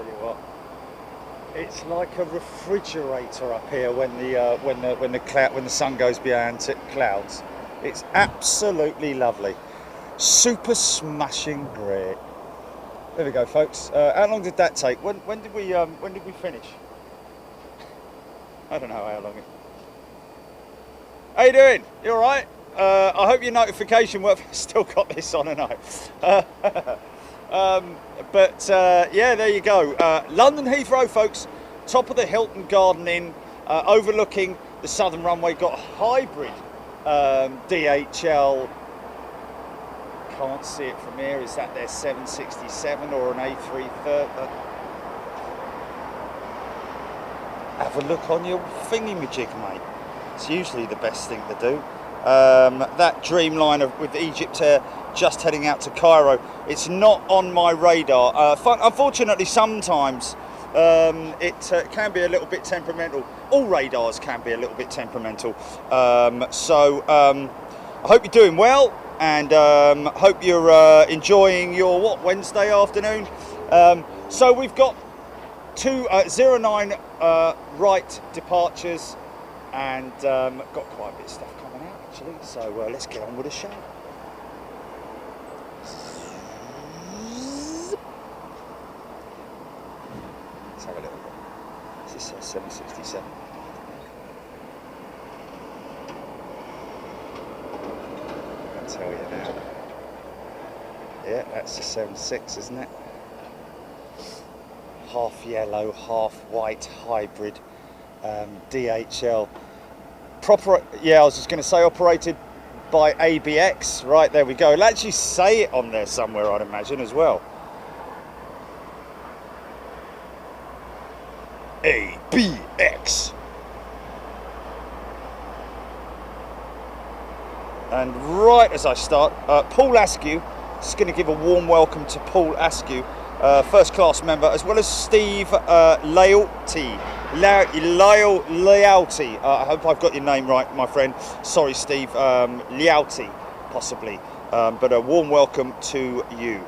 tell you what, it's like a refrigerator up here when the sun goes behind clouds. It's absolutely lovely, super smashing great. There we go, folks. How long did that take? When did we finish? I don't know how long it. How you doing? You all right? I hope your notification worked. Still got this on, and yeah, there you go. London Heathrow, folks. Top of the Hilton Garden Inn, overlooking the southern runway. Got a hybrid DHL. Can't see it from here. Is that their 767 or an A330? Have a look on your thingy-majig, mate. It's usually the best thing to do. That Dreamliner with Egyptair just heading out to Cairo. It's not on my radar. Unfortunately, sometimes it can be a little bit temperamental. All radars can be a little bit temperamental. I hope you're doing well, and hope you're enjoying your Wednesday afternoon. So we've got two 09 right departures, and got quite a bit of stuff coming out actually. So let's get on with the show. Let's have a little look. This is 767. I'll tell you now. Yeah, that's the 76, isn't it? Half yellow, half white hybrid DHL. Proper, yeah, I was just going to say operated by ABX. Right, there we go. It'll actually say it on there somewhere, I'd imagine, as well. ABX. And right as I start, Paul Askew, just going to give a warm welcome to Paul Askew, first class member, as well as Steve Lealty. Lealty. I hope I've got your name right, my friend. Sorry, Steve. Lealty, possibly. But a warm welcome to you.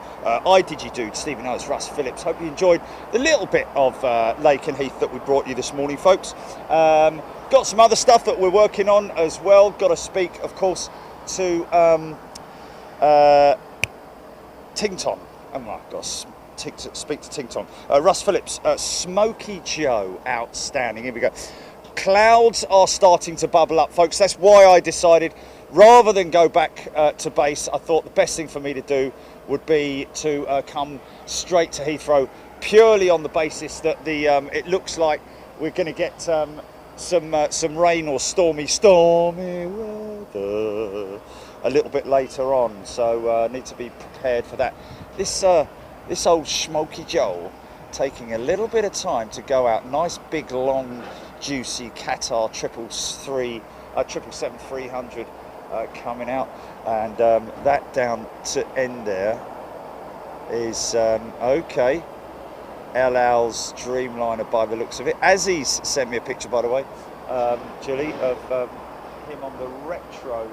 Dude, Stephen Ellis, Russ Phillips. Hope you enjoyed the little bit of Lake and Heath that we brought you this morning, folks. Got some other stuff that we're working on as well. Got to speak, of course, to Ting Tom. Oh my gosh. Speak to Ting Tom. Russ Phillips, Smoky Joe, outstanding. Here we go. Clouds are starting to bubble up, folks. That's why I decided, rather than go back to base, I thought the best thing for me to do would be to come straight to Heathrow, purely on the basis that it looks like we're going to get some rain or stormy weather a little bit later on. So need to be prepared for that. This old Smoky Joe taking a little bit of time to go out. Nice big long juicy Qatar 777-300 coming out, and that down to end there is okay. El Al's Dreamliner by the looks of it. Azzy's sent me a picture, by the way, Julie, of him on the retro.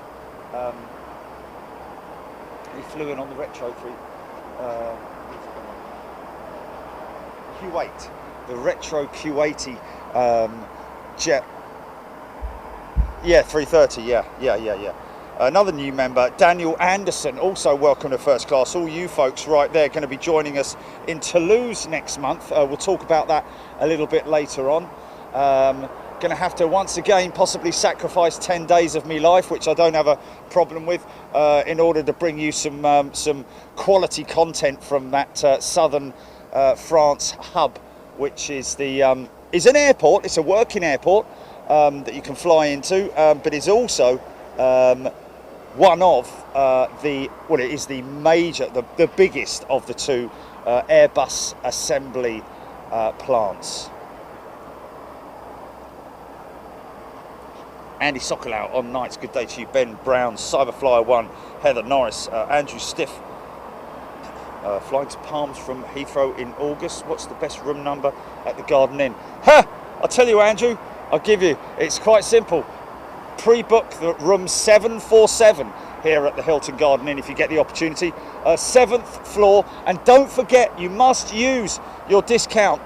He flew in on the retro through Kuwait, the retro Kuwaiti jet. Yeah, 330. Yeah. Another new member, Daniel Anderson, also welcome to first class. All you folks right there going to be joining us in Toulouse next month. We'll talk about that a little bit later on. Going to have to once again possibly sacrifice 10 days of me life, which I don't have a problem with, in order to bring you some quality content from that southern France hub, which is is an airport. It's a working airport that you can fly into, but it's also one of it is the major, the biggest of the two Airbus assembly plants. Andy Sokolau on nights, good day to you. Ben Brown, Cyberflyer 1, Heather Norris, Andrew Stiff, flying to Palms from Heathrow in August. What's the best room number at the Garden Inn? I'll tell you, Andrew, I'll give you. It's quite simple. Pre-book the room 747. here at the Hilton Garden Inn if you get the opportunity. 7th floor, and don't forget, you must use your discount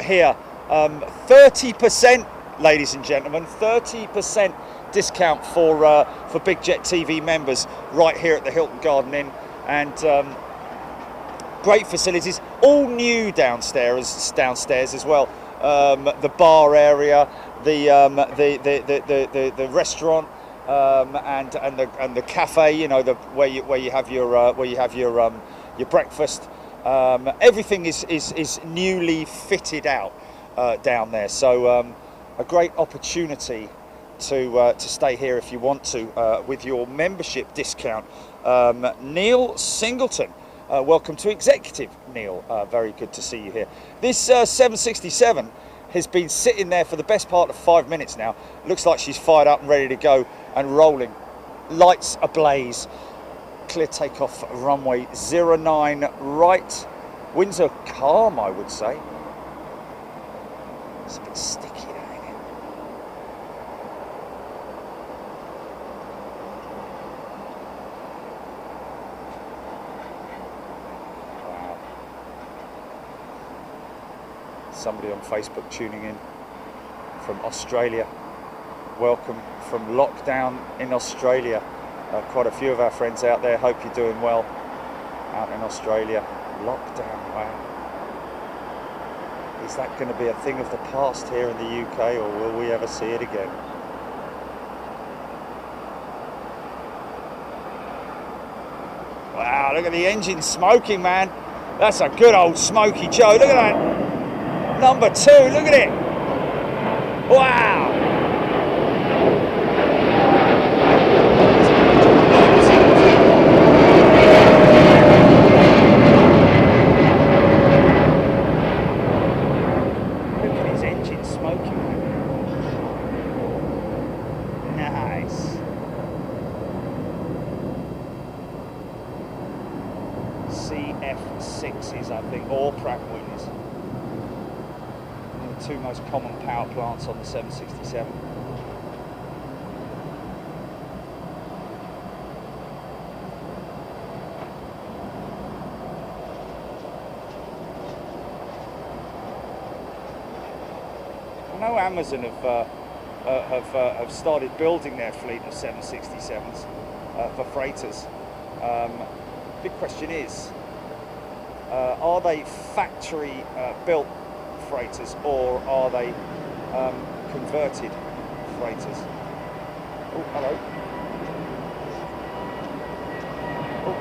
here. 30%, ladies and gentlemen, 30% discount for Big Jet TV members right here at the Hilton Garden Inn, and great facilities, all new downstairs as well. The bar area, the restaurant, and the cafe. You know, where you have your breakfast. Everything is newly fitted out down there. So a great opportunity to stay here if you want to with your membership discount. Neil Singleton. Welcome to Executive, Neil. Very good to see you here. This 767 has been sitting there for the best part of 5 minutes now. Looks like she's fired up and ready to go and rolling. Lights ablaze. Clear takeoff, runway 09 right. Winds are calm, I would say. It's a bit sticky there, ain't it? Somebody on Facebook tuning in from Australia. Welcome from lockdown in Australia. Quite a few of our friends out there. Hope you're doing well out in Australia. Lockdown, wow. Is that going to be a thing of the past here in the UK, or will we ever see it again? Wow, look at the engine smoking, man. That's a good old Smoky Joe. Look at that. Number 2, look at it. Wow. Look at his engine smoking. Nice. CF6s, I think, or Pratt Whitneys. Two most common power plants on the 767. I know Amazon have started building their fleet of 767s for freighters. Big question is, are they factory built freighters, or are they converted freighters? Oh, hello. Oh.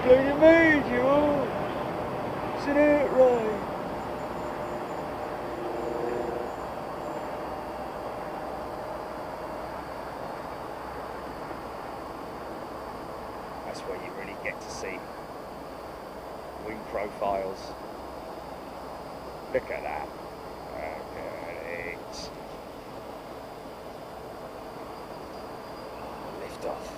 Bloody made you all. Isn't it right? That's where you really get to see wing profiles. Look at that. Look at it. Lift off.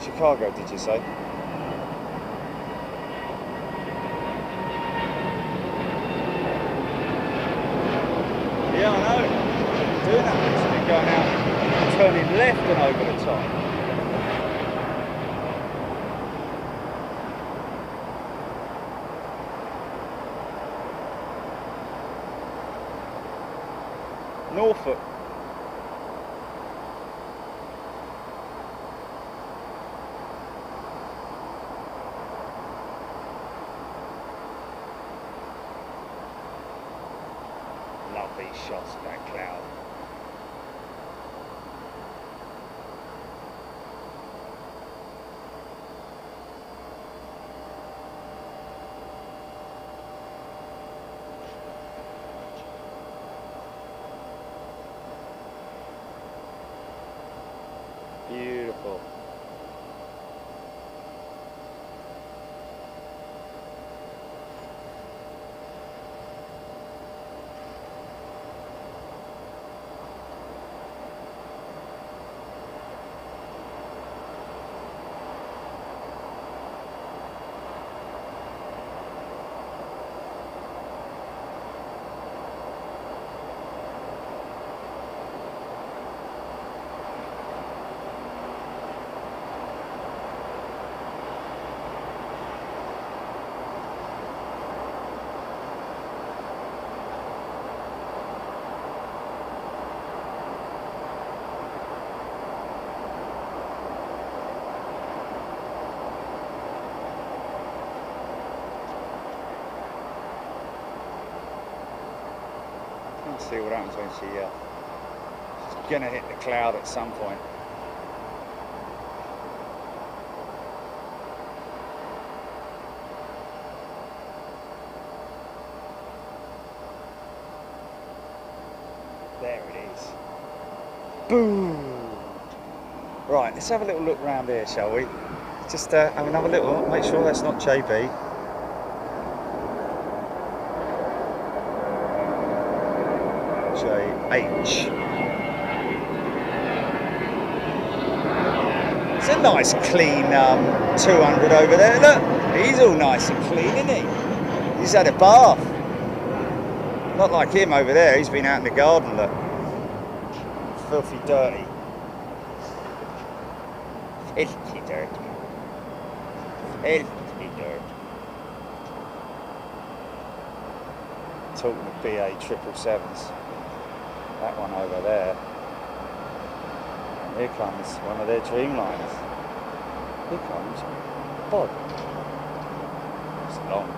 Chicago, did you say? Yeah, I know. Doing that recently, going out and turning left and over the top. Norfolk. These shots of that cloud. Beautiful. Let's see what happens when she's gonna hit the cloud at some point. There it is. Boom! Right, let's have a little look round here, shall we? Just have another little, make sure that's not JB. JH. It's a nice clean 200 over there, look. He's all nice and clean, isn't he? He's had a bath. Not like him over there, he's been out in the garden, look. Filthy dirty. Filthy dirt. Filthy dirt. Talking of BA 777s. That one over there. And here comes one of their Dreamliners. Here comes Bod. It's long.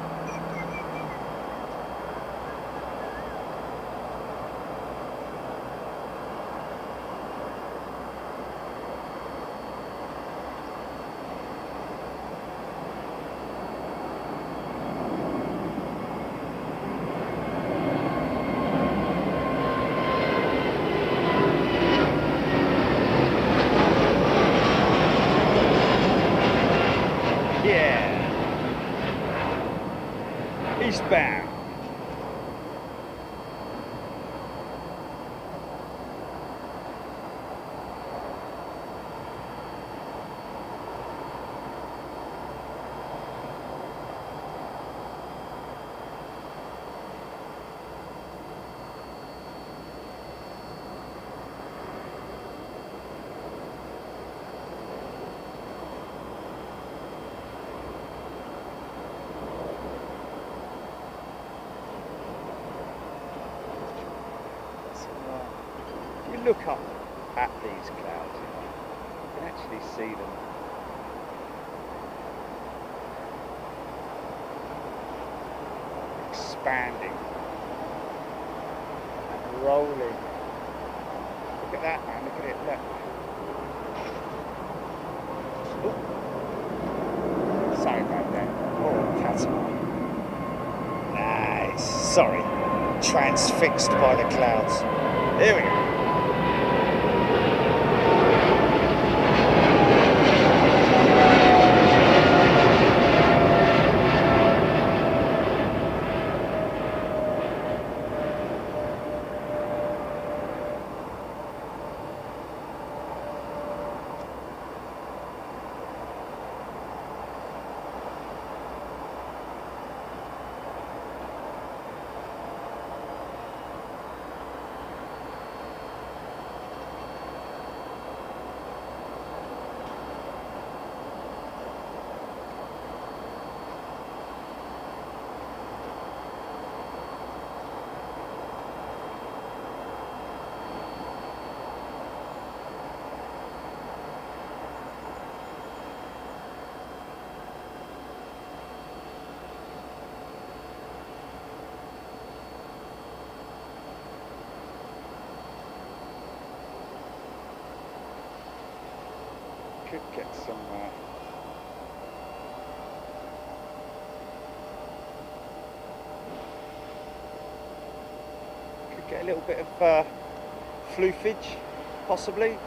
Eastbound. Look up at these clouds, you can actually see them expanding and rolling. Look at that, man, look at it, look. Ooh. Sorry about that. Oh, catamaran. Nice. Sorry. Transfixed by the clouds. There we go. Could get some could get a little bit of floofage, possibly.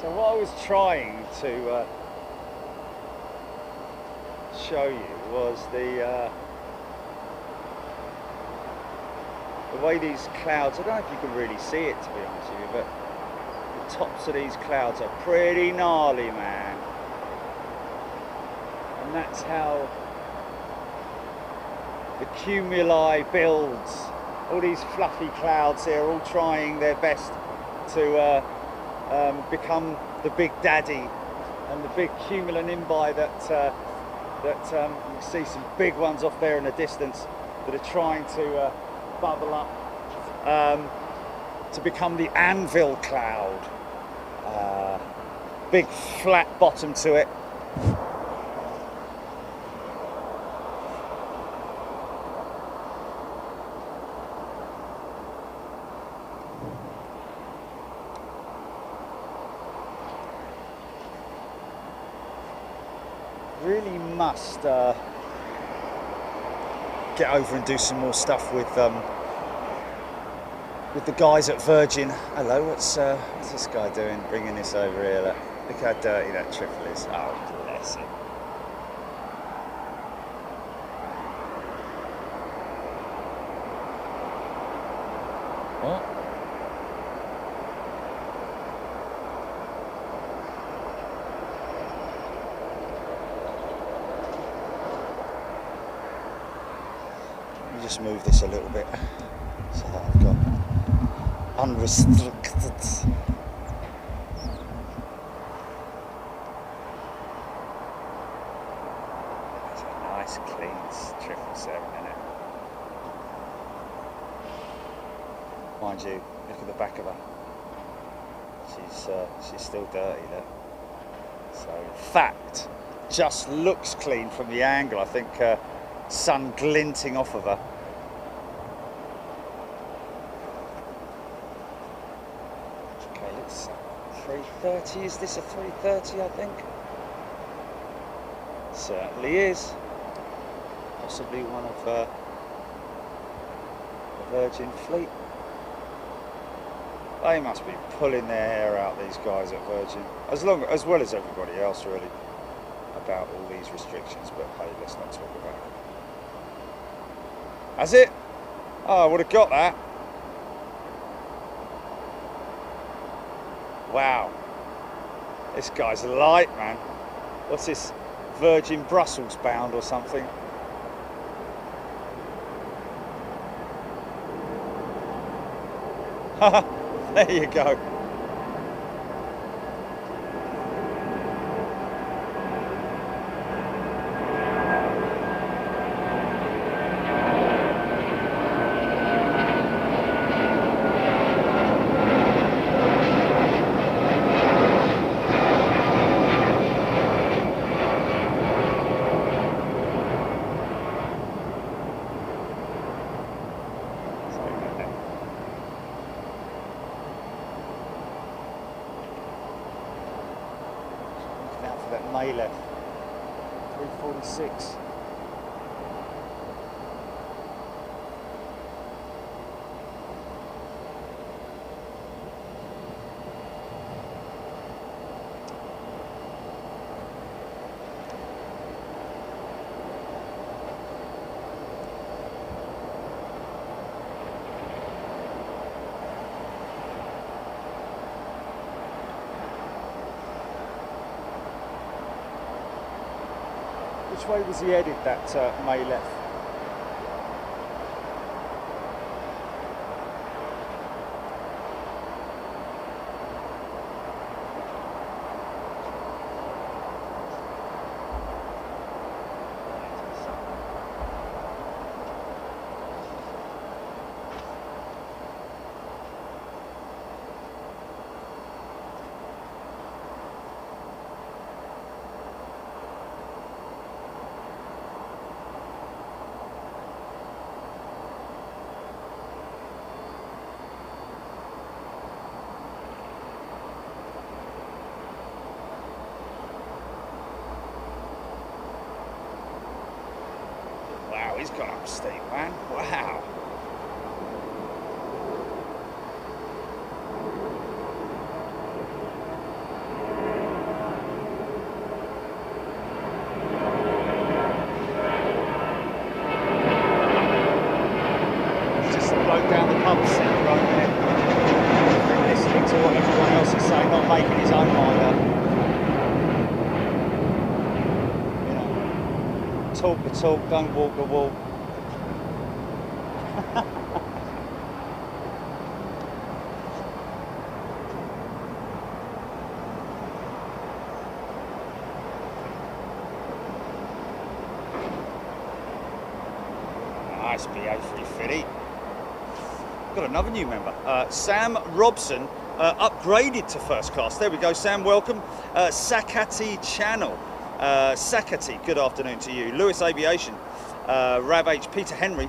So what I was trying to show you was the way these clouds, I don't know if you can really see it to be honest with you, but the tops of these clouds are pretty gnarly, man. And that's how the cumuli builds. All these fluffy clouds here, all trying their best to become the big daddy, and the big cumulonimbus that you can see some big ones off there in the distance that are trying to bubble up to become the anvil cloud. Big flat bottom to it. Really must get over and do some more stuff with the guys at Virgin. Hello, what's this guy doing? Bringing this over here. Look how dirty that triple is. Oh, bless it. What? Let me just move this a little bit so that I've got unrestricted. It's a nice clean 777 in it. Mind you, look at the back of her. She's still dirty there. So in fact, just looks clean from the angle. I think sun glinting off of her. Okay, let's 330. Is this a 330? I think certainly is. Possibly one of the Virgin fleet. They must be pulling their hair out, these guys at Virgin, as well as everybody else really, about all these restrictions. But hey, let's not talk about it. Has it? Oh, I would have got that. Wow. This guy's light, man. What's this? Virgin Brussels bound or something? There you go. That May left 346. Which way was he headed, that May left? Wow, he's gone up steep, man. Wow. to what everyone else is saying, not making his own mind up. You know, talk the talk, don't walk the walk. Nice BA350. Got another new member, Sam Robson, upgraded to first class. There we go, Sam, welcome. Sakati Channel, Sakati, good afternoon to you. Lewis Aviation, Rav H, Peter Henry.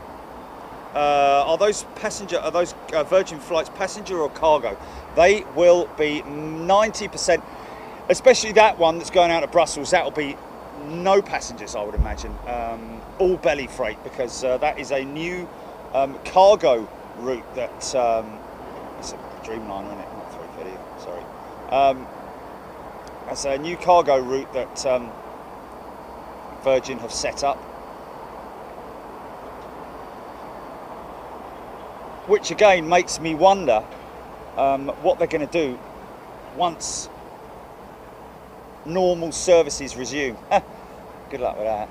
Are those Virgin flights passenger or cargo? They will be 90%, especially that one that's going out of Brussels. That'll be no passengers, I would imagine. All belly freight, because that is a new cargo route that it's a Dreamliner, isn't it? Not 330, sorry. That's a new cargo route that Virgin have set up, which again makes me wonder what they're going to do once normal services resume. Good luck with that.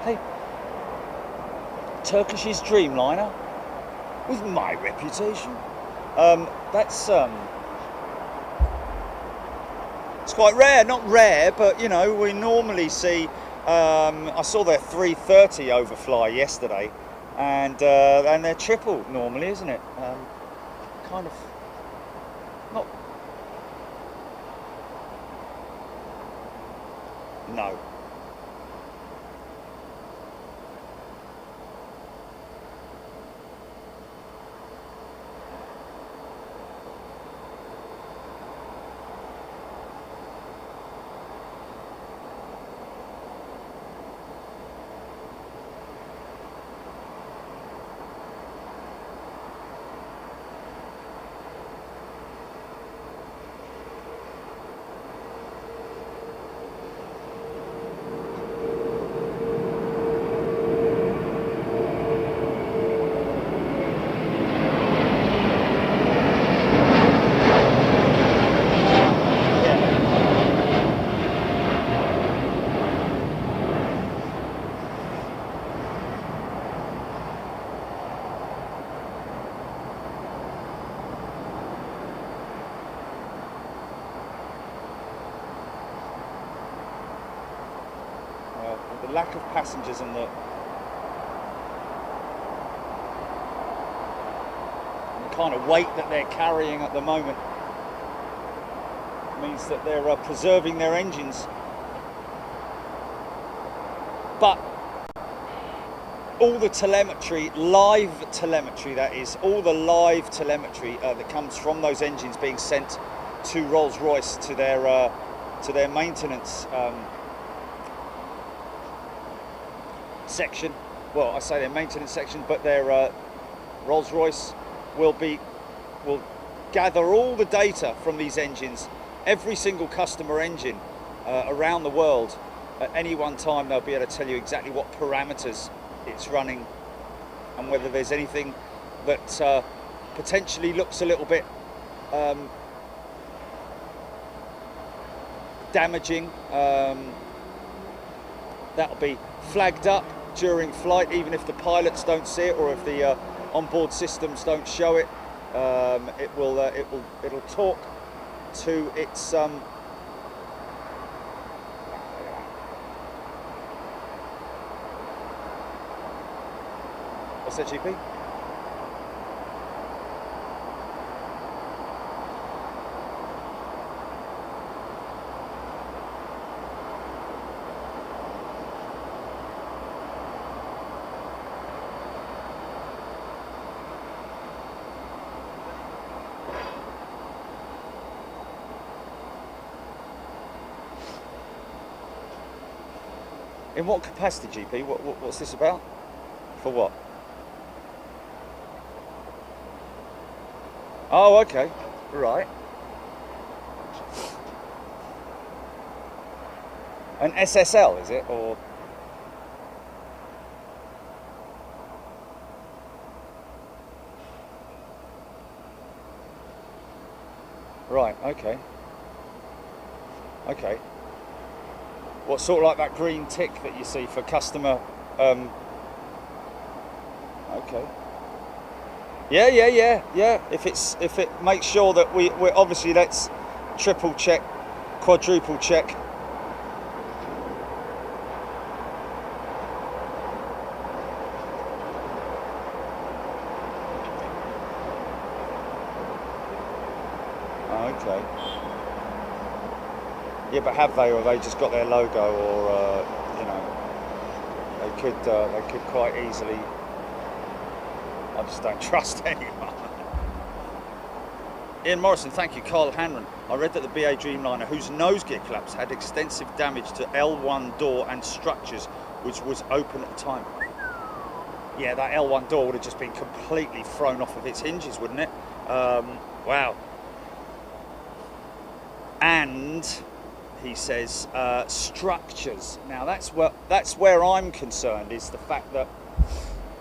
Hey, Turkish's Dreamliner with my reputation. That's it's quite rare, not rare, but you know, we normally see. I saw their 330 overfly yesterday, and they're triple normally, isn't it? Kind of not. No. The lack of passengers and the kind of weight that they're carrying at the moment means that they're preserving their engines. But all the telemetry, live telemetry, that is, all the live telemetry that comes from those engines being sent to Rolls-Royce to their maintenance section. Well, I say their maintenance section, but their Rolls-Royce will gather all the data from these engines, every single customer engine around the world. At any one time, they'll be able to tell you exactly what parameters it's running and whether there's anything that potentially looks a little bit damaging. That'll be flagged up during flight, even if the pilots don't see it or if the onboard systems don't show it. It'll talk to its what's that, GP? In what capacity, GP? What's this about? For what? Oh, okay. Right. An SSL, is it? Or right, okay. Okay. What, sort of like that green tick that you see for customer? Okay. Yeah. If it makes sure that we're obviously, let's triple check, quadruple check. Okay. Yeah, but have they, or have they just got their logo, or you know, they could quite easily. I just don't trust anyone. Ian Morrison, thank you. Carl Hanron, I read that the BA Dreamliner, whose nose gear collapse had extensive damage to L1 door and structures, which was open at the time. Yeah, that L1 door would have just been completely thrown off of its hinges, wouldn't it? Wow. And he says structures. Now that's where I'm concerned, is the fact that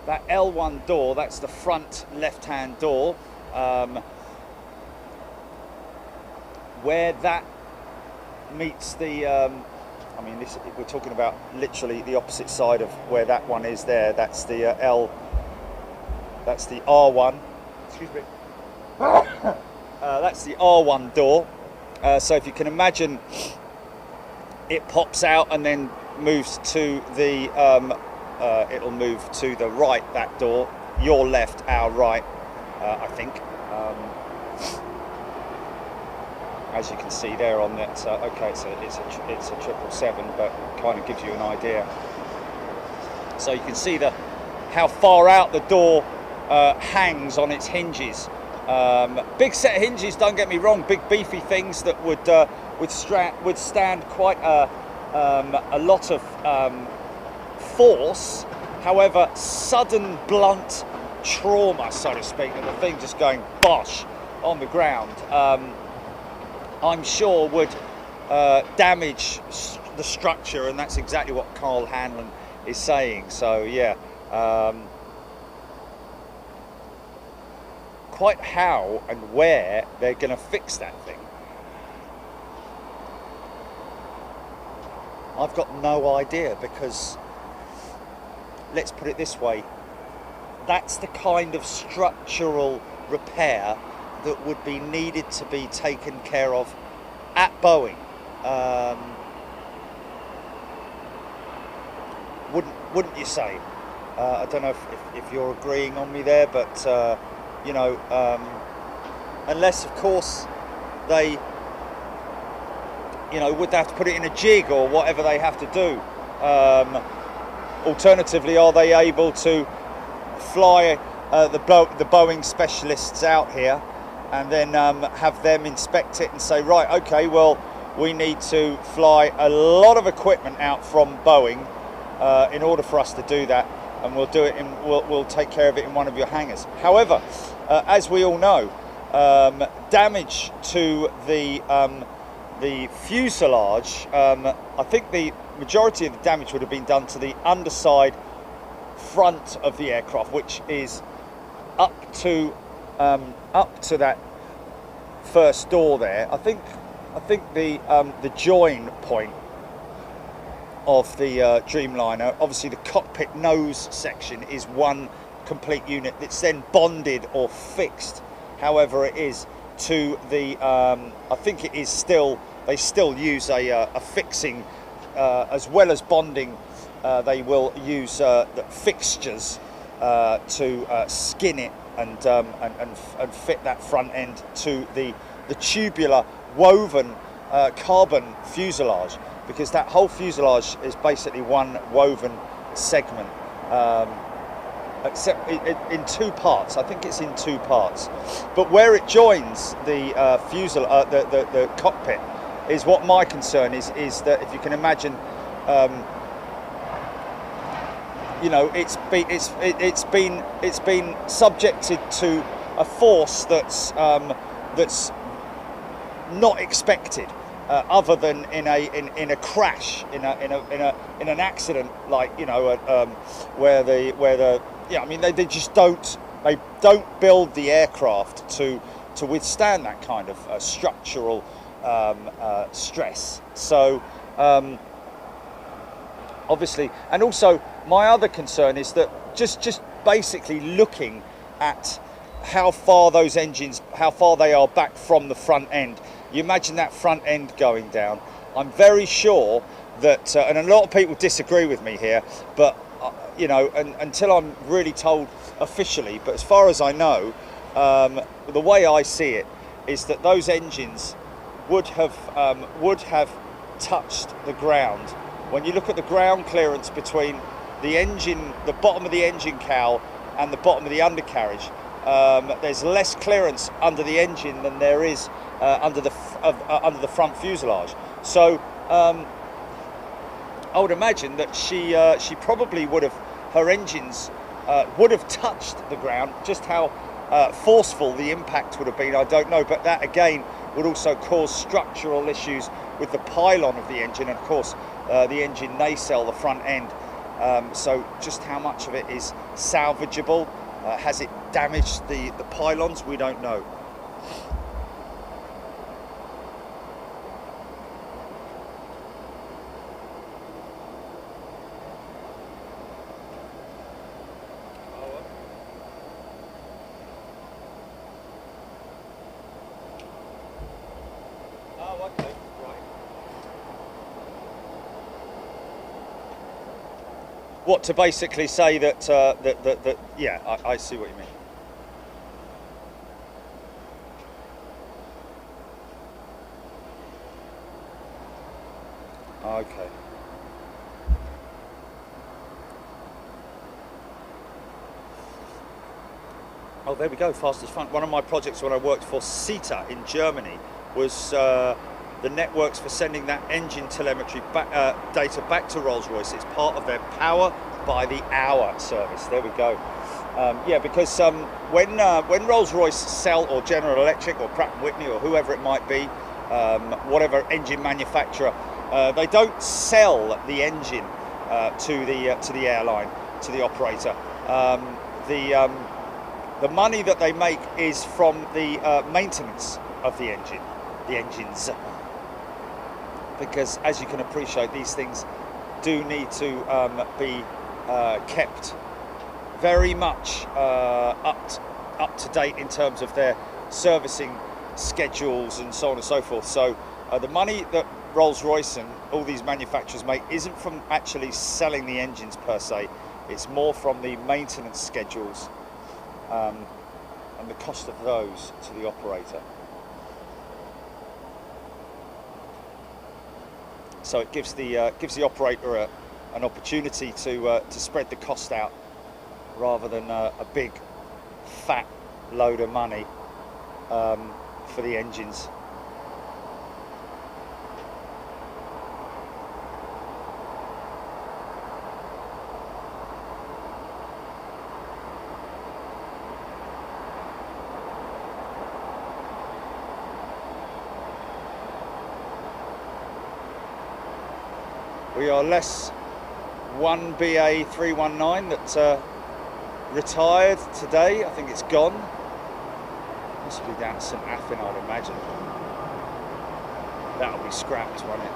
that L1 door, that's the front left-hand door, where that meets the, I mean, this, we're talking about literally the opposite side of where that one is there. That's the that's the R1. Excuse me. That's the R1 door. So if you can imagine, it pops out and then moves to the, it'll move to the right, that door, your left, our right, I think. As you can see there on that, okay, it's a 777, but kind of gives you an idea. So you can see how far out the door hangs on its hinges. Big set of hinges, don't get me wrong, big beefy things that would withstand quite a lot of force. However, sudden blunt trauma, so to speak, and the thing just going bosh on the ground, I'm sure would damage the structure, and that's exactly what Carl Hanlon is saying. So yeah, quite how and where they're going to fix that thing, I've got no idea, because let's put it this way, that's the kind of structural repair that would be needed to be taken care of at Boeing. Wouldn't you say? I don't know if you're agreeing on me there, but you know, unless of course they, you know, would they have to put it in a jig or whatever they have to do. Alternatively, are they able to fly the Boeing specialists out here and then have them inspect it and say, right, okay, well, we need to fly a lot of equipment out from Boeing in order for us to do that, and we'll do it we'll take care of it in one of your hangars. However, as we all know, damage to the fuselage, I think the majority of the damage would have been done to the underside front of the aircraft, which is up to that first door there. I think the join point of the Dreamliner, obviously the cockpit nose section is one complete unit that's then bonded or fixed, however it is, to the I think it is still, they still use a fixing as well as bonding. They will use the fixtures to skin it and fit that front end to the tubular woven carbon fuselage, because that whole fuselage is basically one woven segment, except in two parts. I think it's in two parts, but where it joins the the cockpit is what my concern is that, if you can imagine, you know, it's been subjected to a force that's not expected, other than in a crash, in an accident, like, you know, where the yeah, I mean, they just don't build the aircraft to withstand that kind of structural stress. So obviously, and also my other concern is that just basically looking at how far those engines, how far they are back from the front end. You imagine that front end going down. I'm very sure that, and a lot of people disagree with me here, but you know, until I'm really told officially, but as far as I know, the way I see it is that those engines would have touched the ground. When you look at the ground clearance between the engine, the bottom of the engine cowl, and the bottom of the undercarriage, there's less clearance under the engine than there is under the front fuselage. So I would imagine that she probably would have, her engines would have touched the ground. Just how forceful the impact would have been, I don't know, but that again would also cause structural issues with the pylon of the engine, and of course the engine nacelle, the front end. So just how much of it is salvageable? Has it damaged the pylons? We don't know. Oh, okay, right. What, to basically say that yeah, I see what you mean. Okay. Oh, there we go, fastest front. One of my projects when I worked for CETA in Germany was the networks for sending that engine telemetry data back to Rolls-Royce. It's part of their power by the hour service. There we go. Yeah, because when Rolls-Royce sell, or General Electric or Pratt & Whitney or whoever it might be, whatever engine manufacturer, they don't sell the engine to the airline, to the operator. The money that they make is from the maintenance of the engines, because as you can appreciate, these things do need to be kept very much up to date in terms of their servicing schedules and so on and so forth. So the money that Rolls-Royce and all these manufacturers make isn't from actually selling the engines per se, it's more from the maintenance schedules and the cost of those to the operator. So it gives the operator an opportunity to spread the cost out rather than a big fat load of money for the engines. We are less one BA 319 that retired today. I think it's gone. Must be down to St Athan, I'd imagine. That'll be scrapped, won't it?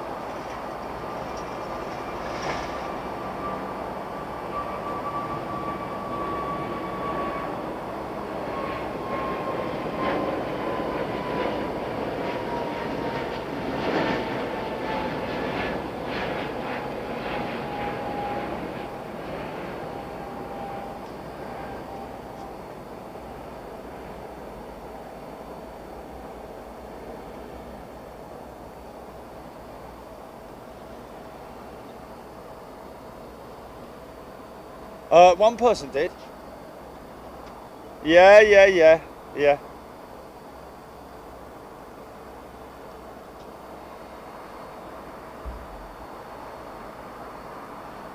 One person did. Yeah.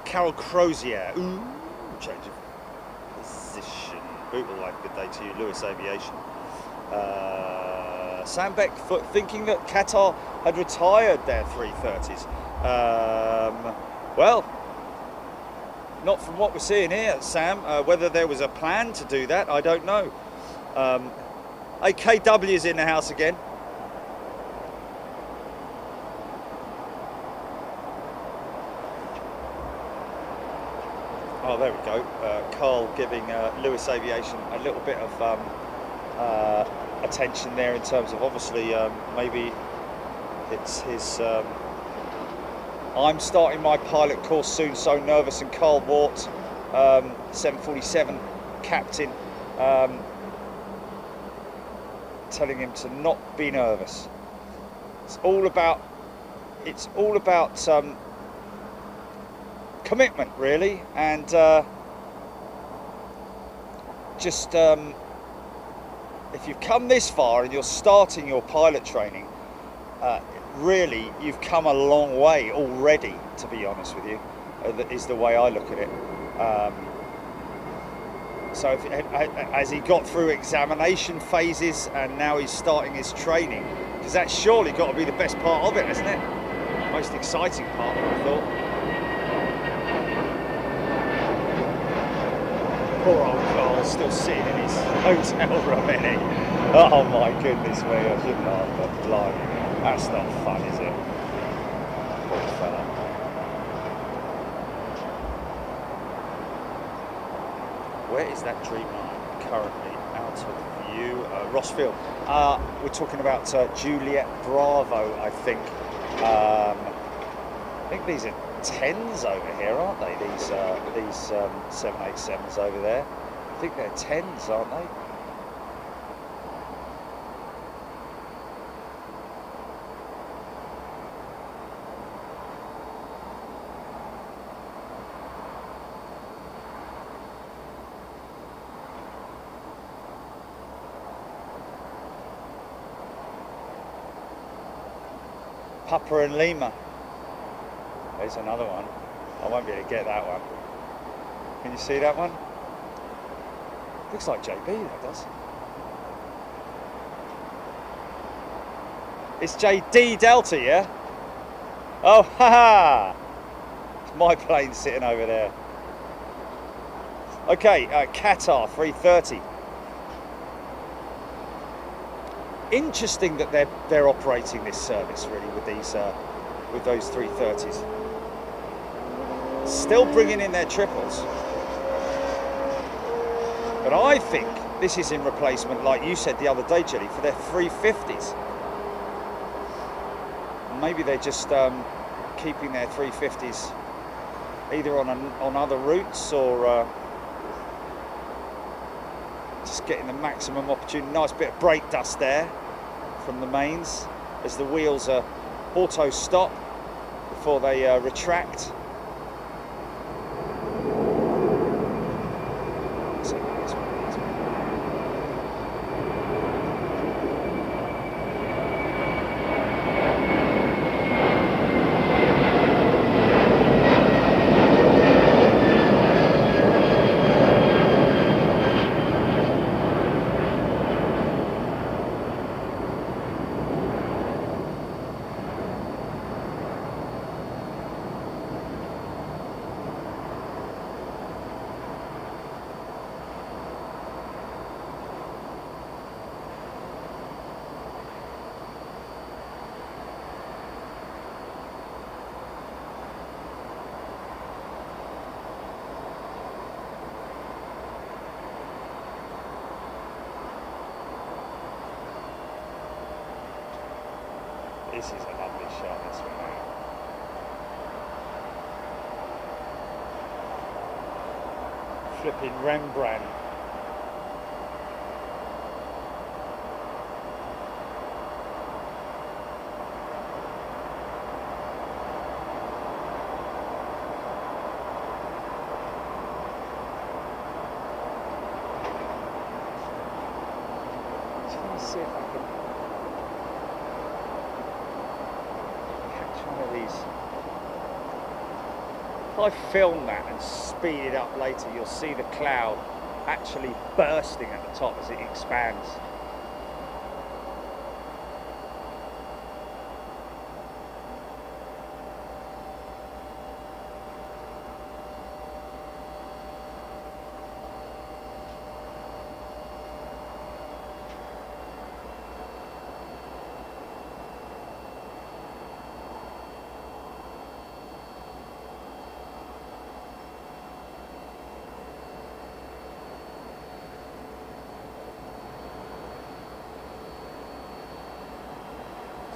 Carol Crozier. Ooh, change of position. Bootle life, good day to you. Lewis Aviation. Sam Beck thinking that Qatar had retired their 330s. Well, not from what we're seeing here, Sam. Whether there was a plan to do that, I don't know. AKW is in the house again. Oh, there we go. Carl giving Lewis Aviation a little bit of attention there in terms of obviously maybe it's his. I'm starting my pilot course soon, so nervous. And Carl Wart, 747 captain, telling him to not be nervous. It's all about commitment, really, and just if you've come this far and you're starting your pilot training, really you've come a long way already, to be honest with you, is the way I look at it. So as he got through examination phases and now he's starting his training, because that's surely got to be the best part of it, isn't it? Most exciting part, I thought. Poor old Carl, still sitting in his hotel room, isn't he? Oh my goodness me, I shouldn't have, but blimey, that's not fun, is it? Poor fella. Where is that Dreamliner currently out of view? Rossfield. We're talking about Juliet Bravo, I think. I think these are 10s over here, aren't they? These 787s over there. I think they're 10s, aren't they? Papa and Lima. There's another one. I won't be able to get that one. Can you see that one? Looks like JB, that does. It's JD Delta, yeah? Oh, haha! It's my plane sitting over there. Okay, Qatar 330. Interesting that they're operating this service really with these with those 330s. Still bringing in their triples, but I think this is in replacement, like you said the other day, Jelly, for their 350s. Maybe they're just keeping their 350s either on other routes or just getting the maximum opportunity. Nice bit of brake dust there from the mains as the wheels are auto stop before they retract. This is a lovely shot, this one. Flipping Rembrandt. Just want to see if I can if I film that and speed it up later, you'll see the cloud actually bursting at the top as it expands.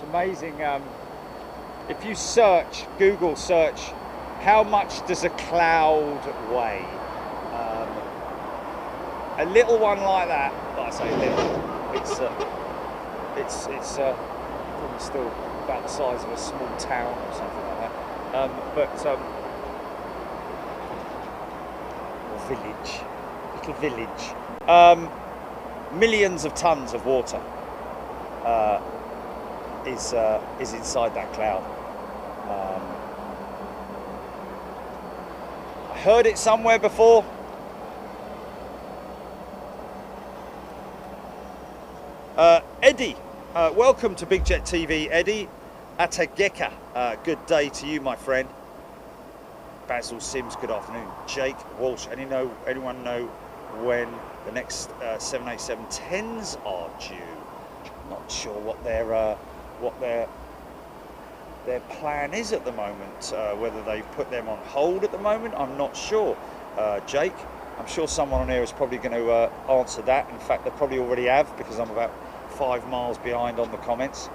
amazing. If you search, Google search, how much does a cloud weigh? A little one like that, like I say little, it's probably still about the size of a small town or something like that. Or village, little village. Millions of tons of water is inside that cloud. I heard it somewhere before. Eddie, welcome to Big Jet TV, Eddie Atageka. Good day to you, my friend. Basil Sims, good afternoon. Jake Walsh, anyone know when the next 787-10s are due? Not sure what their plan is at the moment. Whether they've put them on hold at the moment, I'm not sure. Jake, I'm sure someone on here is probably going to answer that. In fact, they probably already have, because I'm about 5 miles behind on the comments.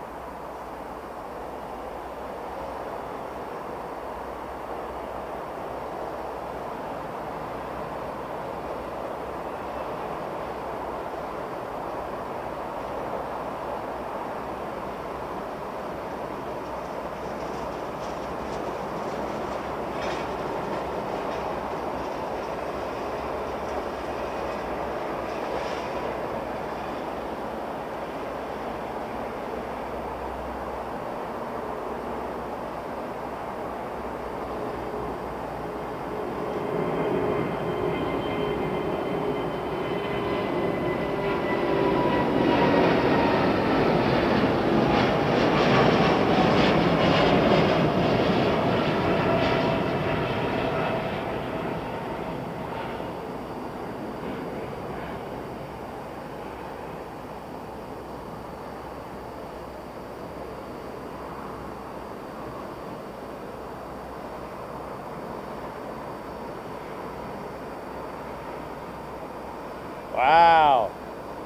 Wow,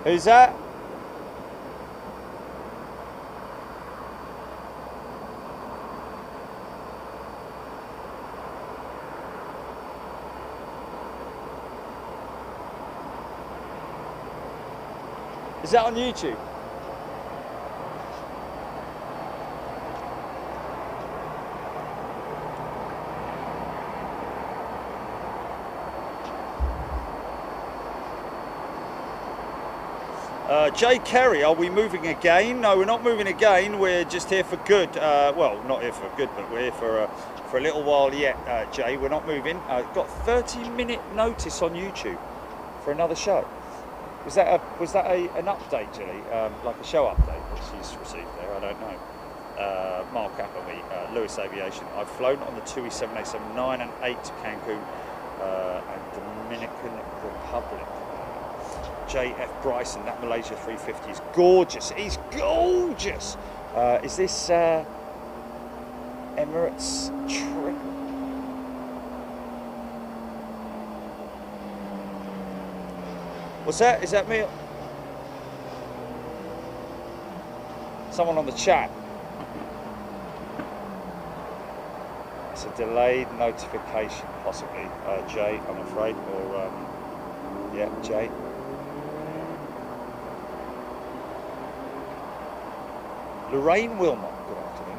who's that? Is that on YouTube? Jay Kerry, are we moving again? No, we're not moving again. We're just here for good. Well, not here for good, but we're here for a little while yet, Jay. We're not moving. Got 30-minute notice on YouTube for another show. Was that an update, Julie? Like a show update that she's received there? I don't know. Mark Appleby, Lewis Aviation. I've flown on the TUI 787 9 and 8 to Cancun and Dominican Republic. J.F. Bryson, that Malaysia 350 is gorgeous. He's gorgeous. Is this Emirates trip? What's that? Is that me? Someone on the chat. It's a delayed notification, possibly. Jay, I'm afraid, or yeah, Jay. Lorraine Wilmot, good afternoon.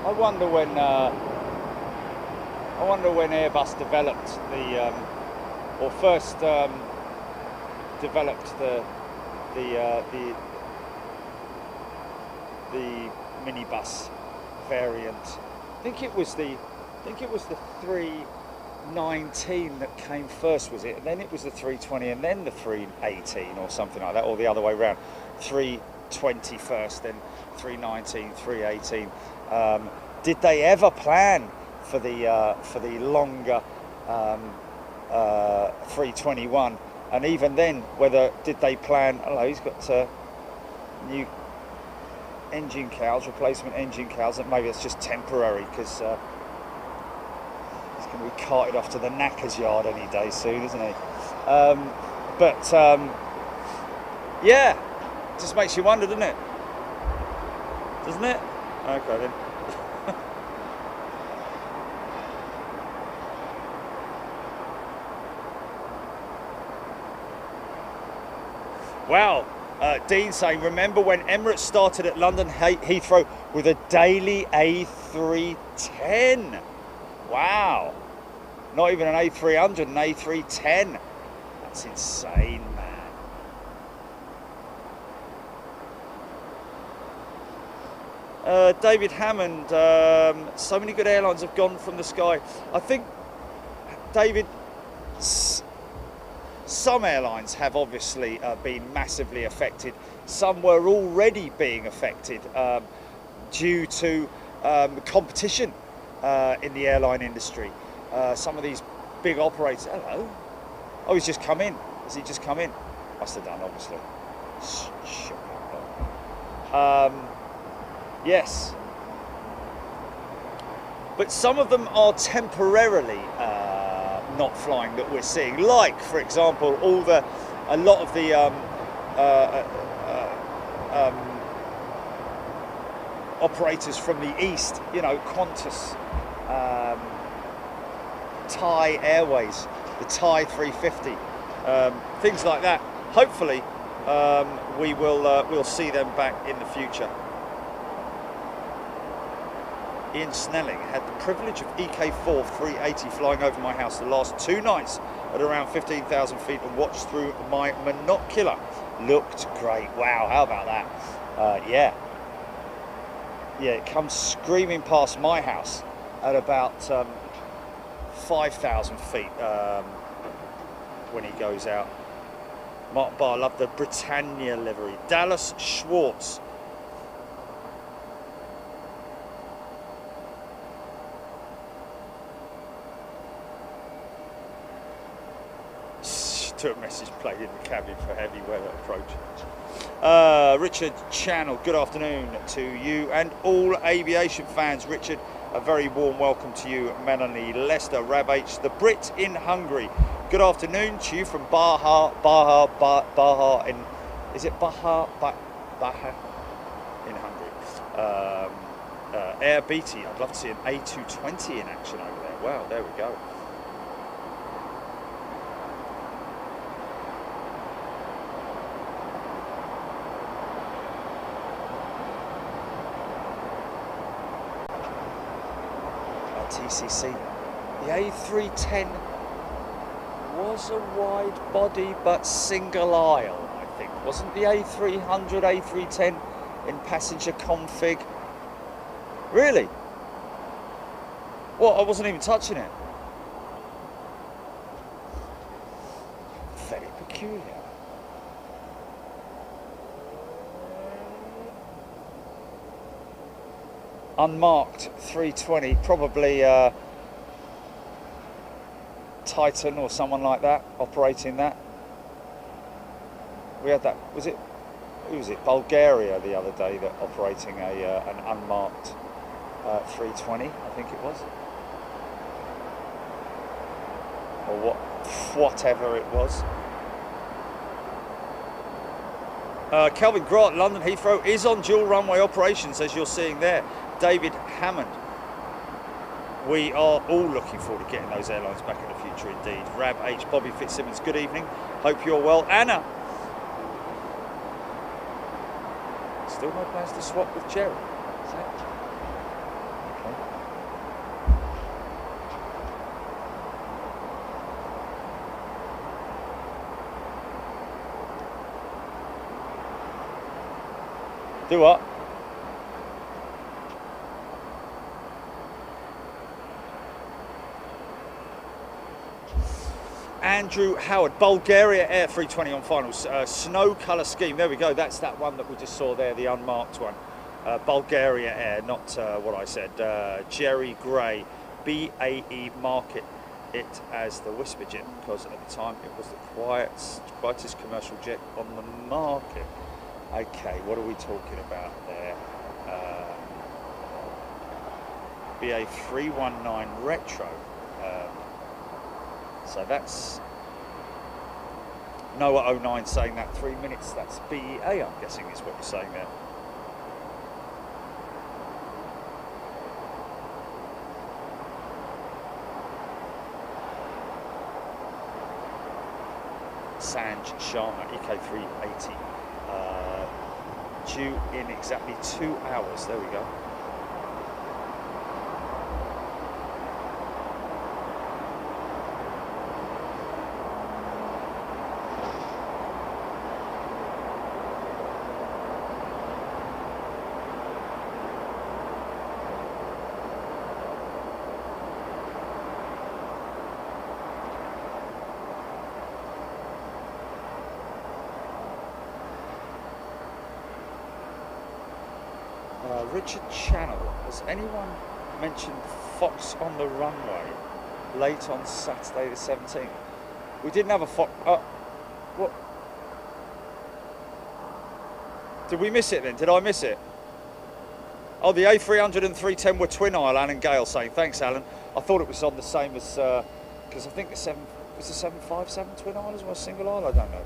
I wonder when Airbus developed the, or first developed the minibus variant. I think it was the 3. 319 that came first, was it? And then it was the 320 and then the 318 or something like that, or the other way around. 320 first, then 319, 318. Did they ever plan for the longer 321? And even then, whether did they plan? Hello, he's got new engine cowls, replacement engine cowls. And maybe it's just temporary because he's going to be carted off to the knackers yard any day soon, isn't he? Yeah, just makes you wonder, doesn't it? Doesn't it? Okay then. Wow, Dean saying, remember when Emirates started at London Heathrow with a daily A310? Wow, not even an A300, an A310. That's insane, man. David Hammond, so many good airlines have gone from the sky. I think, David, some airlines have obviously been massively affected. Some were already being affected due to competition in the airline industry. Some of these big operators, hello. Oh, he's just come in. Has he just come in? Must have done, obviously. Yes. But some of them are temporarily not flying that we're seeing, like for example a lot of the operators from the east, you know, Qantas, Thai Airways, the Thai 350, things like that. Hopefully we'll see them back in the future. Ian Snelling had the privilege of EK4 380 flying over my house the last 2 nights at around 15,000 feet and watched through my monocular. Looked great. Wow, how about that? Yeah, it comes screaming past my house at about 5,000 feet when he goes out. Mark Barr, love the Britannia livery. Dallas Schwartz. To a message played in the cabin for heavy weather approaching. Richard Channel, good afternoon to you and all aviation fans. Richard, a very warm welcome to you. Melanie Lester, Rab H, the Brit in Hungary. Good afternoon to you from Baja in, is it Baja in Hungary. Air Beatty, I'd love to see an A220 in action over there. Wow, there we go. TCC. The A310 was a wide body but single aisle, I think. Wasn't the A300, A310 in passenger config? Really? What, I wasn't even touching it? Very peculiar. Unmarked 320, probably Titan or someone like that operating that. We had that, who was it, Bulgaria the other day that operating an unmarked 320, I think it was. Or whatever it was. Kelvin Grant, London Heathrow is on dual runway operations, as you're seeing there. David Hammond. We are all looking forward to getting those airlines back in the future indeed. Rab H, Bobby Fitzsimmons, good evening. Hope you're well. Anna. Still no plans to swap with Jerry. Is that? Okay. Do what? Andrew Howard, Bulgaria Air 320 on finals. Snow colour scheme. There we go. That's that one that we just saw there, the unmarked one. Bulgaria Air, not what I said. Jerry Gray, BAE market it as the Whisper jet because at the time it was the quietest commercial jet on the market. Okay, what are we talking about there? BA 319 retro. So that's Noah 09 saying that 3 minutes. That's BEA, I'm guessing, is what you're saying there. Sanj Sharma, EK380, due in exactly 2 hours. There we go. Richard Channel, has anyone mentioned Fox on the runway late on Saturday the 17th? We didn't have a Fox. What? Did we miss it then? Did I miss it? Oh, the A300 and 310 were twin aisle, Alan Gale saying. Thanks, Alan. I thought it was on the same as, because I think the 757 twin aisle as well, single aisle? I don't know.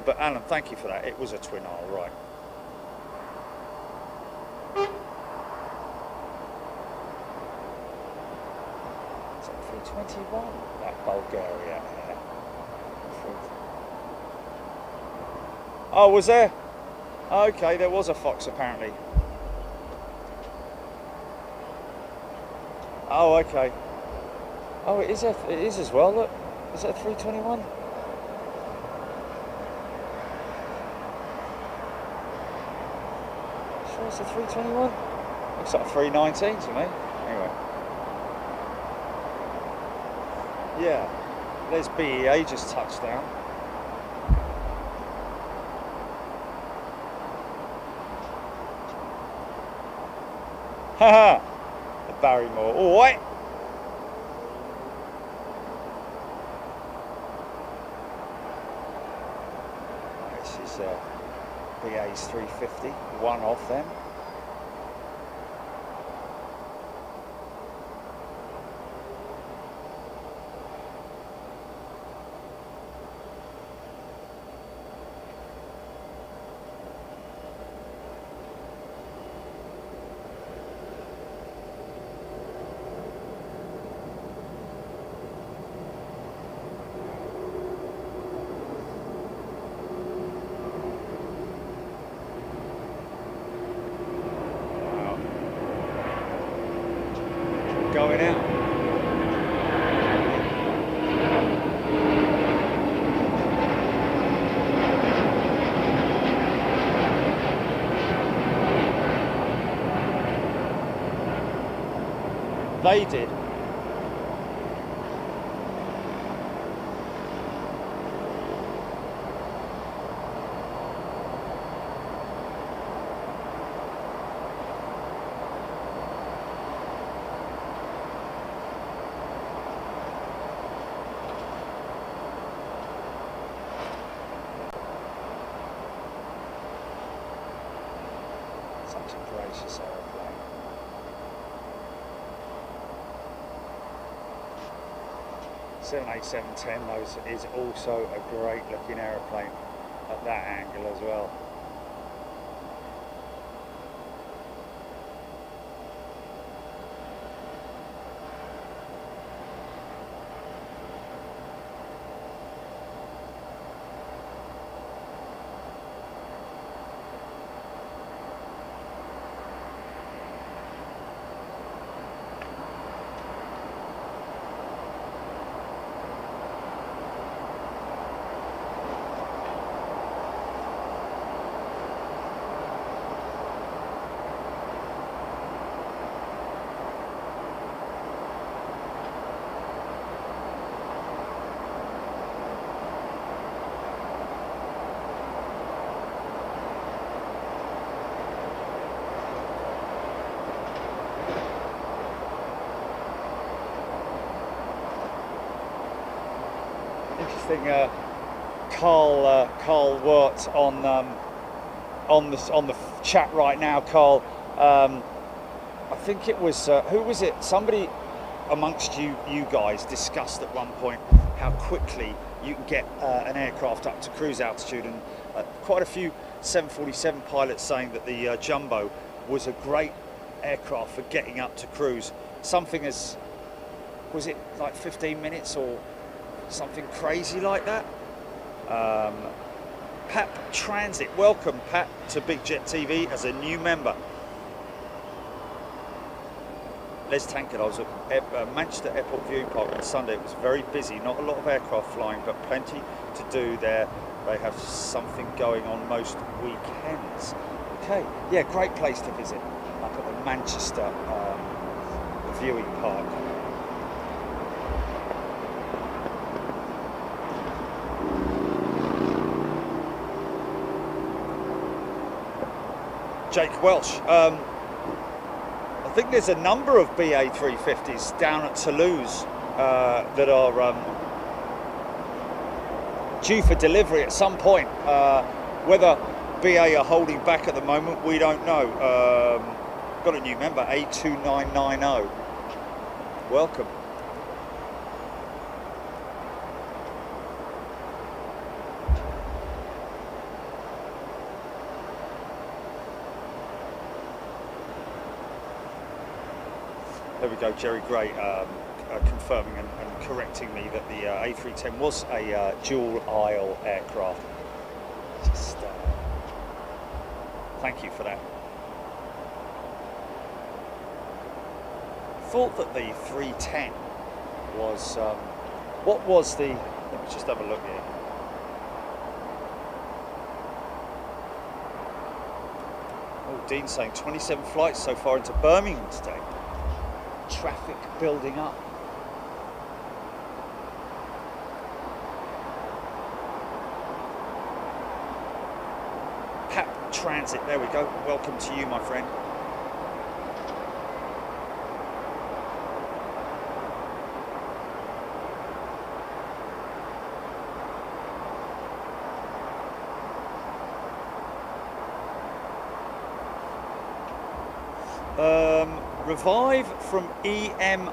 But Alan, thank you for that. It was a twin aisle, right. Is that 321? That Bulgaria Air. Oh, was there? Okay, there was a Fox apparently. Oh, okay. Oh, it is as well, look. Is that 321? Sure it's a 321? Looks like a 319 to me. Anyway. Yeah. There's BEA just touched down. Haha! The Barrymore. Alright! This is BA's 350, one of them. Going out. They did. Such a gracious aeroplane. $787-10 those is also a great looking aeroplane at that angle as well. interesting. Carl Wirt on the chat right now. Carl, I think it was who was it? Somebody amongst you guys discussed at one point how quickly you can get an aircraft up to cruise altitude, and quite a few 747 pilots saying that the Jumbo was a great aircraft for getting up to cruise. Something as, was it like 15 minutes or something crazy like that? Pap Transit, welcome Pat to Big Jet TV as a new member. Les Tankard, I was at Manchester Airport Viewing Park on Sunday. It was very busy, not a lot of aircraft flying, but plenty to do there. They have something going on most weekends. Okay, yeah, great place to visit up at the Manchester Viewing Park. Jake Welsh. I think there's a number of BA 350s down at Toulouse that are due for delivery at some point. Whether BA are holding back at the moment, we don't know. Got a new member, A2990. Welcome. There we go, Jerry Gray confirming and correcting me that the A310 was a dual aisle aircraft. Just thank you for that. Thought that the 310 was what was the? Let me just have a look here. Oh, Dean's saying 27 flights so far into Birmingham today. Traffic building up. Pap Transit, there we go. Welcome to you, my friend. Revive from EMA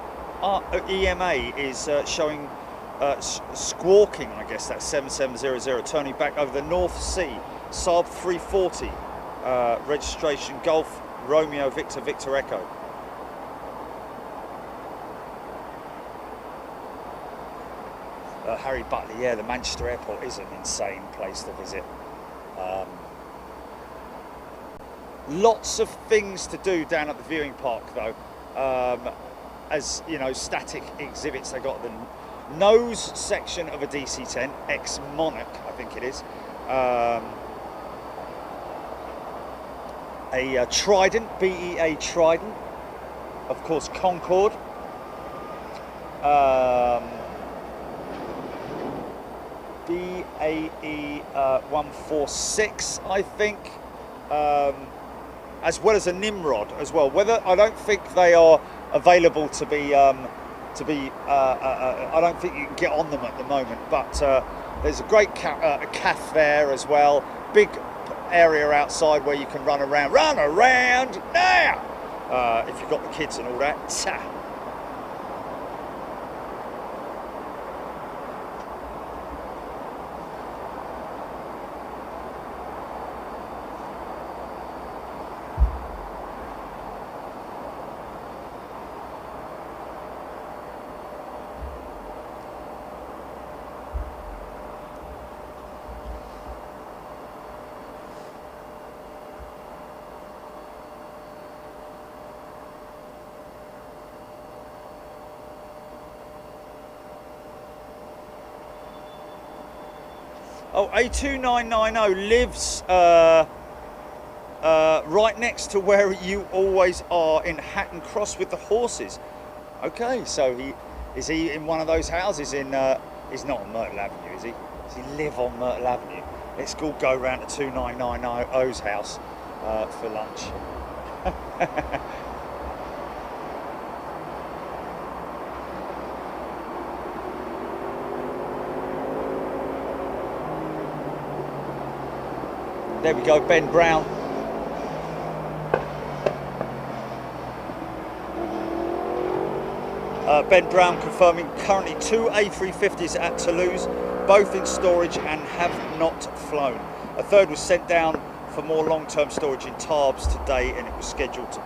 is showing squawking, I guess that's 7700, turning back over the North Sea. Saab 340, registration Golf Romeo Victor Victor Echo. Harry Butley, yeah, the Manchester Airport is an insane place to visit. Lots of things to do down at the viewing park though. As you know, static exhibits. They got the nose section of a DC-10, ex-Monarch, I think it is. A Trident, BEA Trident. Of course, Concorde. BAE 146, I think. As well as a Nimrod as well. Whether I don't think they are available to be I don't think you can get on them at the moment. But there's a great CAF there as well. Big area outside where you can run around. Run around now! If you've got the kids and all that. Oh, A2990 lives right next to where you always are in Hatton Cross with the horses. Okay, so is he in one of those houses in? He's not on Myrtle Avenue, is he? Does he live on Myrtle Avenue? Let's all go round to 2990's house for lunch. There we go, Ben Brown. Ben Brown confirming currently 2 A350s at Toulouse, both in storage and have not flown. A third was sent down for more long-term storage in Tarbes today, and it was scheduled to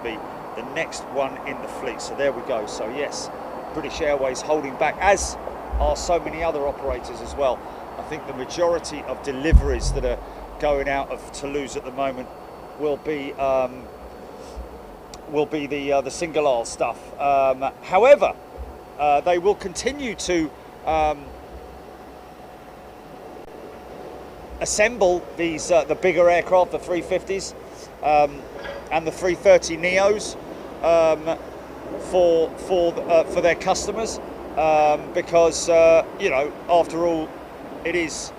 be the next one in the fleet. So there we go. So yes, British Airways holding back, as are so many other operators as well. I think the majority of deliveries that are going out of Toulouse at the moment will be the single aisle stuff. However, they will continue to assemble these the bigger aircraft, the 350s and the 330 Neos, for their customers, because you know, after all, it is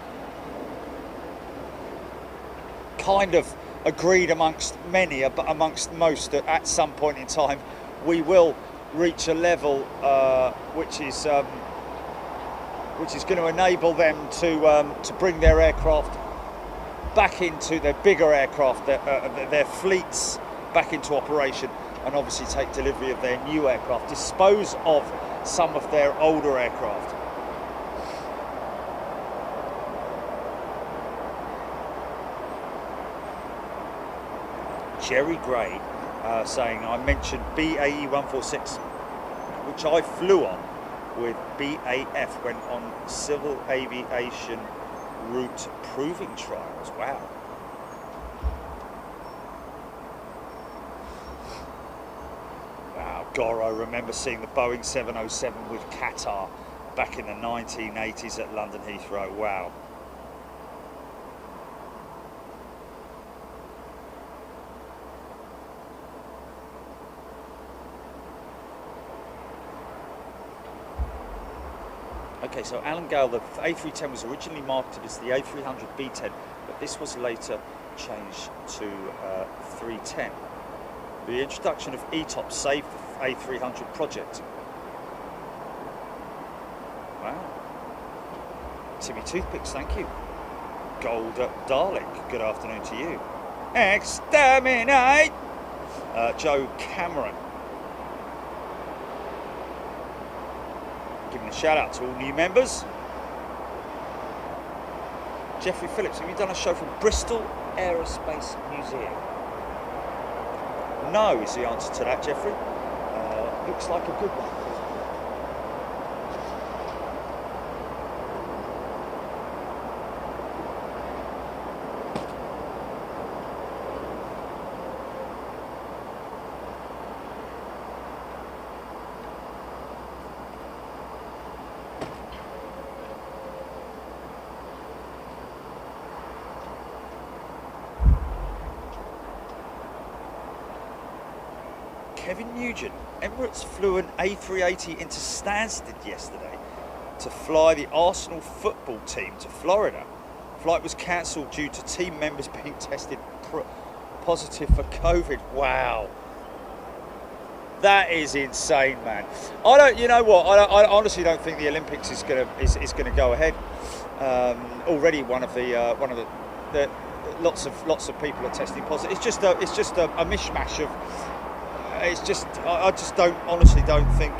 kind of agreed amongst many, but amongst most, that at some point in time we will reach a level which is going to enable them to bring their aircraft back into their bigger aircraft, their fleets back into operation, and obviously take delivery of their new aircraft, dispose of some of their older aircraft. Jerry Gray saying, I mentioned BAE 146, which I flew on with BAF when on civil aviation route proving trials. Wow. Wow, God, I remember seeing the Boeing 707 with Qatar back in the 1980s at London Heathrow. Wow. Okay, so Alan Gale, the A310 was originally marketed as the A300 B10, but this was later changed to 310. The introduction of ETOP saved the A300 project. Wow. Timmy Toothpicks, thank you. Gold Dalek, good afternoon to you. Exterminate! Joe Cameron. Giving a shout out to all new members. Jeffrey Phillips, have you done a show from Bristol Aerospace Museum? No is the answer to that, Jeffrey. Looks like a good one. Kevin Nugent, Emirates flew an A380 into Stansted yesterday to fly the Arsenal football team to Florida. Flight was cancelled due to team members being tested positive for COVID. Wow. That is insane, man. You know what? I honestly don't think the Olympics is gonna go ahead. Already one of the lots of people are testing positive. It's just a mishmash of. It's just, I just honestly don't think,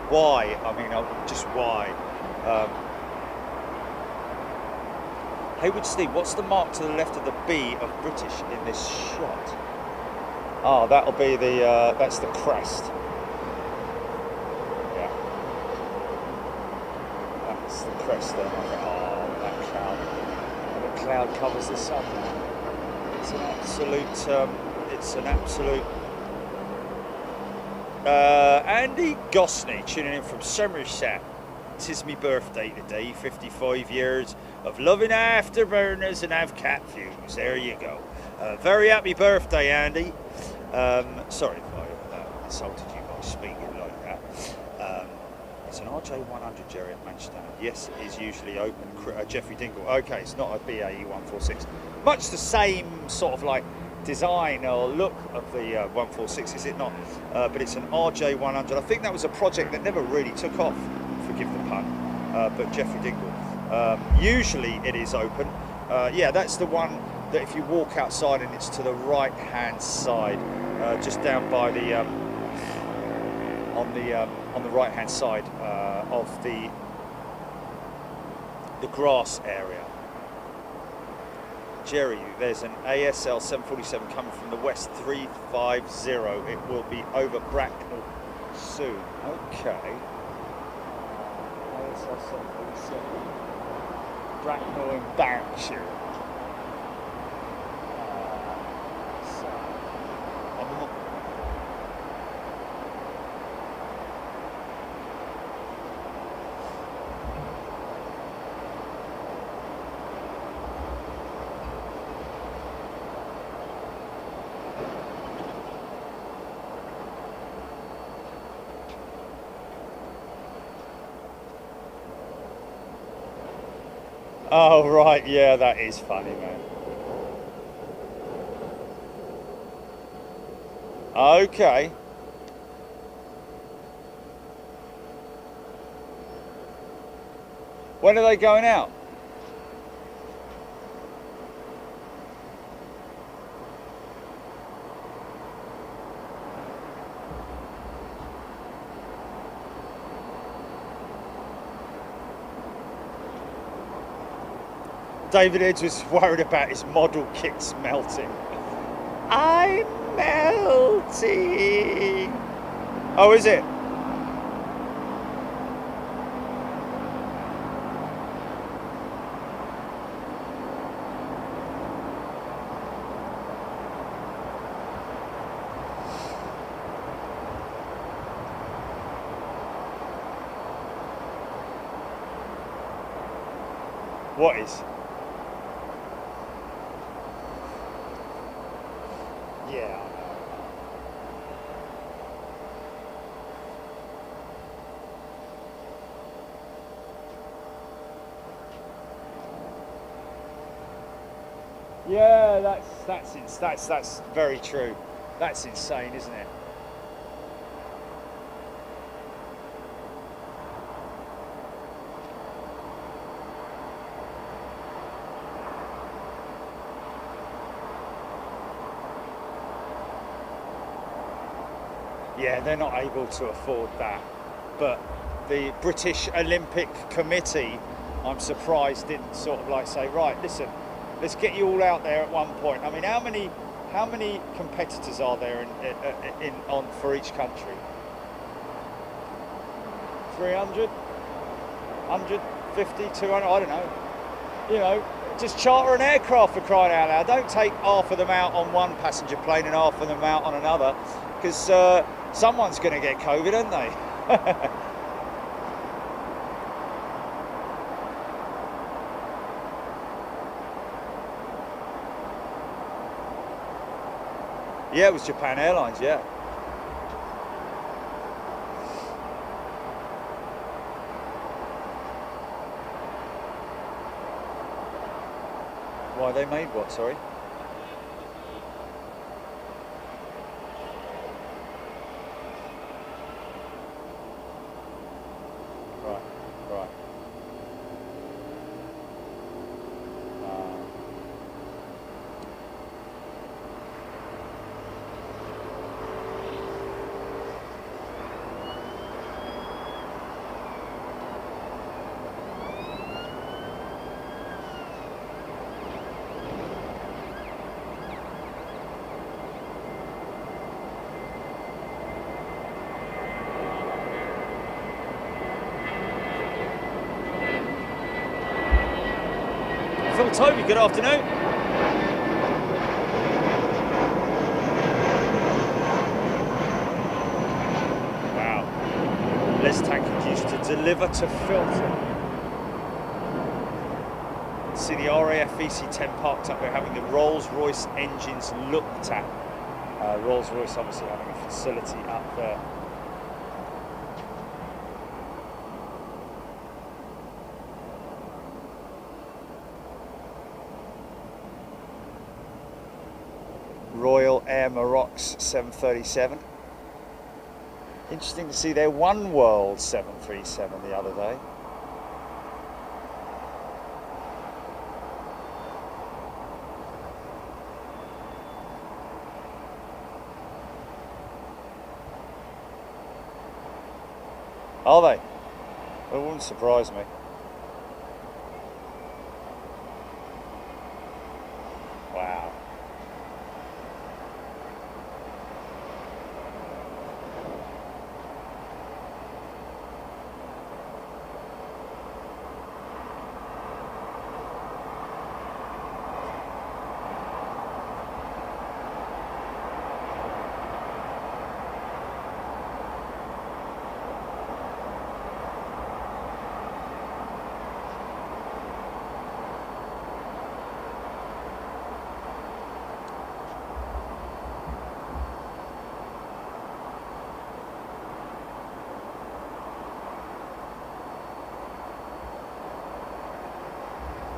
why, I mean, just why. Haywood Steve, what's the mark to the left of the B of British in this shot? Oh, that'll be that's the crest. Yeah. That's the crest there. Oh, that cloud. The cloud covers the sun. It's an absolute, Andy Gosney tuning in from Somerset. Tis me birthday today, 55 years of loving afterburners and have-cat fumes. There you go. Very happy birthday, Andy. Sorry if I insulted you by speaking like that. It's an RJ100, Jerry, at Manchester. Yes, it is usually open. Jeffrey Dingle. Okay, it's not a BAE 146. Much the same sort of like design or look of the 146, is it not? But it's an RJ100. I think that was a project that never really took off, forgive the pun, but Jeffrey Dingle. Usually it is open, Yeah, that's the one that if you walk outside and it's to the right hand side, just down by the on the right hand side of the grass area. Jerry, there's an ASL 747 coming from the west 350. It will be over Bracknell soon. Okay. ASL 747. Bracknell in Berkshire. Oh, right, yeah, that is funny, man. Okay. When are they going out? David Edge was worried about his model kits melting. I'm melting. Oh, is it? What is? Yeah. Yeah, that's very true. That's insane, isn't it? Yeah, they're not able to afford that. But the British Olympic Committee, I'm surprised, didn't sort of like say, right, listen, let's get you all out there at one point. I mean, how many competitors are there on for each country? 300, 150, 200, I don't know. You know, just charter an aircraft for crying out loud. Don't take half of them out on one passenger plane and half of them out on another, because someone's going to get COVID, aren't they? Yeah, it was Japan Airlines, yeah. Why, they made what, sorry? Right, right. Phil Toby, good afternoon. Wow. Les Tankard used to deliver to Filton. See the RAF VC-10 parked up there having the Rolls-Royce engines looked at. Rolls-Royce obviously having a facility up there. Royal Air Marocs 737. Interesting to see their One World 737 the other day. Are they? It wouldn't surprise me. Wow.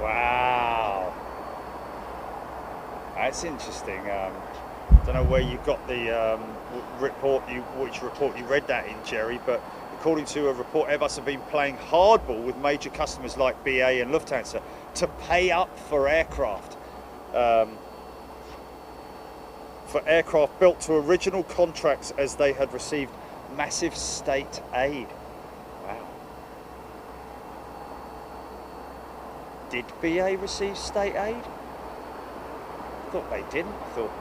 Wow, that's interesting. Don't know where you got the which report you read that in, Jerry, but according to a report, Airbus have been playing hardball with major customers like BA and Lufthansa to pay up for aircraft. For aircraft built to original contracts as they had received massive state aid. Wow. Did BA receive state aid? I thought they didn't. I thought.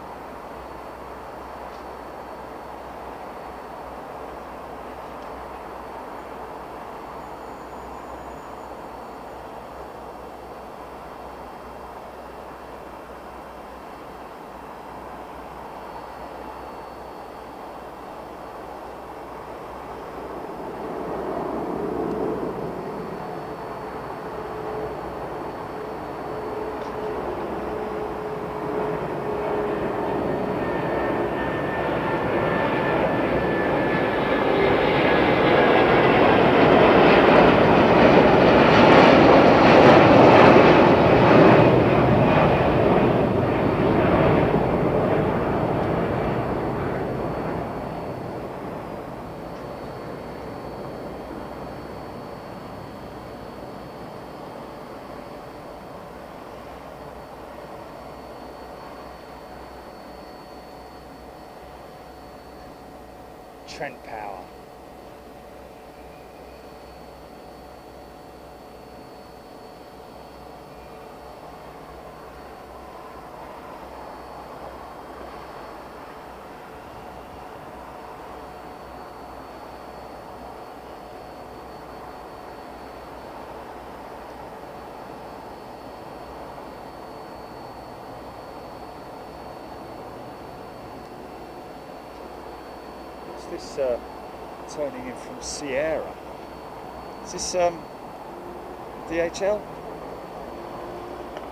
Trent Power. This turning in from Sierra. Is this DHL?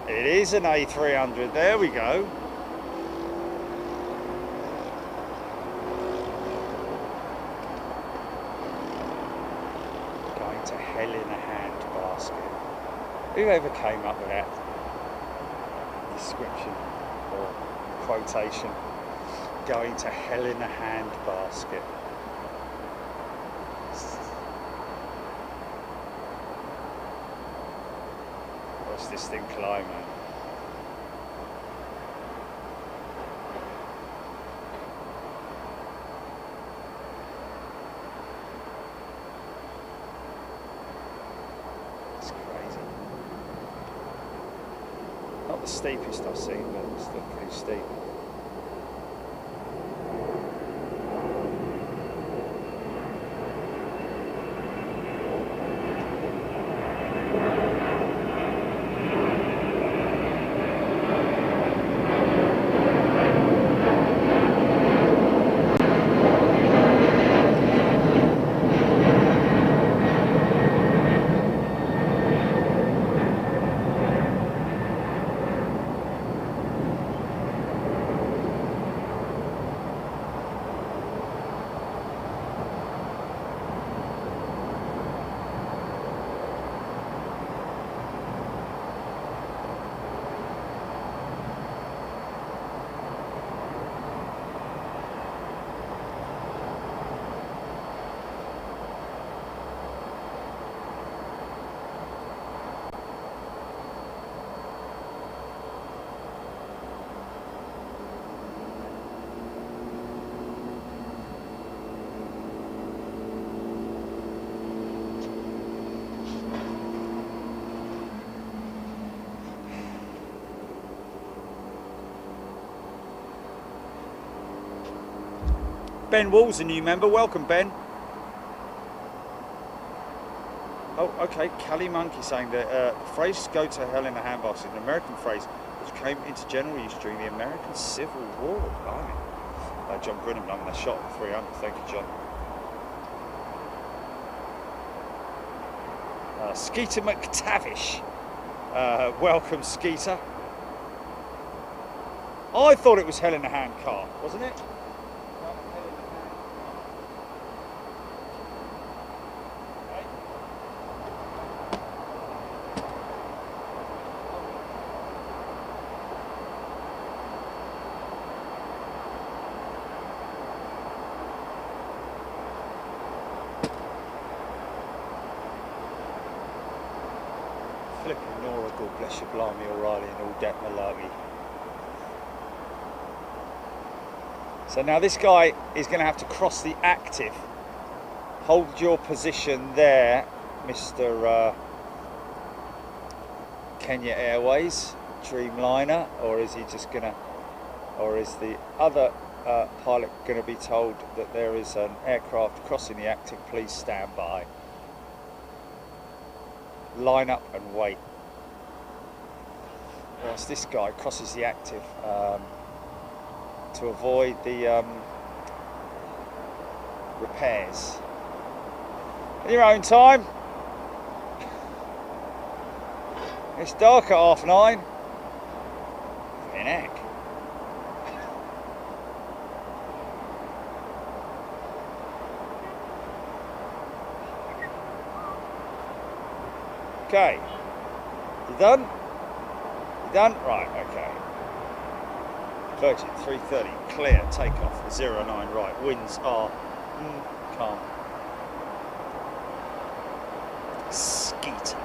It is an A300. There we go. Going to hell in a handbasket. Whoever came up with that description or quotation? Going to hell in a handbasket. What's this thing climbing? It's crazy. Not the steepest I've seen, but it's still pretty steep. Ben Wall's a new member. Welcome, Ben. Oh, okay. Cali Monkey saying that the phrase "go to hell in a handbasket" is an American phrase which came into general use during the American Civil War. John Grinham done that shot at 300. Thank you, John. Skeeter McTavish. Welcome, Skeeter. I thought it was hell in a hand car, wasn't it? Flipping Nora, God bless you, blimey, O'Reilly and all that malarkey. So now this guy is going to have to cross the active. Hold your position there, Mr. Kenya Airways, Dreamliner, or is he just going to, or is the other pilot going to be told that there is an aircraft crossing the active, please stand by. Line up and wait. Whilst this guy crosses the active to avoid the repairs. In your own time. It's dark at 9:30. Flipping heck. Okay, you done? You done? Right, okay. Virgin 330, clear, takeoff, 09, right, winds are calm. Skeeter.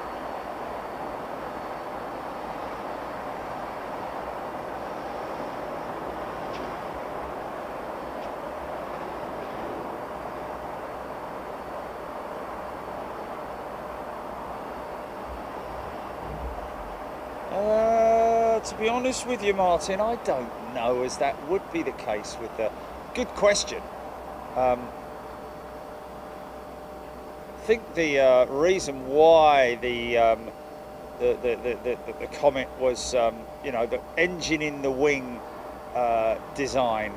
To be honest with you, Martin, I don't know, as that would be the case with the... Good question. I think the reason why the comment was, you know, the engine in the wing design,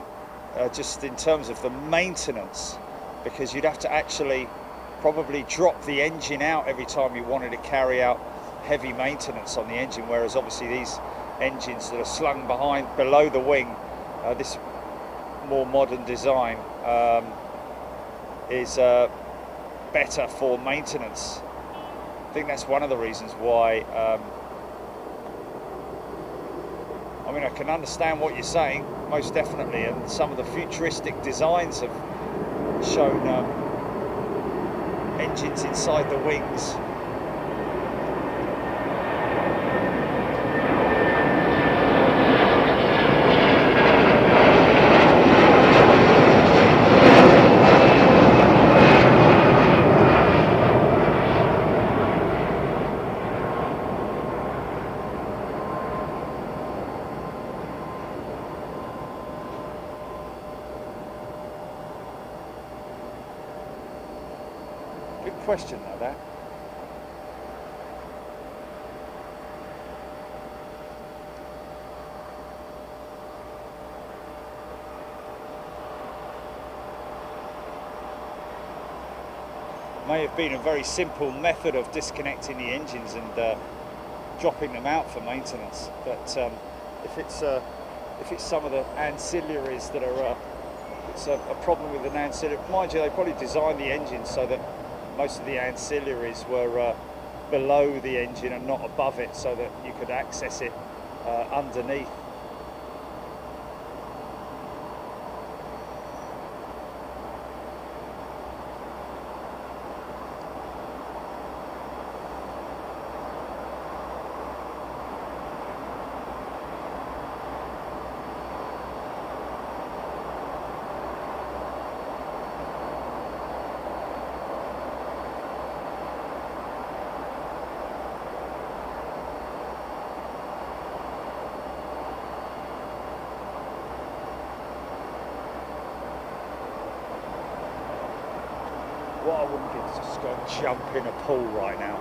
just in terms of the maintenance, because you'd have to actually probably drop the engine out every time you wanted to carry out heavy maintenance on the engine, whereas obviously these engines that are slung below the wing, this more modern design is better for maintenance. I think that's one of the reasons why. I mean, I can understand what you're saying, most definitely, and some of the futuristic designs have shown engines inside the wings. Question now, that may have been a very simple method of disconnecting the engines and dropping them out for maintenance, but if it's some of the ancillaries that are it's a problem with an ancillary, mind you, they probably designed the engine so that most of the ancillaries were below the engine and not above it, so that you could access it underneath. What I wouldn't give is just go and jump in a pool right now.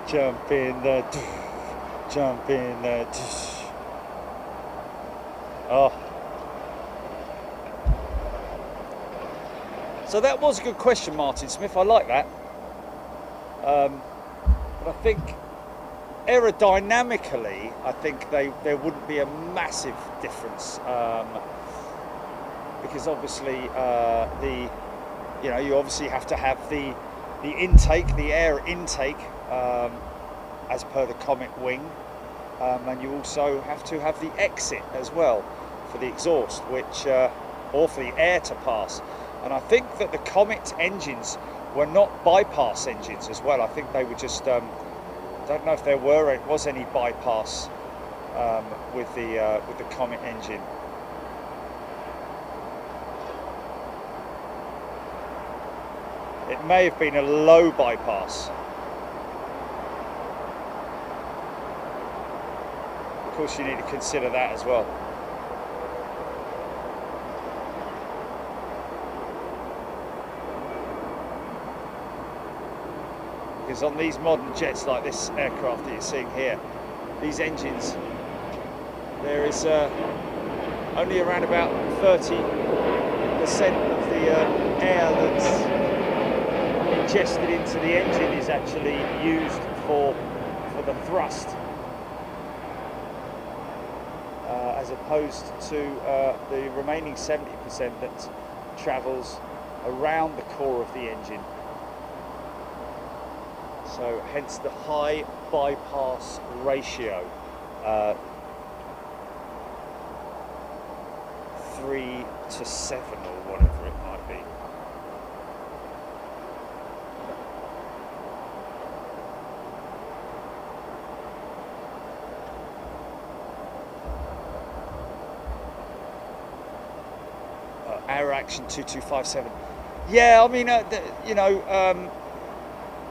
Jump in the, jump in the. Oh. So that was a good question, Martin Smith. I like that. But I think aerodynamically, I think there wouldn't be a massive difference, because obviously you obviously have to have the intake, the air intake, as per the Comet wing, and you also have to have the exit as well for the exhaust, which or for the air to pass. And I think that the Comet engines were not bypass engines as well. I think they were just I don't know if there was any bypass with the Comet engine. It may have been a low bypass. Of course, you need to consider that as well. Because on these modern jets like this aircraft that you're seeing here, these engines, there is only around about 30% of the air that's ingested into the engine is actually used for the thrust, as opposed to the remaining 70% that travels around the core of the engine. So hence the high bypass ratio, 3 to 7 or whatever it might be. Aviation 2257. Yeah, I mean,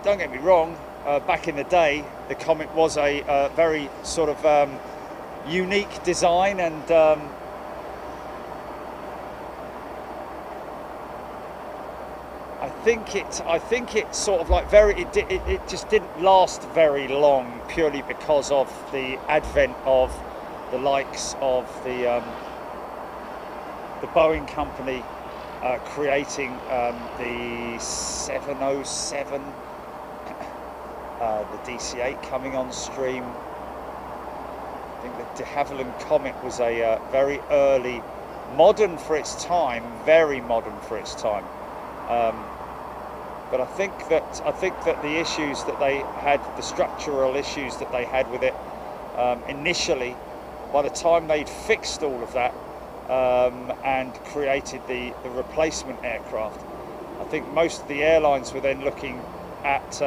don't get me wrong, back in the day, the Comet was a very sort of unique design, and I think it sort of like it just didn't last very long, purely because of the advent of the likes of the Boeing company creating the 707. The DC-8 coming on stream. I think the de Havilland Comet was a very early, modern for its time, very modern for its time. But I think that the issues that they had, the structural issues that they had with it initially, by the time they'd fixed all of that and created the replacement aircraft, I think most of the airlines were then looking at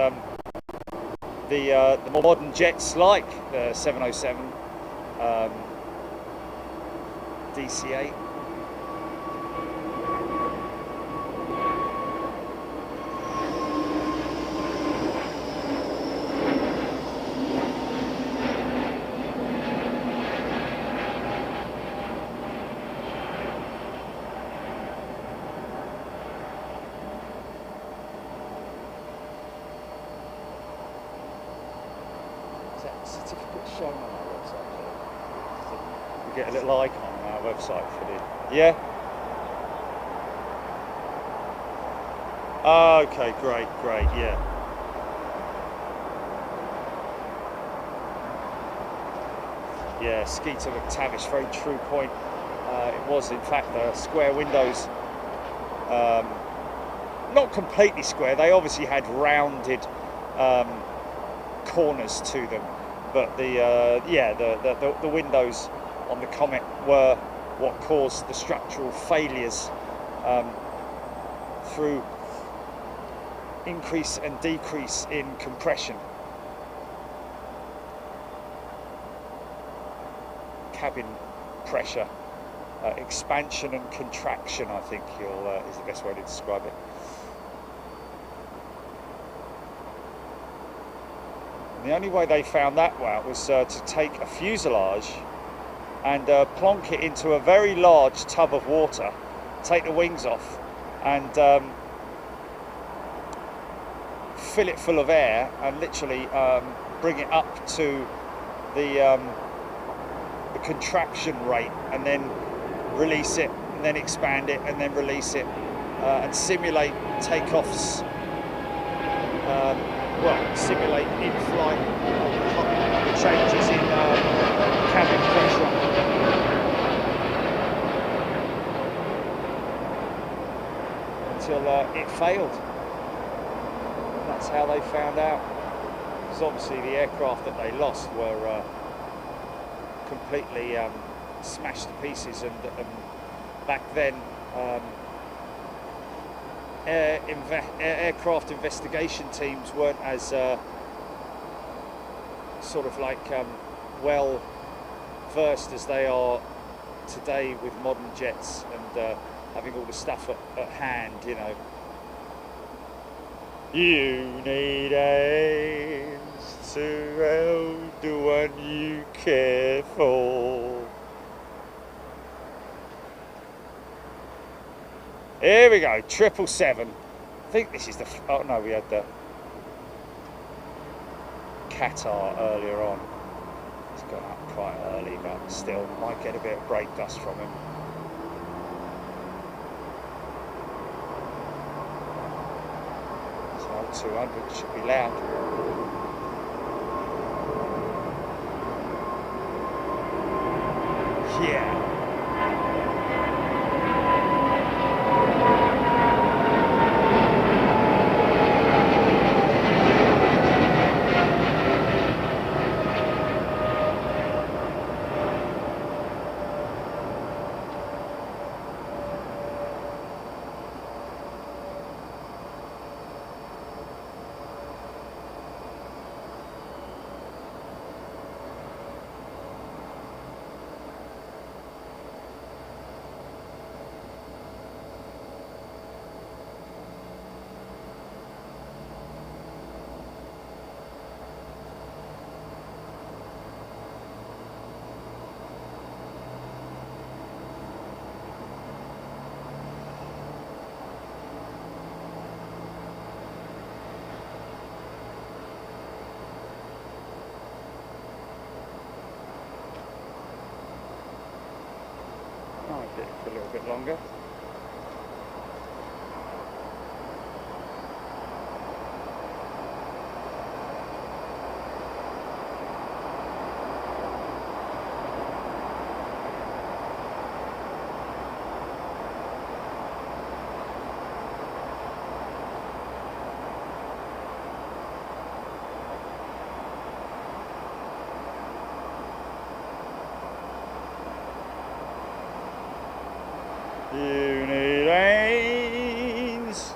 the more modern jets like the 707, DC-8. Certificate shown on our website. We get a little icon on our website for the. Yeah. Okay, great, yeah. Yeah, Skeeter McTavish, very true point. It was in fact the square windows, not completely square. They obviously had rounded corners to them. But the windows on the Comet were what caused the structural failures through increase and decrease in compression. Cabin pressure, expansion and contraction, I think is the best way to describe it. The only way they found that out was to take a fuselage and plonk it into a very large tub of water, take the wings off, and fill it full of air and literally bring it up to the contraction rate, and then release it, and then expand it, and then release it, and simulate takeoffs. Well, simulate in-flight the changes in cabin pressure. Until it failed. And that's how they found out. Because obviously the aircraft that they lost were completely smashed to pieces, and back then aircraft investigation teams weren't as sort of like well versed as they are today with modern jets, and having all the stuff at hand, you know. You need hands to hold the one you care for. Here we go, 777. I think this is the, oh no, we had the Qatar earlier on. It's gone up quite early, but still might get a bit of brake dust from him. So 200 should be loud. Yeah. For a little bit longer. You need lanes.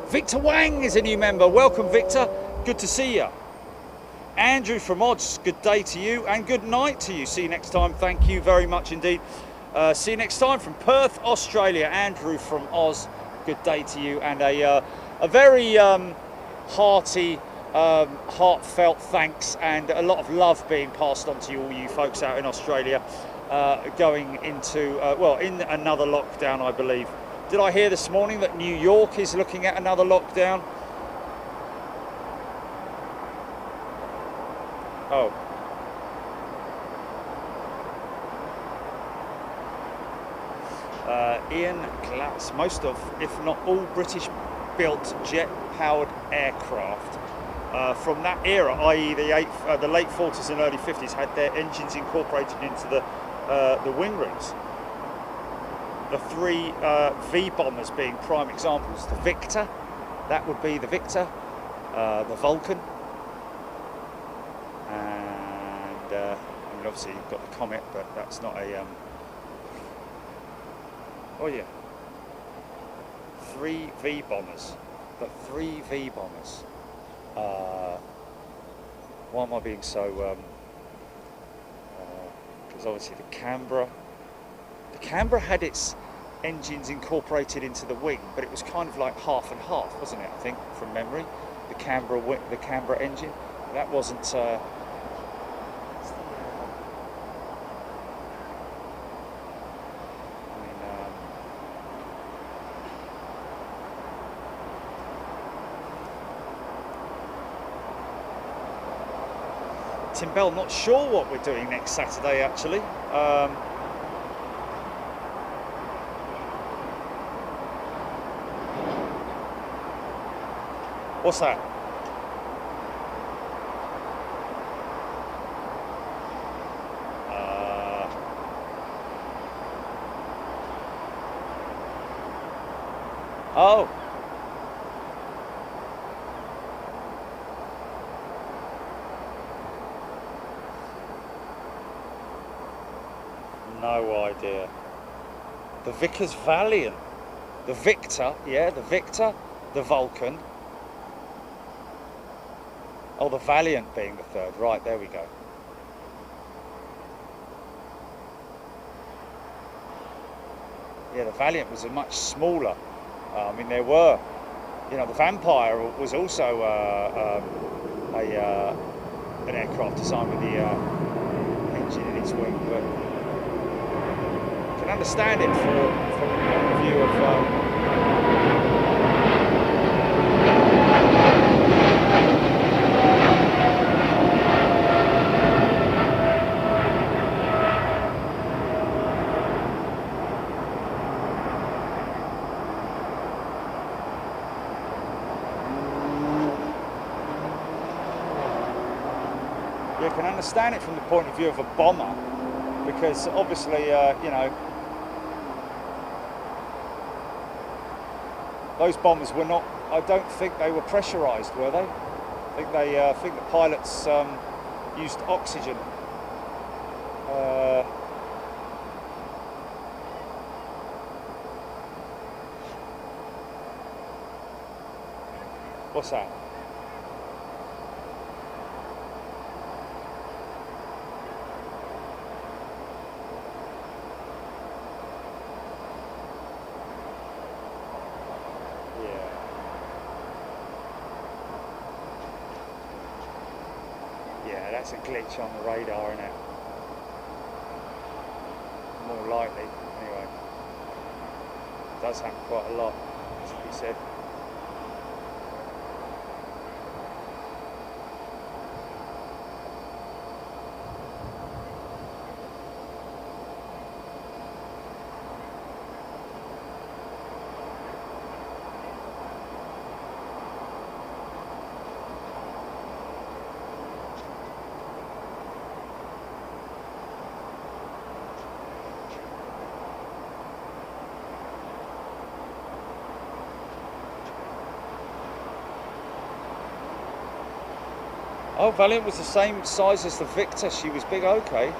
Victor Wang is a new member. Welcome, Victor. Good to see you. Andrew from Odds, good day to you and good night to you. See you next time. Thank you very much indeed. See you next time from Perth, Australia. Andrew from Oz, good day to you, and a very hearty, heartfelt thanks and a lot of love being passed on to you, all you folks out in Australia, going into, well, in another lockdown, I believe. Did I hear this morning that New York is looking at another lockdown? Oh. Ian Glass, most of, if not all, British-built jet-powered aircraft from that era, i.e. the late 40s and early 50s, had their engines incorporated into the wing rooms. The three V-bombers being prime examples. The Victor, that would be the Victor, the Vulcan, and I mean, obviously you've got the Comet, but that's not a oh yeah, 3 V-bombers, but 3 V-bombers. Why am I being so, because obviously the Canberra had its engines incorporated into the wing, but it was kind of like half and half, wasn't it, I think, from memory. the Canberra engine. That wasn't. Tim Bell, not sure what we're doing next Saturday actually. What's that? Oh. No idea. The Vickers Valiant. The Victor, yeah, the Victor, the Vulcan. Oh, the Valiant being the third. Right, there we go. Yeah, the Valiant was a much smaller. I mean, there were, you know, the Vampire was also an aircraft designed with the engine in its wing, but I can understand it from the point of view of. You can understand it from the point of view of a bomber, because obviously, you know, those bombers were not. I don't think they were pressurised, were they? I think the pilots used oxygen. What's that? Yeah, that's a glitch on the radar, isn't it? More likely, anyway. It does happen quite a lot, as to be said. Oh, Valiant was the same size as the Victor. She was big, okay.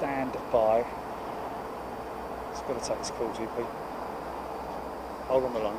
stand by. Just got to take this call, GP. Hold on the line.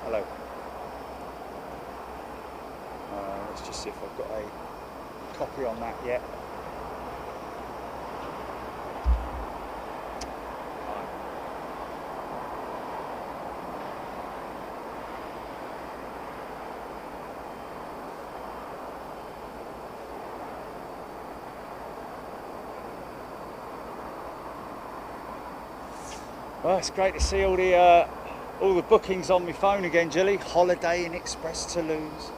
Hello. Let's just see if I've got a copy on that yet. Well, it's great to see all the bookings on my phone again, Jilly. Holiday Inn Express Toulouse,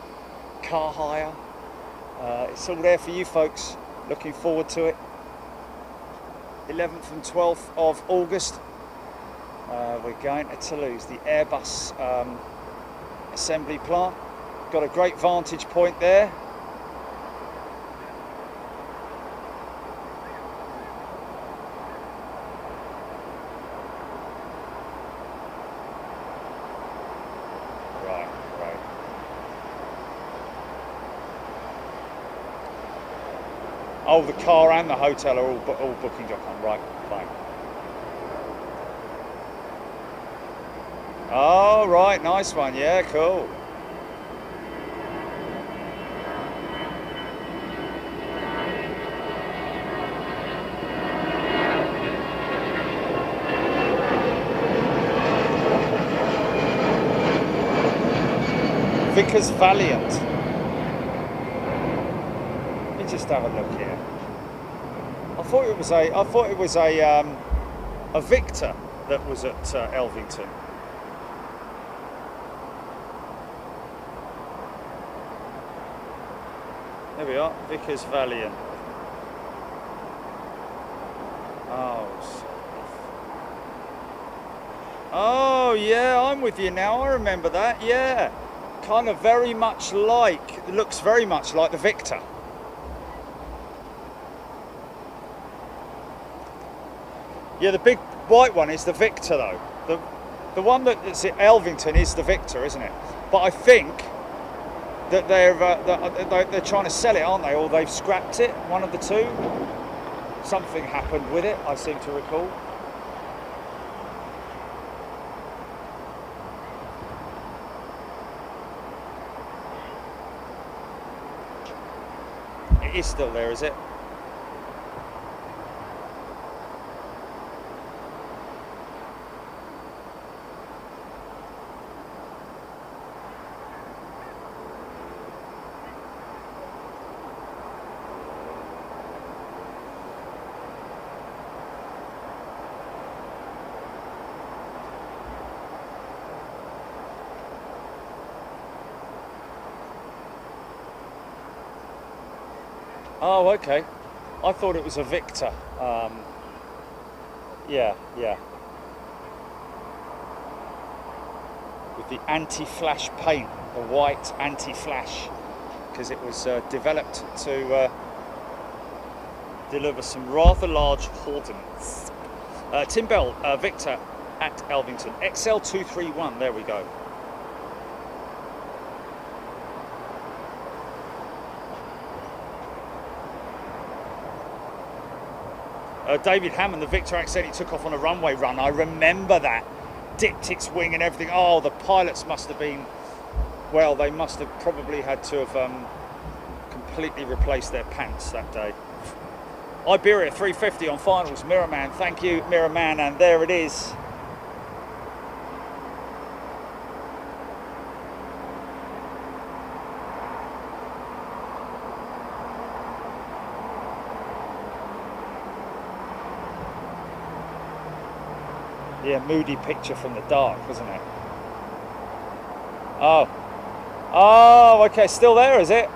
car hire. It's all there for you folks. Looking forward to it. 11th and 12th of August. We're going to Toulouse, the Airbus assembly plant. Got a great vantage point there. Oh, the car and the hotel are all booking.com. Right, fine. Oh, right, nice one. Yeah, cool. Vickers Valiant. Let me just have a look here. I thought it was a Victor that was at Elvington. There we are, Vickers Valiant. Oh yeah, I'm with you now. I remember that. Yeah, kind of very much like. It looks very much like the Victor. Yeah, the big white one is the Victor though. The one that's at Elvington is the Victor, isn't it? But I think that they're trying to sell it, aren't they? Or they've scrapped it, one of the two. Something happened with it, I seem to recall. It is still there, is it? Oh, okay. I thought it was a Victor. Yeah. With the anti-flash paint, the white anti-flash, because it was developed to deliver some rather large ordnance. Tim Bell, Victor at Elvington. XL231, there we go. David Hammond, the Victor accidentally took off on a runway run. I remember that. Dipped its wing and everything. Oh, the pilots must have been, well, they must have probably had to have completely replaced their pants that day. Iberia 350 on finals. Mirrorman, thank you, Mirrorman. And there it is. Yeah, moody picture from the dark, wasn't it? Oh. Oh, okay, still there, is it?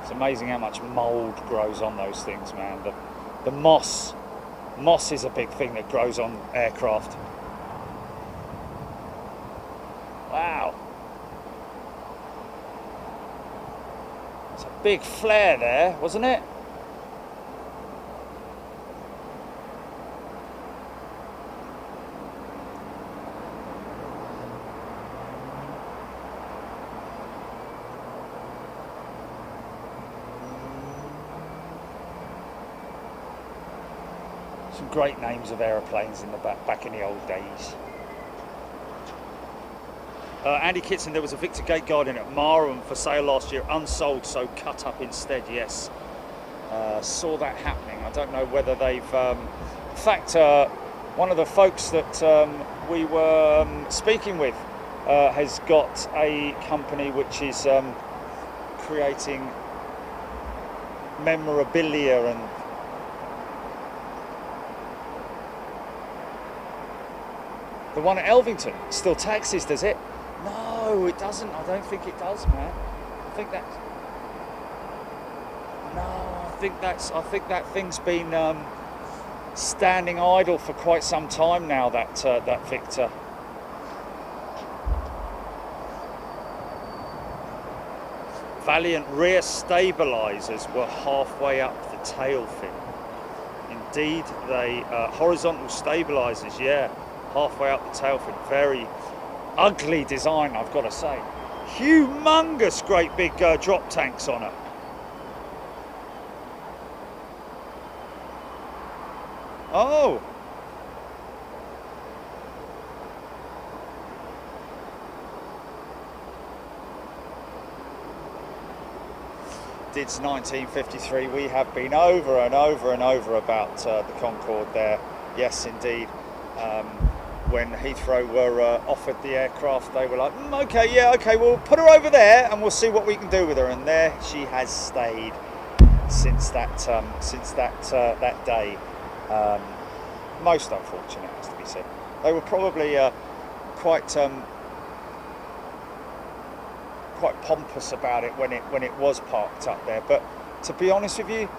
It's amazing how much mould grows on those things, man. The moss. Moss is a big thing that grows on aircraft. Wow. It's a big flare there, wasn't it? Some great names of aeroplanes in the back in the old days. Andy Kitson, there was a Victor Gate Guardian at Marham for sale last year, unsold, so cut up instead. Yes, saw that happening. I don't know whether they've. In fact, one of the folks that we were speaking with has got a company which is creating memorabilia and. The one at Elvington still taxis, does it? No, it doesn't. I don't think it does, man. I think that's. No, I think that thing's been standing idle for quite some time now. That Victor. Valiant rear stabilisers were halfway up the tail fin. Indeed, they horizontal stabilisers, yeah. Halfway up the tail fin. Very ugly design, I've got to say. Humongous, great big drop tanks on it. Oh. Dids 1953. We have been over and over and over about the Concorde there. Yes, indeed. When Heathrow were offered the aircraft, they were like, okay, yeah, okay, we'll put her over there and we'll see what we can do with her. And there she has stayed since that day. Most unfortunate, has to be said. They were probably quite pompous about it when it was parked up there. But to be honest with you,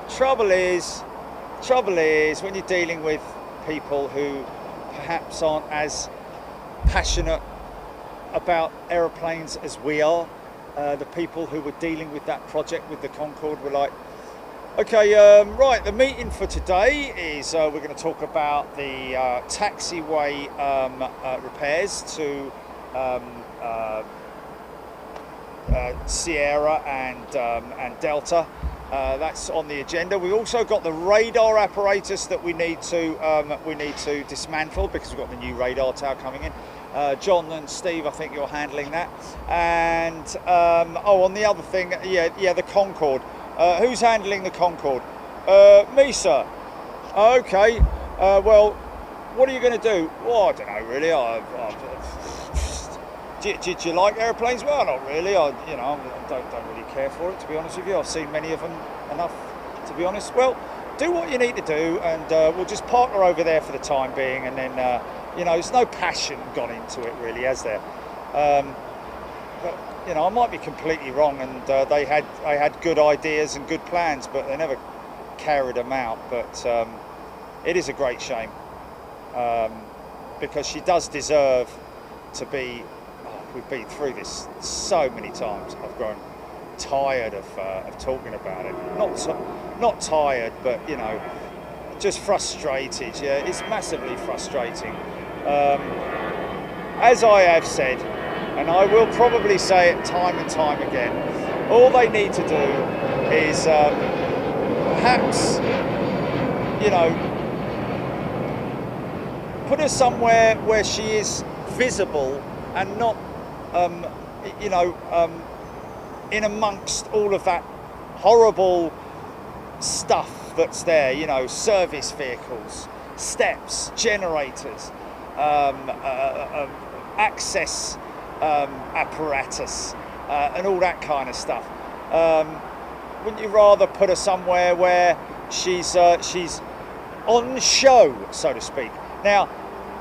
trouble is when you're dealing with people who perhaps aren't as passionate about aeroplanes as we are. The people who were dealing with that project with the Concorde were like, okay, right, the meeting for today is we're going to talk about the taxiway repairs to Sierra and Delta. That's on the agenda. We've also got the radar apparatus that we need to dismantle because we've got the new radar tower coming in. John and Steve, I think you're handling that. And on the other thing, yeah, the Concorde. Who's handling the Concorde? Me, sir. Okay. Well, what are you going to do? Well, I don't know, really. Do you like airplanes? Well, not really. I don't really care for it, to be honest with you. I've seen many of them enough, to be honest. Well, do what you need to do, and we'll just park her over there for the time being. And then, there's no passion gone into it, really, has there? But I might be completely wrong, and they had good ideas and good plans, but they never carried them out. But it is a great shame because she does deserve to be. We've been through this so many times. I've grown tired of talking about it. Not tired, but just frustrated. Yeah, it's massively frustrating. As I have said, and I will probably say it time and time again, all they need to do is perhaps, put her somewhere where she is visible and not in amongst all of that horrible stuff that's there, service vehicles, steps, generators, access, apparatus, and all that kind of stuff. Wouldn't you rather put her somewhere where she's on show, so to speak? Now,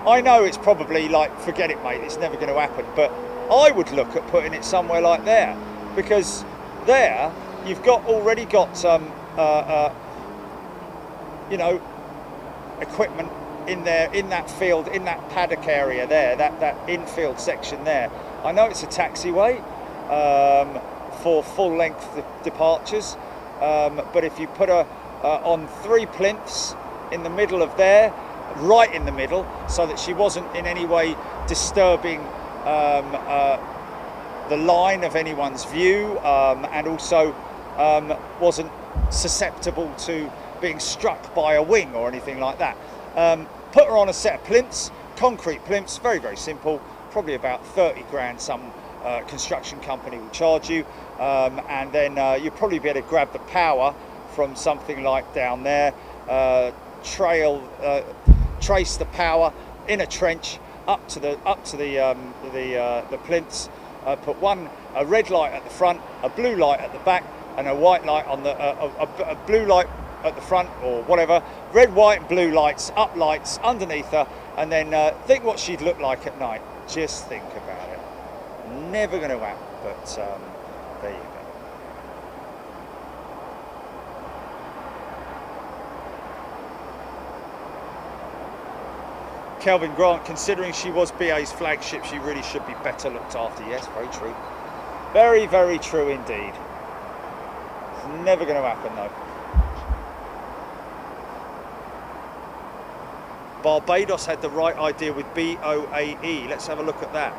I know it's probably like, forget it, mate, it's never going to happen, but I would look at putting it somewhere like there, because there you've already got you know, equipment in there, in that field, in that paddock area there, that infield section there. I know it's a taxiway for full length departures, but if you put her on 3 plinths in the middle of there, right in the middle, so that she wasn't in any way disturbing the line of anyone's view, and also wasn't susceptible to being struck by a wing or anything like that. Put her on a set of plinths, concrete plinths, very, very simple, probably about 30 grand some construction company will charge you, and then you'll probably be able to grab the power from something like down there, trace the power in a trench up to the plinths, put a red light at the front, a blue light at the back, and a white light on the a blue light at the front, or whatever, red, white and blue lights, up lights underneath her, and then think what she'd look like at night. Just think about it. Never going to happen, but there you go. Kelvin Grant, considering she was BA's flagship, she really should be better looked after. Yes, very true. Very, very true indeed. It's never going to happen though. Barbados had the right idea with BOAE. Let's have a look at that.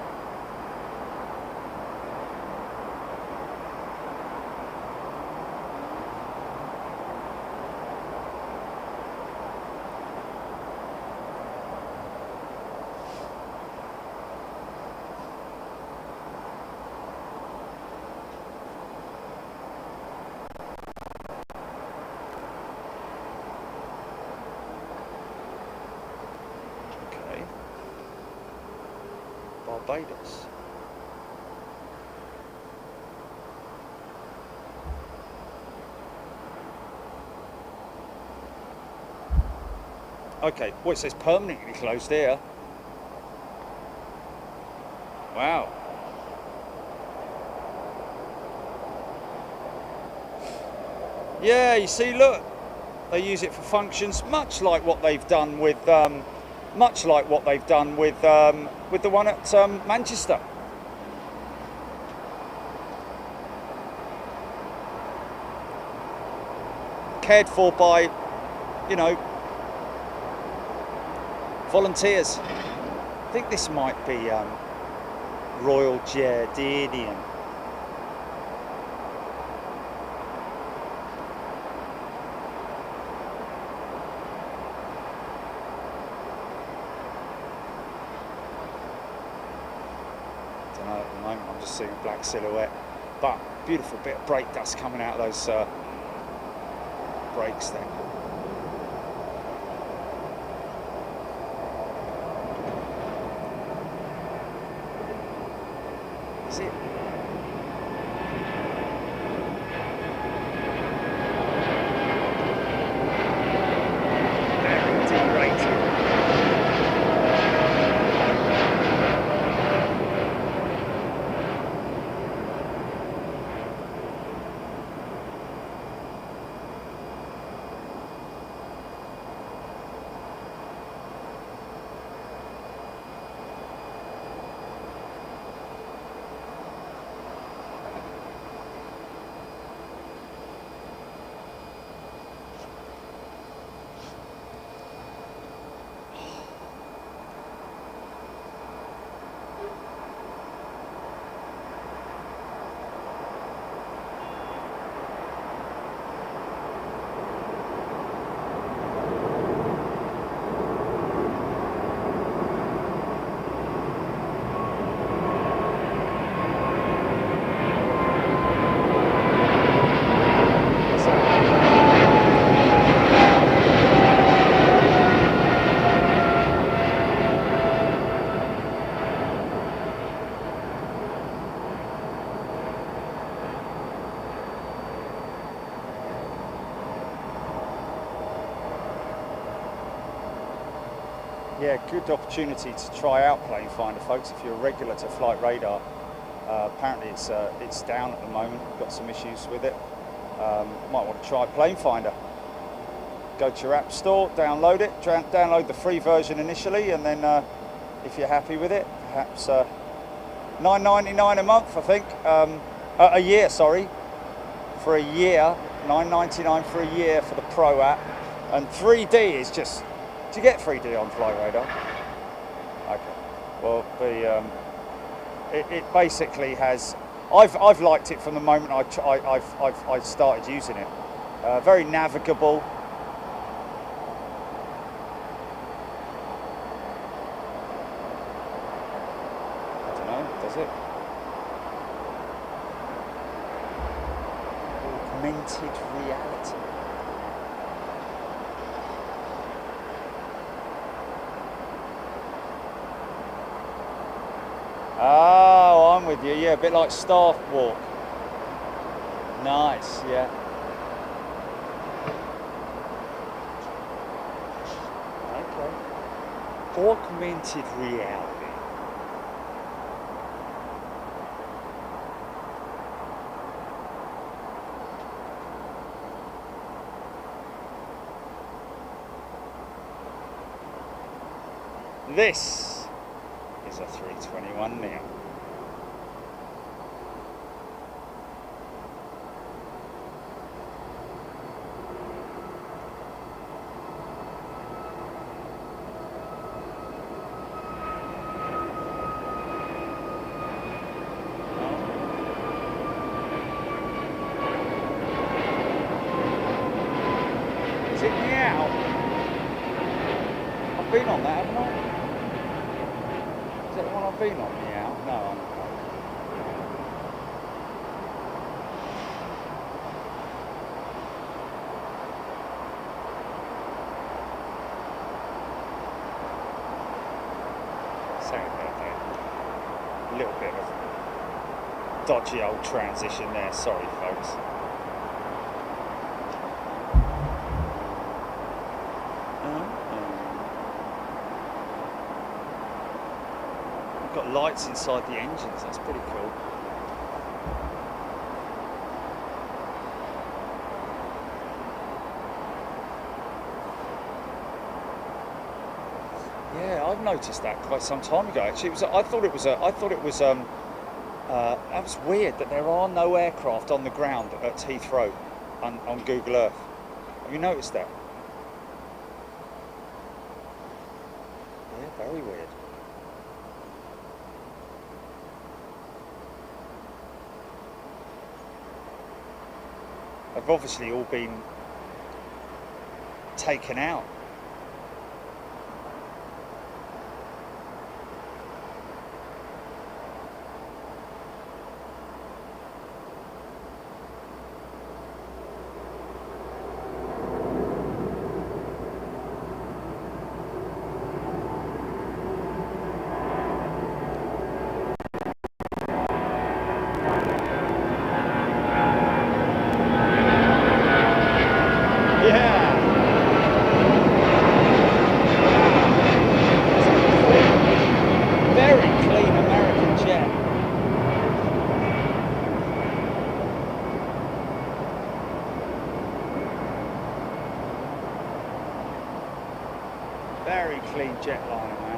Barbados. Okay, well, it says permanently closed here. Wow. Yeah, you see, look, they use it for functions much like what they've done with the one at Manchester. Cared for by, you know, volunteers. I think this might be Royal Jordanian. At the moment I'm just seeing black silhouette, but beautiful bit of brake dust coming out of those brakes then. Is it? Yeah, good opportunity to try out Plane Finder, folks. If you're a regular to Flight Radar, apparently it's down at the moment. We've got some issues with it. Might want to try Plane Finder. Go to your app store, download it, download the free version initially, and then if you're happy with it, perhaps $9.99 a month, I think, a year, sorry, for a year, $9.99 for a year for the Pro app, and 3D is just. Do you get 3D on Flight Radar? Okay. Well, it basically has. I've liked it from the moment I started using it. Very navigable. I don't know. Does it? Augmented reality. Oh, I'm with you. Yeah, a bit like Staff Walk. Nice, yeah. Okay. Augmented reality. This is a 321 Neo. Is it Meow? I've been on that, haven't I? Is that the one I've been on? Meow? No, I'm not. Sorry about that. A little bit of a dodgy old transition there. Sorry, folks. Got lights inside the engines, that's pretty cool. Yeah, I've noticed that quite some time ago. Actually, I thought it was that was weird that there are no aircraft on the ground at Heathrow on Google Earth. Have you noticed that? Yeah, very weird. Have obviously all been taken out. Very clean jetliner, man.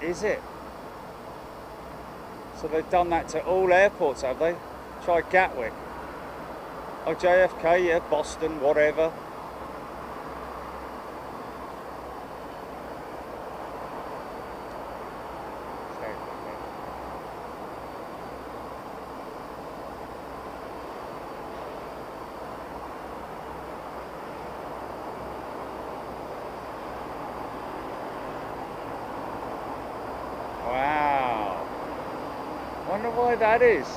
Is it? So they've done that to all airports, have they? Try Gatwick. Oh, JFK, yeah, Boston, whatever. wonder why that is.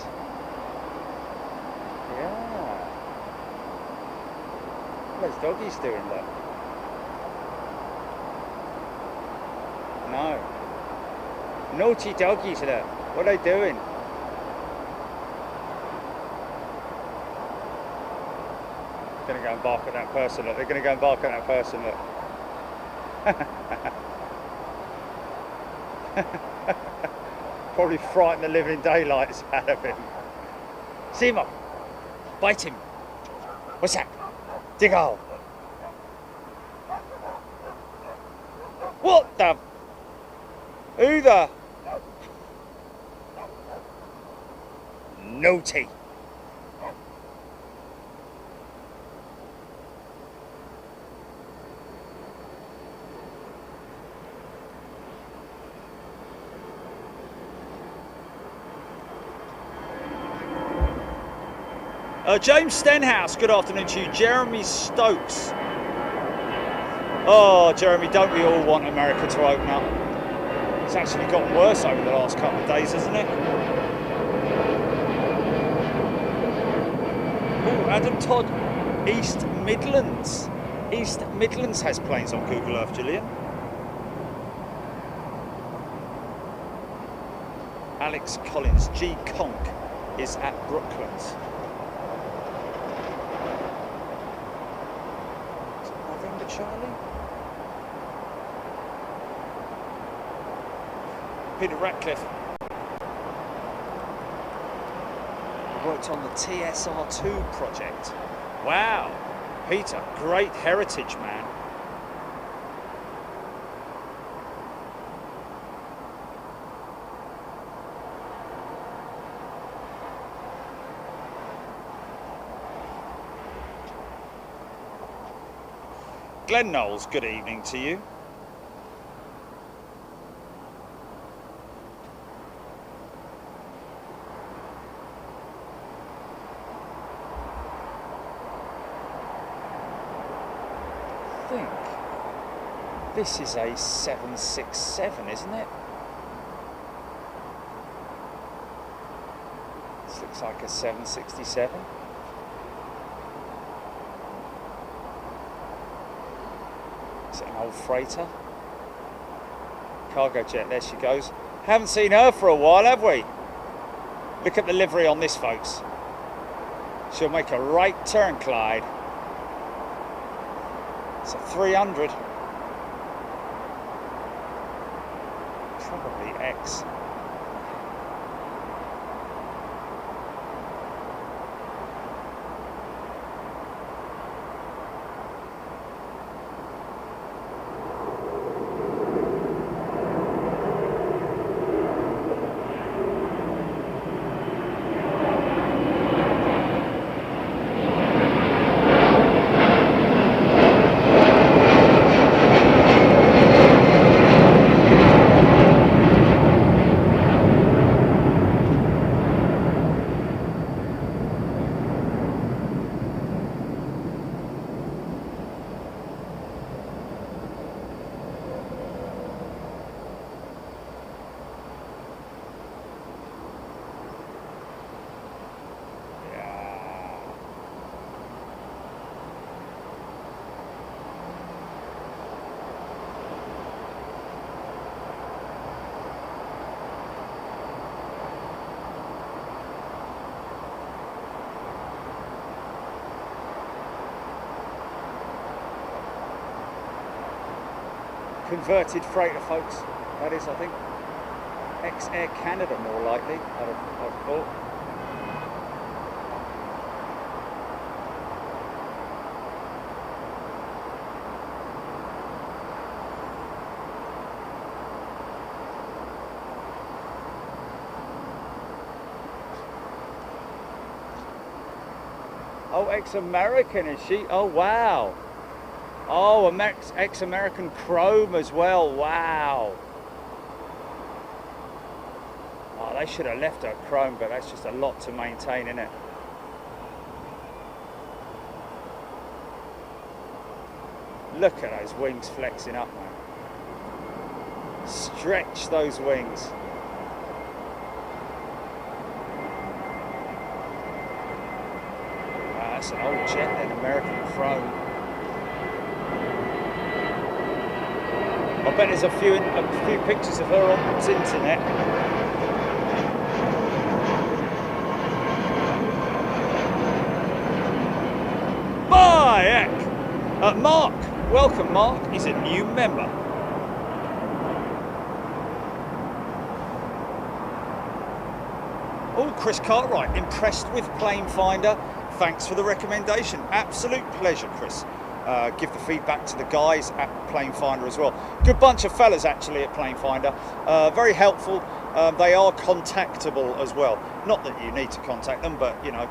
Yeah. What are those doggies doing there? No. Naughty doggies, look. What are they doing? Gonna go and bark at that person, look. They're gonna go and bark at that person, look. Probably frighten the living daylights out of him. See him up. Bite him. What's that? Dig hole. What the? Who the? Naughty. James Stenhouse, good afternoon to you. Jeremy Stokes. Oh, Jeremy, don't we all want America to open up? It's actually gotten worse over the last couple of days, hasn't it? Oh, Adam Todd, East Midlands. East Midlands has planes on Google Earth, Gillian. Alex Collins, G. Conk is at Brooklands. Charlie? Peter Ratcliffe worked on the TSR2 project. Wow, Peter, great heritage man. Glenn Knowles, good evening to you. I think this is a 767, isn't it? This looks like a 767. Is it an old freighter? Cargo jet, there she goes. Haven't seen her for a while, have we? Look at the livery on this, folks. She'll make a right turn, Clyde. It's a 300. Probably X. Converted freighter, folks. That is, I think, ex-Air Canada, more likely. I've thought. Oh, ex-American, is she? Oh, wow. Oh, ex-American Chrome as well. Wow. Oh, they should have left her Chrome, but that's just a lot to maintain, isn't it? Look at those wings flexing up, man. Stretch those wings. That's an old jet then, American Chrome. I bet there's a few pictures of her on the internet. By heck! Mark, welcome Mark, he's a new member. Oh, Chris Cartwright, impressed with Plane Finder. Thanks for the recommendation. Absolute pleasure, Chris. Give the feedback to the guys at Plane Finder as well. Good bunch of fellas actually at Plane Finder. Very helpful. They are contactable as well. Not that you need to contact them, but you know,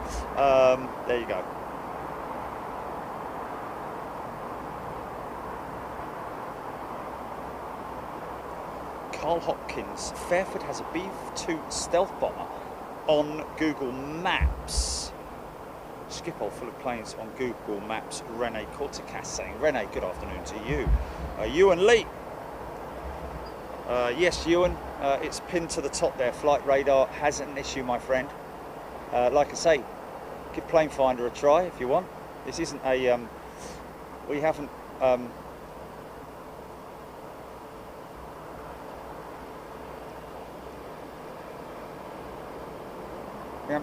there you go. Carl Hopkins, Fairford has a B-2 stealth bomber on Google Maps. Schiphol full of planes on Google Maps. Rene Corticas saying, Rene, good afternoon to you. Ewan Lee. Yes, Ewan, it's pinned to the top there. Flight radar has an issue, my friend. Like I say, give Plane Finder a try if you want. This isn't a, we haven't,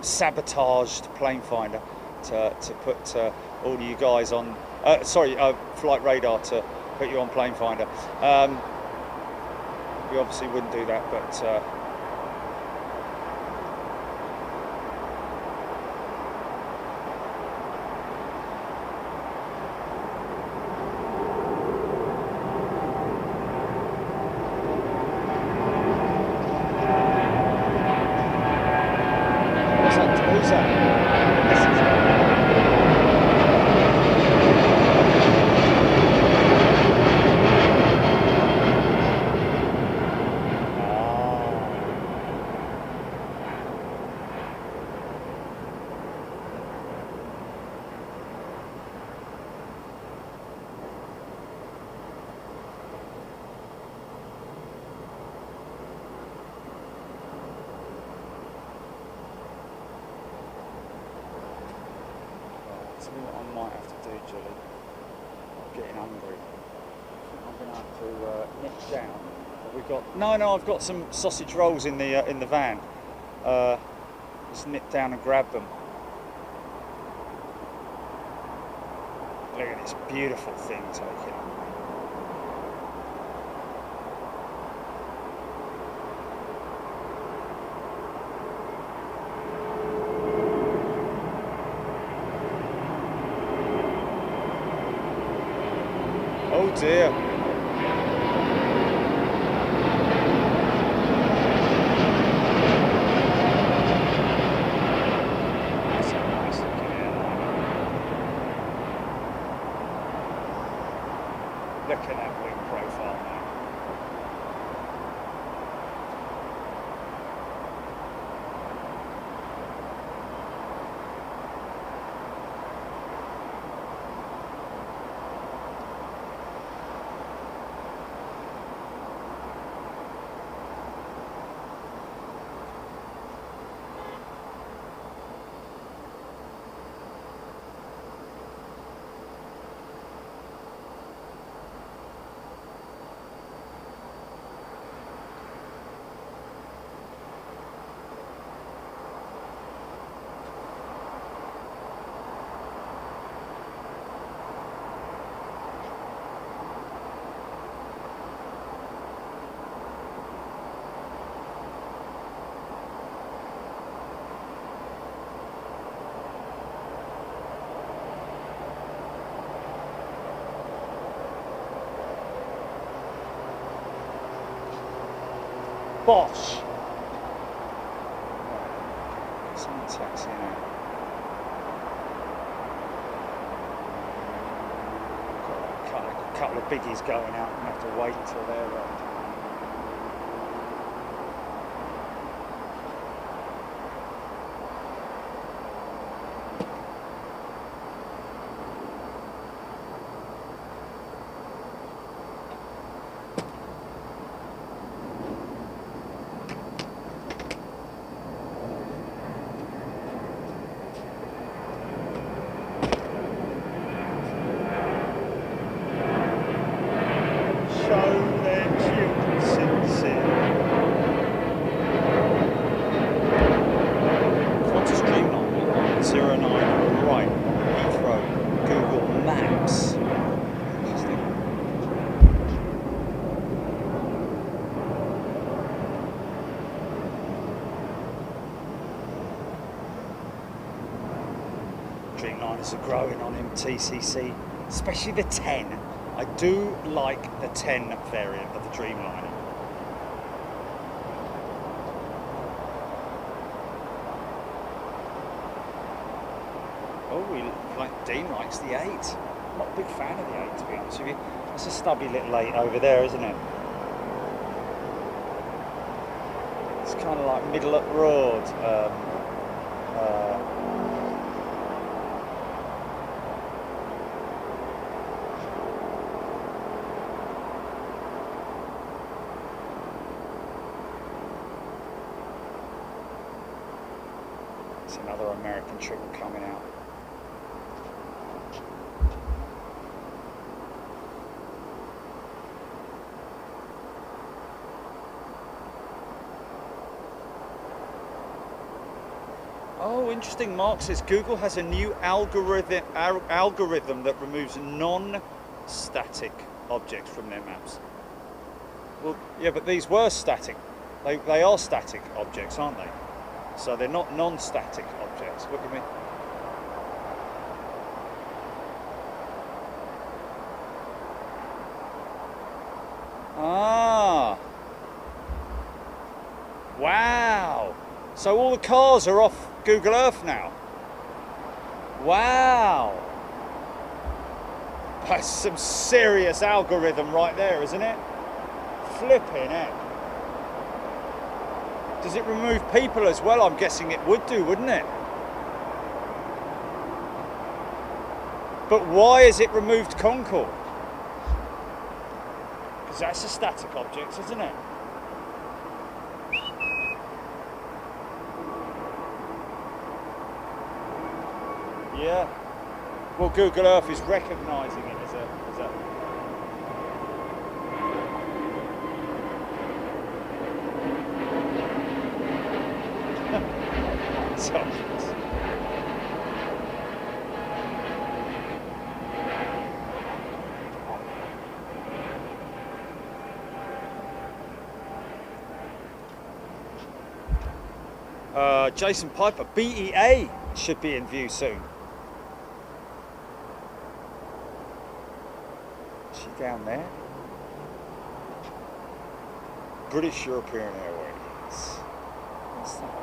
sabotaged Plane Finder to put all you guys on, Flight Radar to put you on Plane Finder. We obviously wouldn't do that, but No, I've got some sausage rolls in the van. Just nip down and grab them. Look at this beautiful thing taking. Oh dear. Look at that wing profile now. Bosh! Some taxi now. Got a couple of biggies going out and have to wait until they're ready. Dreamliners are growing on MTCC, especially the 10. I do like the 10 variant of the Dreamliner. Oh, Dean likes the 8. I'm not a big fan of the 8, to be honest with you. That's a stubby little 8 over there, isn't it? It's kind of like middle of the road. It's another American triple coming out. Oh, interesting. Mark says Google has a new algorithm that removes non-static objects from their maps. Well, yeah, but these were static. They are static objects, aren't they? So they're not non-static objects. What do you mean? Ah. Wow. So all the cars are off Google Earth now. Wow. That's some serious algorithm right there, isn't it? Flipping heck. Does it remove people as well? I'm guessing it would do, wouldn't it? But why has it removed Concord? Because that's a static object, isn't it? Yeah. Well, Google Earth is recognising it as a Jason Piper, BEA should be in view soon. Is she down there? British European Airways. What's that?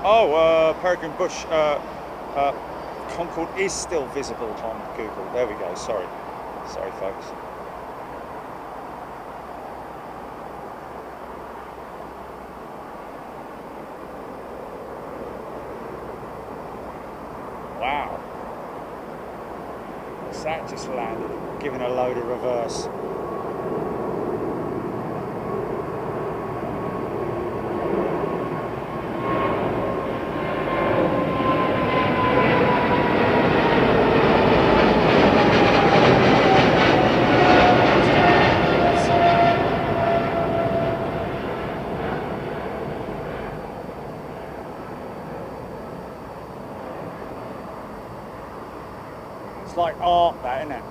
Oh, Peregrine Bush, Concord is still visible on Google. There we go, sorry. Sorry, folks. Wow. What's that just landed? Giving a load of reverse. It's like art, that, isn't it?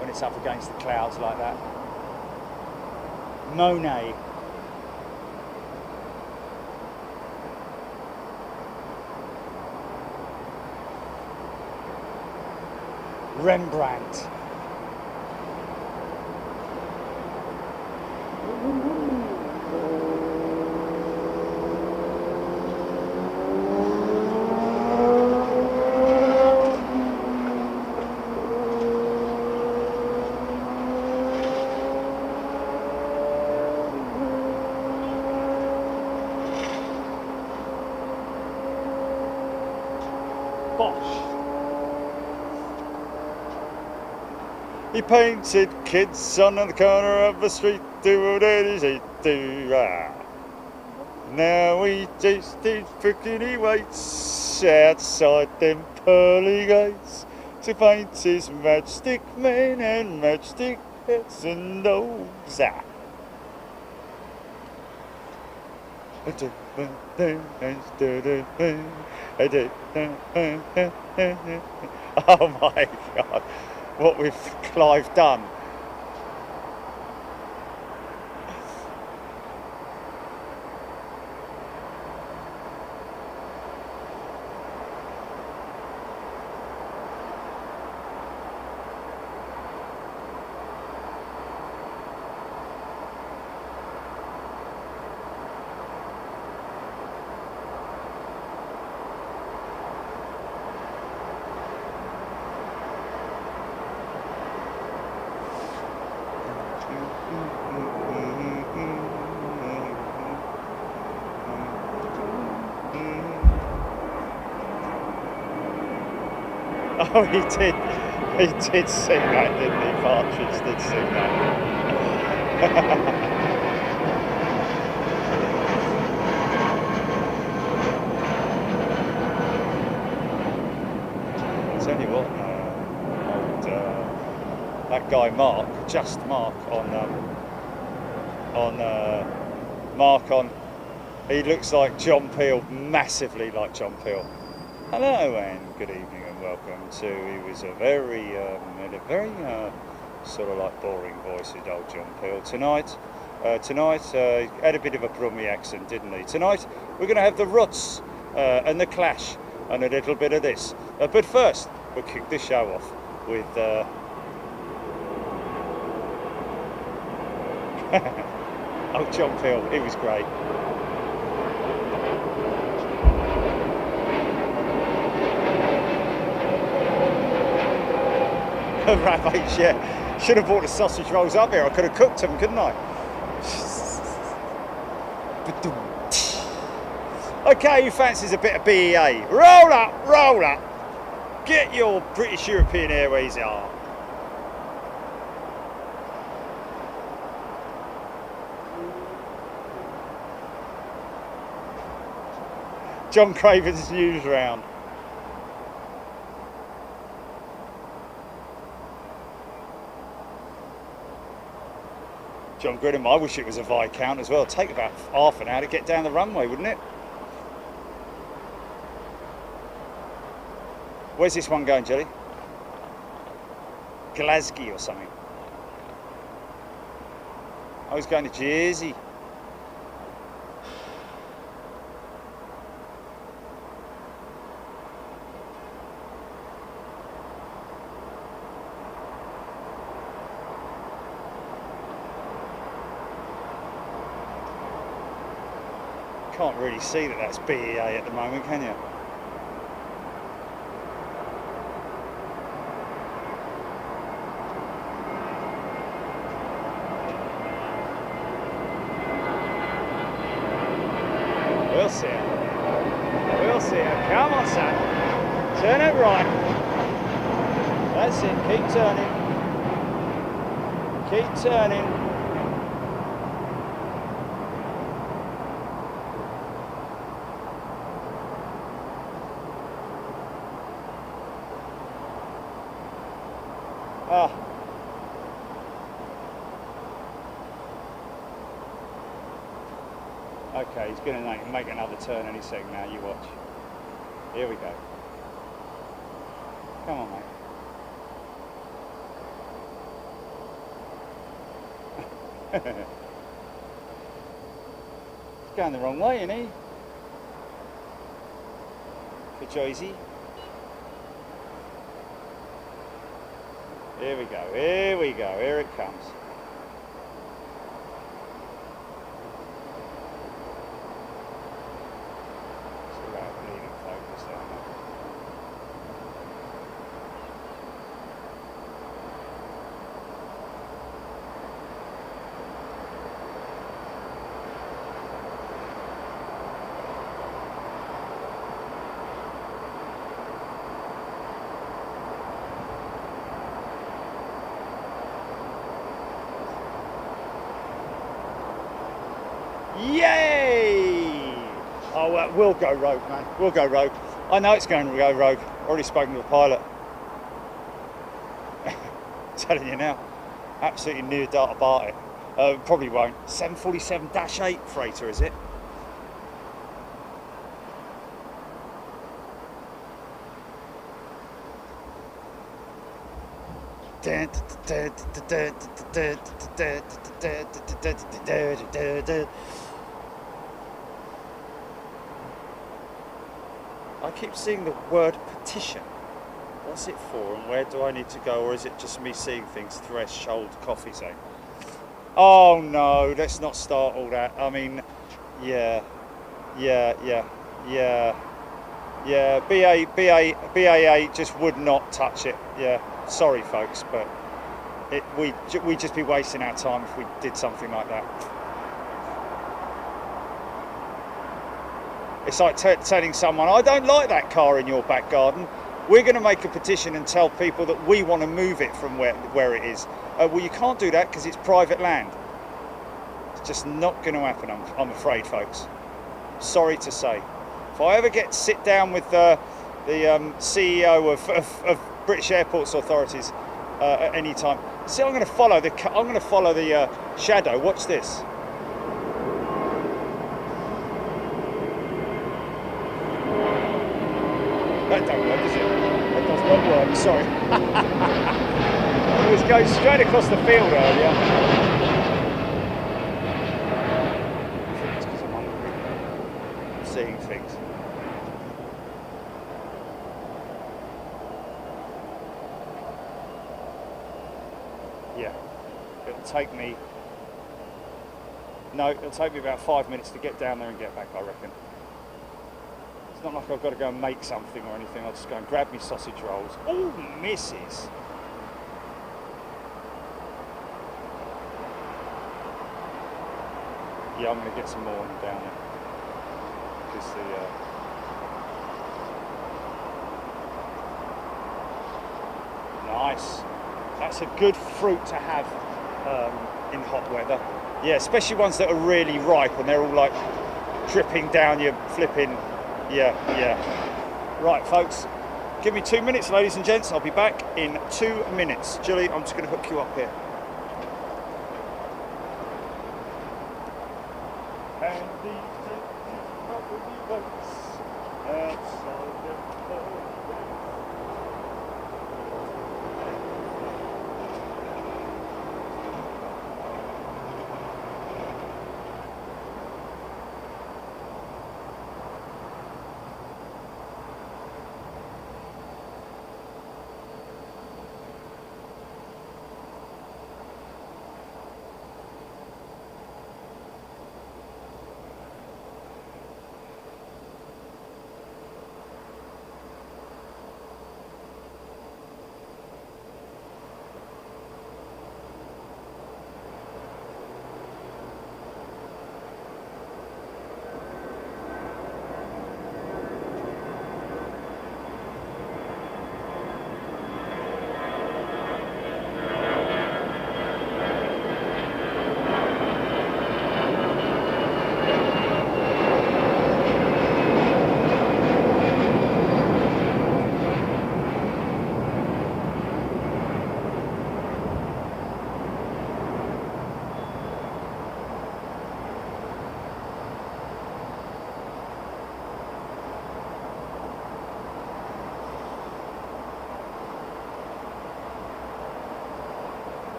When it's up against the clouds like that. Monet. Rembrandt. He painted kids on the corner of the street, do. Now he just freaking he waits outside them pearly gates to paint his matchstick men and matchstick heads and dogs. Oh my God, what we've Clive done. Oh, he did sing that, didn't he? Partridge did sing that. I'll tell you what, that guy Mark, just Mark he looks like John Peel, massively like John Peel. Hello and good evening and welcome to, he was a very sort of like boring voice with old John Peel. Tonight, had a bit of a Brummie accent, didn't he? Tonight we're going to have the Roots and the Clash and a little bit of this. But first, we'll kick the show off with oh, John Peel, he was great. Ravage, yeah. Should have bought the sausage rolls up here. I could have cooked them, couldn't I? Okay, who fancies a bit of BEA? Roll up, roll up. Get your British European Airways on. John Craven's news round. John Goodham, I wish it was a Viscount as well. It'd take about half an hour to get down the runway, wouldn't it? Where's this one going, Jelly? Glasgow or something. I was going to Jersey. Can't really see that that's BEA at the moment, can you? We'll see it. We'll see it. Come on, son. Turn it right. That's it. Keep turning. Keep turning. Ah. Okay, he's going to make another turn any second now, you watch. Here we go. Come on, mate. He's going the wrong way, isn't he? For Joycey. Here we go, here we go, here it comes. It's about leaving focus down there. Yay! Oh, we'll go rogue, man. We'll go rogue. I know it's going to go rogue. Already spoken to the pilot. Telling you now. Absolutely near dart about it. Probably won't. 747-8 freighter, is it? I keep seeing the word petition. What's it for, and where do I need to go, or is it just me seeing things? Threshold coffee zone. Oh no, let's not start all that. I mean, yeah, yeah. BA8 just would not touch it. Yeah, sorry folks, but we'd just be wasting our time if we did something like that. It's like telling someone, I don't like that car in your back garden. We're going to make a petition and tell people that we want to move it from where it is. Well, you can't do that because it's private land. It's just not going to happen, I'm afraid, folks. Sorry to say. If I ever get to sit down with the CEO of British Airports Authorities at any time, see, I'm going to follow the shadow. Watch this. That don't work, does it? That does not work, sorry. It was going straight across the field earlier. I think it's because I'm hungry. I'm seeing things. Yeah. It'll take me about 5 minutes to get down there and get back, I reckon. It's not like I've got to go and make something or anything. I'll just go and grab me sausage rolls. Oh, misses. Yeah, I'm going to get some more down there. Because nice. That's a good fruit to have in hot weather. Yeah, especially ones that are really ripe and they're all like dripping down your flipping. Yeah. Right, folks. Give me 2 minutes, ladies and gents. I'll be back in 2 minutes. Julie, I'm just going to hook you up here. And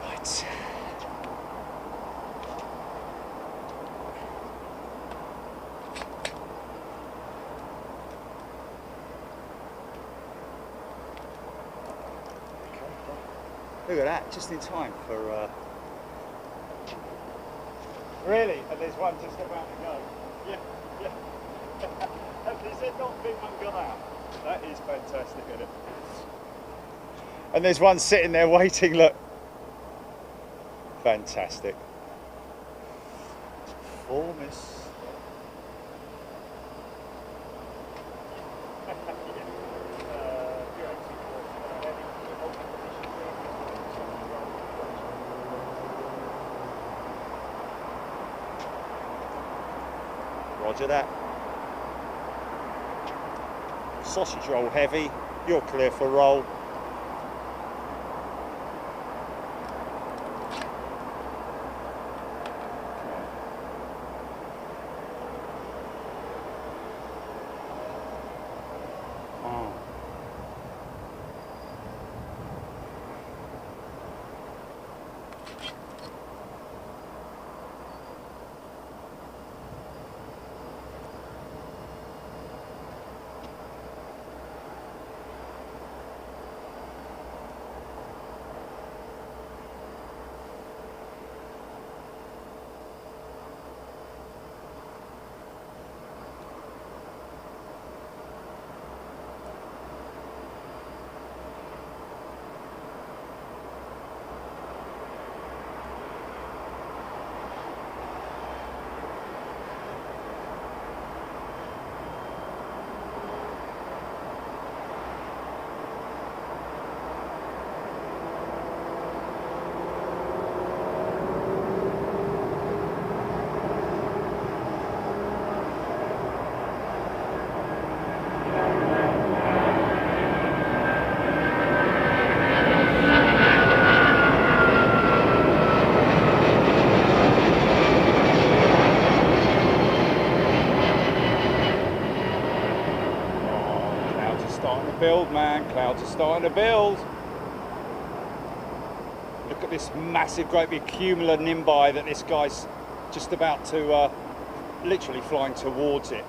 Right. Look at that, just in time for... Really? And there's one just about to go. Yeah, yeah. Is it not big one gone out? That is fantastic, isn't it? And there's one sitting there waiting, look. Fantastic. 4 miss. Roger that. Sausage roll heavy, you're clear for roll. Build, man, clouds are starting to build. Look at this massive, great big cumulo nimbi that this guy's just about to, literally flying towards it.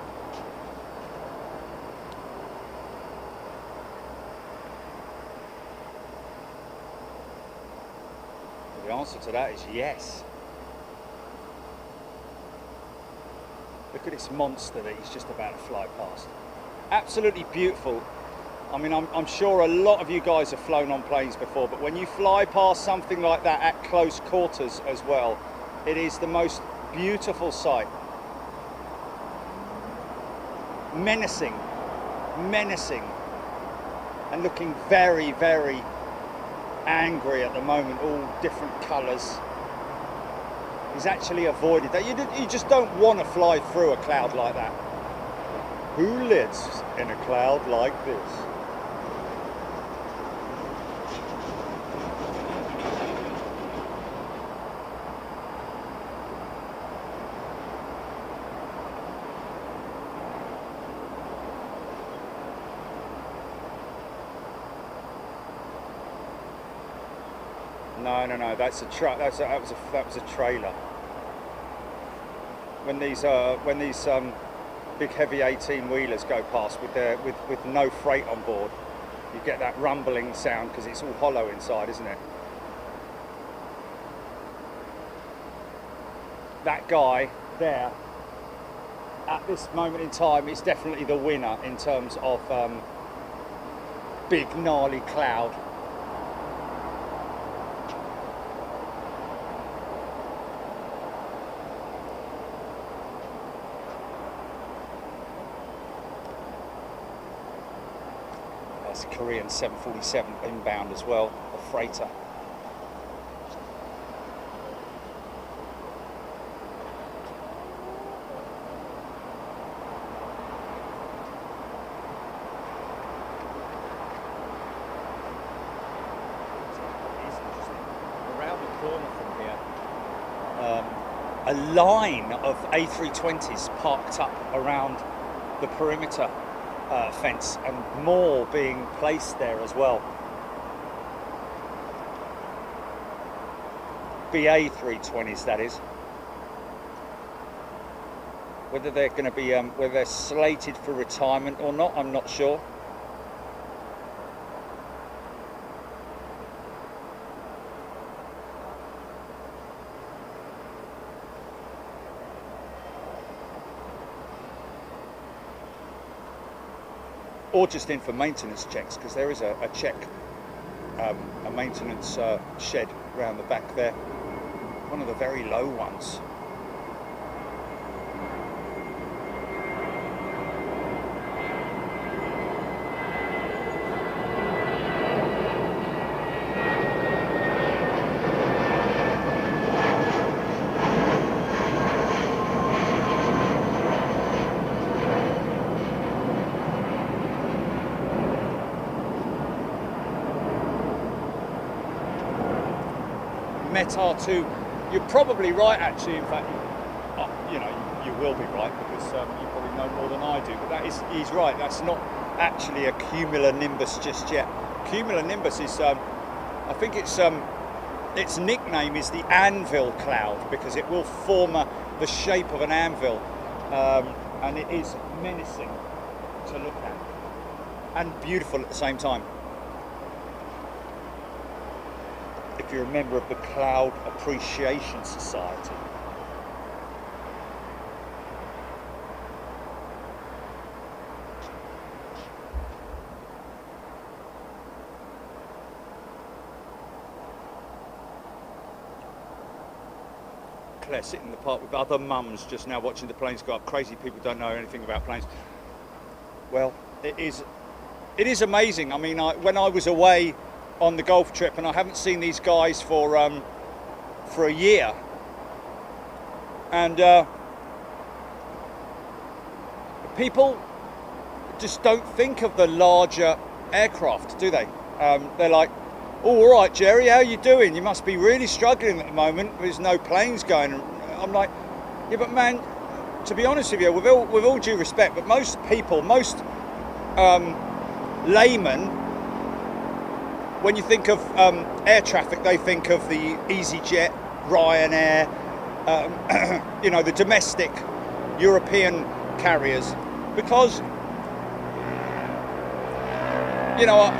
The answer to that is yes. Look at this monster that he's just about to fly past. Absolutely beautiful. I mean, I'm sure a lot of you guys have flown on planes before, but when you fly past something like that at close quarters as well, it is the most beautiful sight. Menacing, menacing, and looking very, very angry at the moment, all different colours. He's actually avoided that. You just don't want to fly through a cloud like that. Who lives in a cloud like this? No, that's a truck. That was a trailer. When these big heavy 18-wheelers go past with no freight on board, you get that rumbling sound because it's all hollow inside, isn't it? That guy there, at this moment in time, is definitely the winner in terms of big gnarly cloud. That's a Korean 747 inbound as well, a freighter. Around the corner from here, a line of A320s parked up around the perimeter fence, and more being placed there as well. BA 320s, that is. Whether they're going to be, whether they're slated for retirement or not, I'm not sure. Or just in for maintenance checks, because there is a check, a maintenance shed around the back there. One of the very low ones. Met R2, you're probably right actually, in fact, you know, you will be right, because you probably know more than I do, but he's right, that's not actually a cumulonimbus just yet. Cumulonimbus is, I think its nickname is the anvil cloud, because it will form the shape of an anvil, and it is menacing to look at, and beautiful at the same time. If you're a member of the Cloud Appreciation Society. Claire sitting in the park with other mums just now watching the planes go up. Crazy people don't know anything about planes. Well, it is amazing. I mean, when I was away on the golf trip, and I haven't seen these guys for a year, and people just don't think of the larger aircraft, do they? They're like, oh, all right, Jerry, how you doing? You must be really struggling at the moment. There's no planes going. I'm like, yeah, but man, to be honest with you, with all due respect, but most people, most laymen, when you think of air traffic, they think of the EasyJet, Ryanair, you know, the domestic European carriers, because, you know,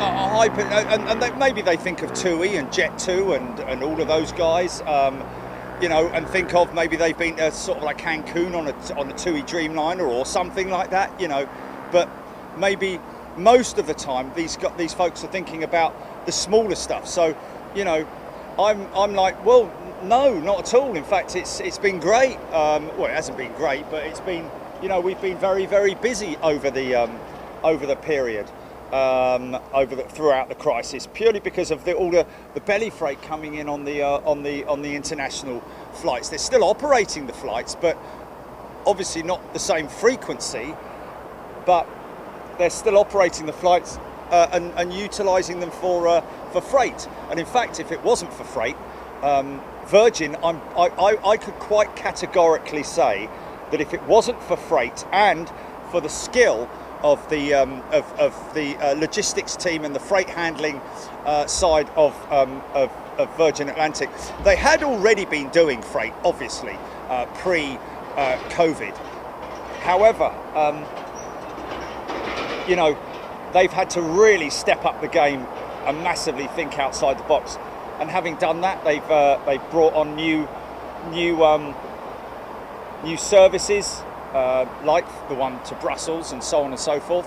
maybe they think of TUI and Jet2 and all of those guys, you know, and think of maybe they've been to sort of like Cancun on a TUI Dreamliner or something like that, you know, but maybe most of the time these folks are thinking about the smaller stuff. So, you know, I'm like, well, no, not at all. In fact, it's been great. Well, it hasn't been great, but it's been, you know, we've been very, very busy over the period, throughout the crisis, purely because of all the belly freight coming in on the international flights. They're still operating the flights, but obviously not the same frequency, but they're still operating the flights and utilising them for freight. And in fact, if it wasn't for freight, Virgin, I could quite categorically say that if it wasn't for freight and for the skill of the logistics team and the freight handling side of Virgin Atlantic, they had already been doing freight, obviously, pre-COVID. However, you know, they've had to really step up the game and massively think outside the box. And having done that, they've brought on new services, like the one to Brussels and so on and so forth.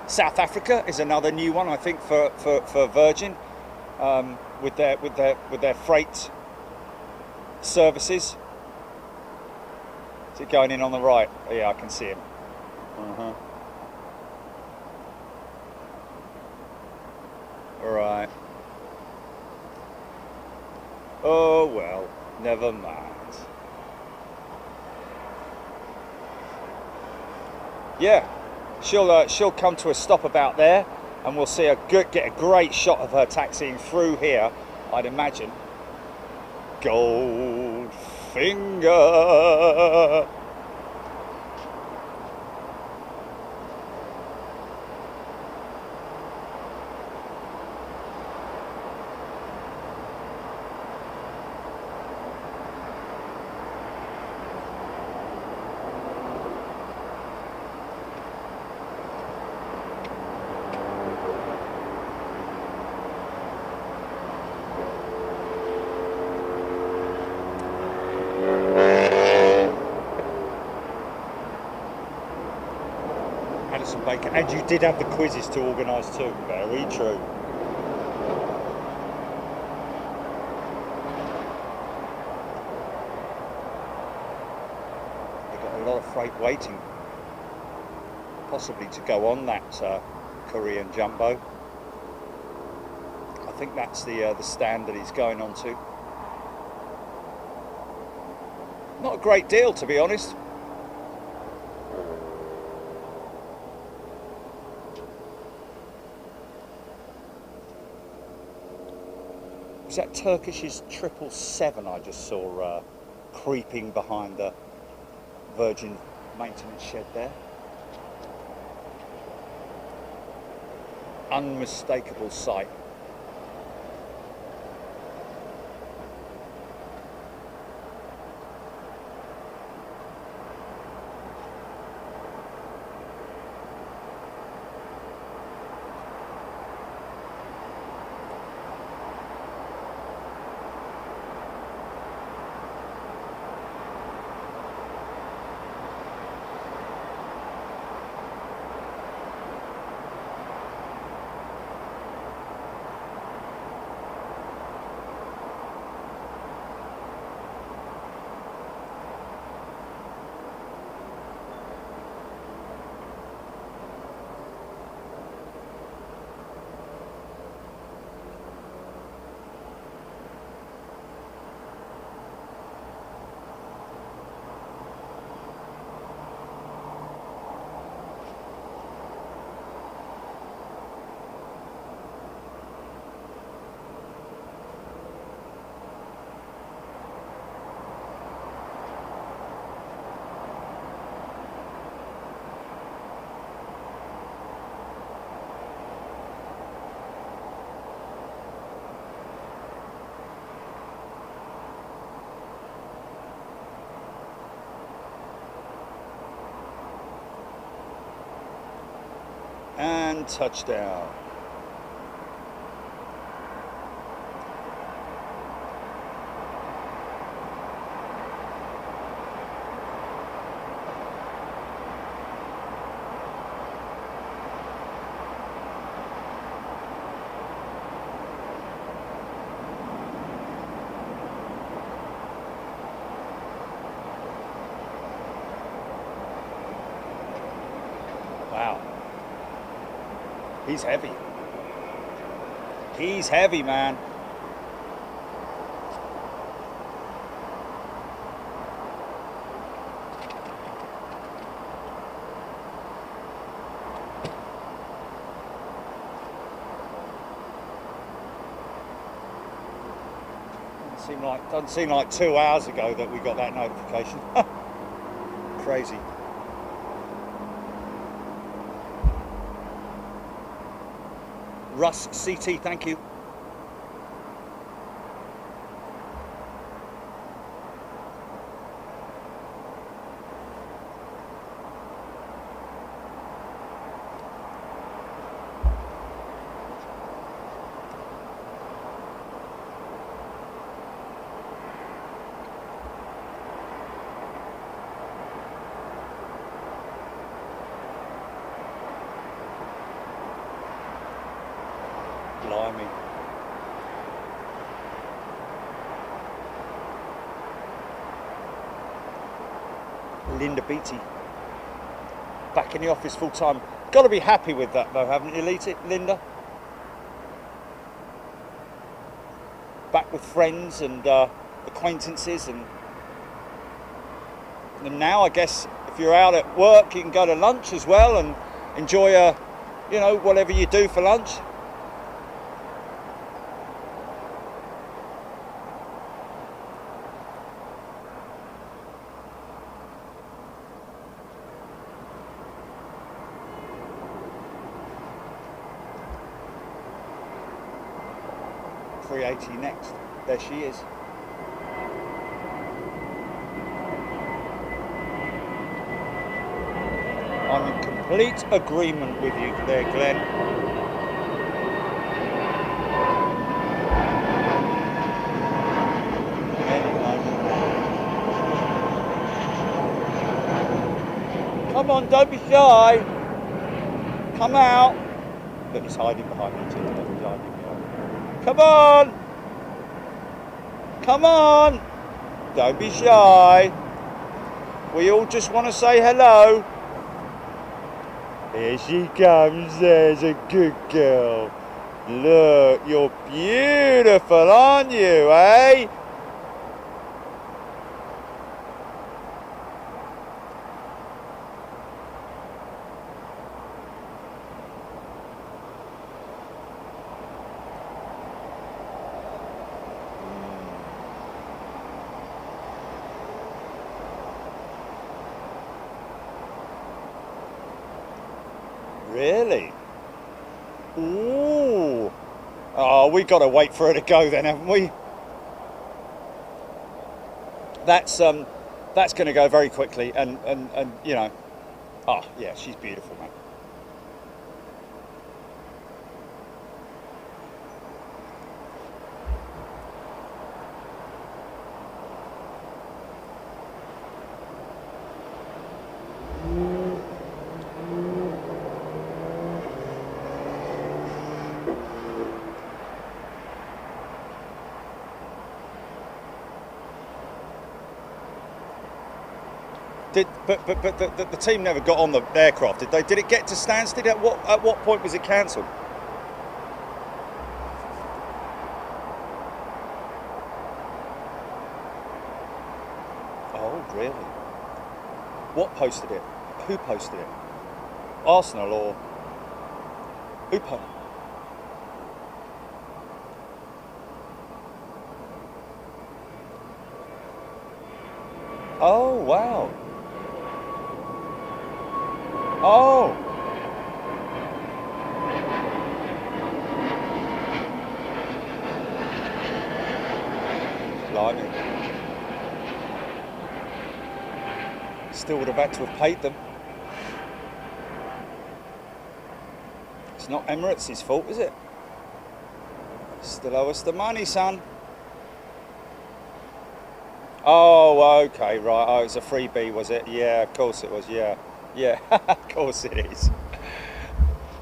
South Africa is another new one, I think, for Virgin, with their freight services. Is it going in on the right? Oh, yeah, I can see him. Right. Oh well, never mind. Yeah, she'll come to a stop about there, and we'll see get a great shot of her taxiing through here, I'd imagine. Goldfinger. Baker. And you did have the quizzes to organise too. Very true. They've got a lot of freight waiting, possibly to go on that Korean jumbo. I think that's the stand that he's going on to. Not a great deal, to be honest. Was that Turkish's 777 I just saw creeping behind the Virgin maintenance shed there? Unmistakable sight. And touchdown. Wow. He's heavy. He's heavy, man. Doesn't seem like 2 hours ago that we got that notification. Crazy. Russ CT, thank you. Blimey. Linda Beattie. Back in the office full time. Got to be happy with that though, haven't you, Linda? Back with friends and acquaintances and now I guess if you're out at work you can go to lunch as well and enjoy you know, whatever you do for lunch. .380 next. There she is. I'm in complete agreement with you there, Glenn. Come on, don't be shy. Come out. Look, he's hiding behind me too. Look, he's hiding behind me. Come on. Come on. Don't be shy. We all just want to say hello. Here she comes. There's a good girl. Look, you're beautiful, aren't you, eh? Really? Ooh. Oh, we got to wait for her to go then, haven't we? That's going to go very quickly, and you know, oh yeah, she's beautiful, man. But the team never got on the aircraft, did they? Did it get to standstill? At what point was it cancelled? Oh, really? What posted it? Who posted it? Arsenal or who posted? Oh, wow. Oh. Blimey. Still would have had to have paid them. It's not Emirates' fault, is it? Still owe us the money, son. Oh, okay, right. Oh, it was a freebie, was it? Yeah, of course it was, yeah. Yeah, of course it is.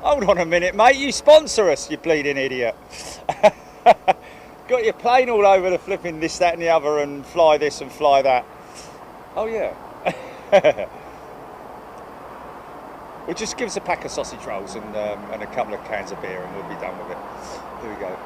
Hold on a minute, mate. You sponsor us, you bleeding idiot. Got your plane all over the flipping this, that and the other and fly this and fly that. Oh, yeah. Well, just give us a pack of sausage rolls and a couple of cans of beer and we'll be done with it. Here we go.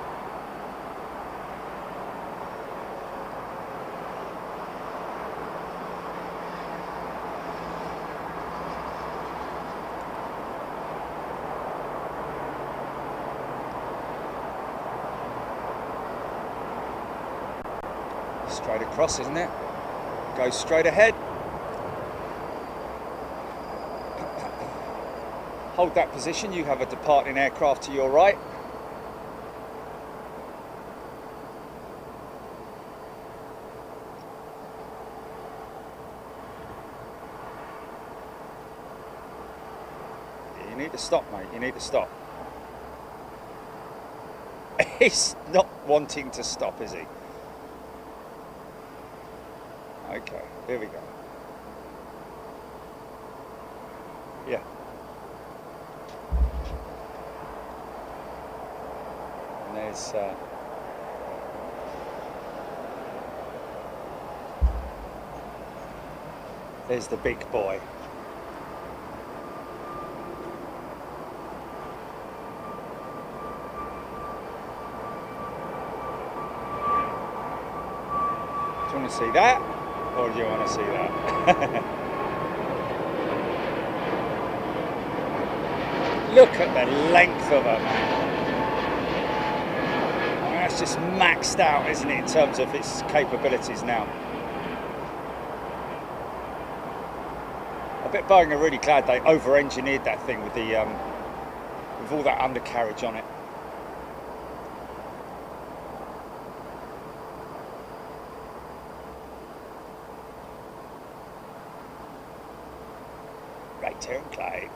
Straight across, isn't it? Go straight ahead. Hold that position. You have a departing aircraft to your right. You need to stop, mate. You need to stop. He's not wanting to stop, is he? Okay, here we go. Yeah. And there's the big boy. Do you want to see that? Or do you want to see that? Look at the length of her, man. I mean, that's just maxed out, isn't it, in terms of its capabilities now. I bet Boeing are really glad they over-engineered that thing with the with all that undercarriage on it. Right here in Clyde.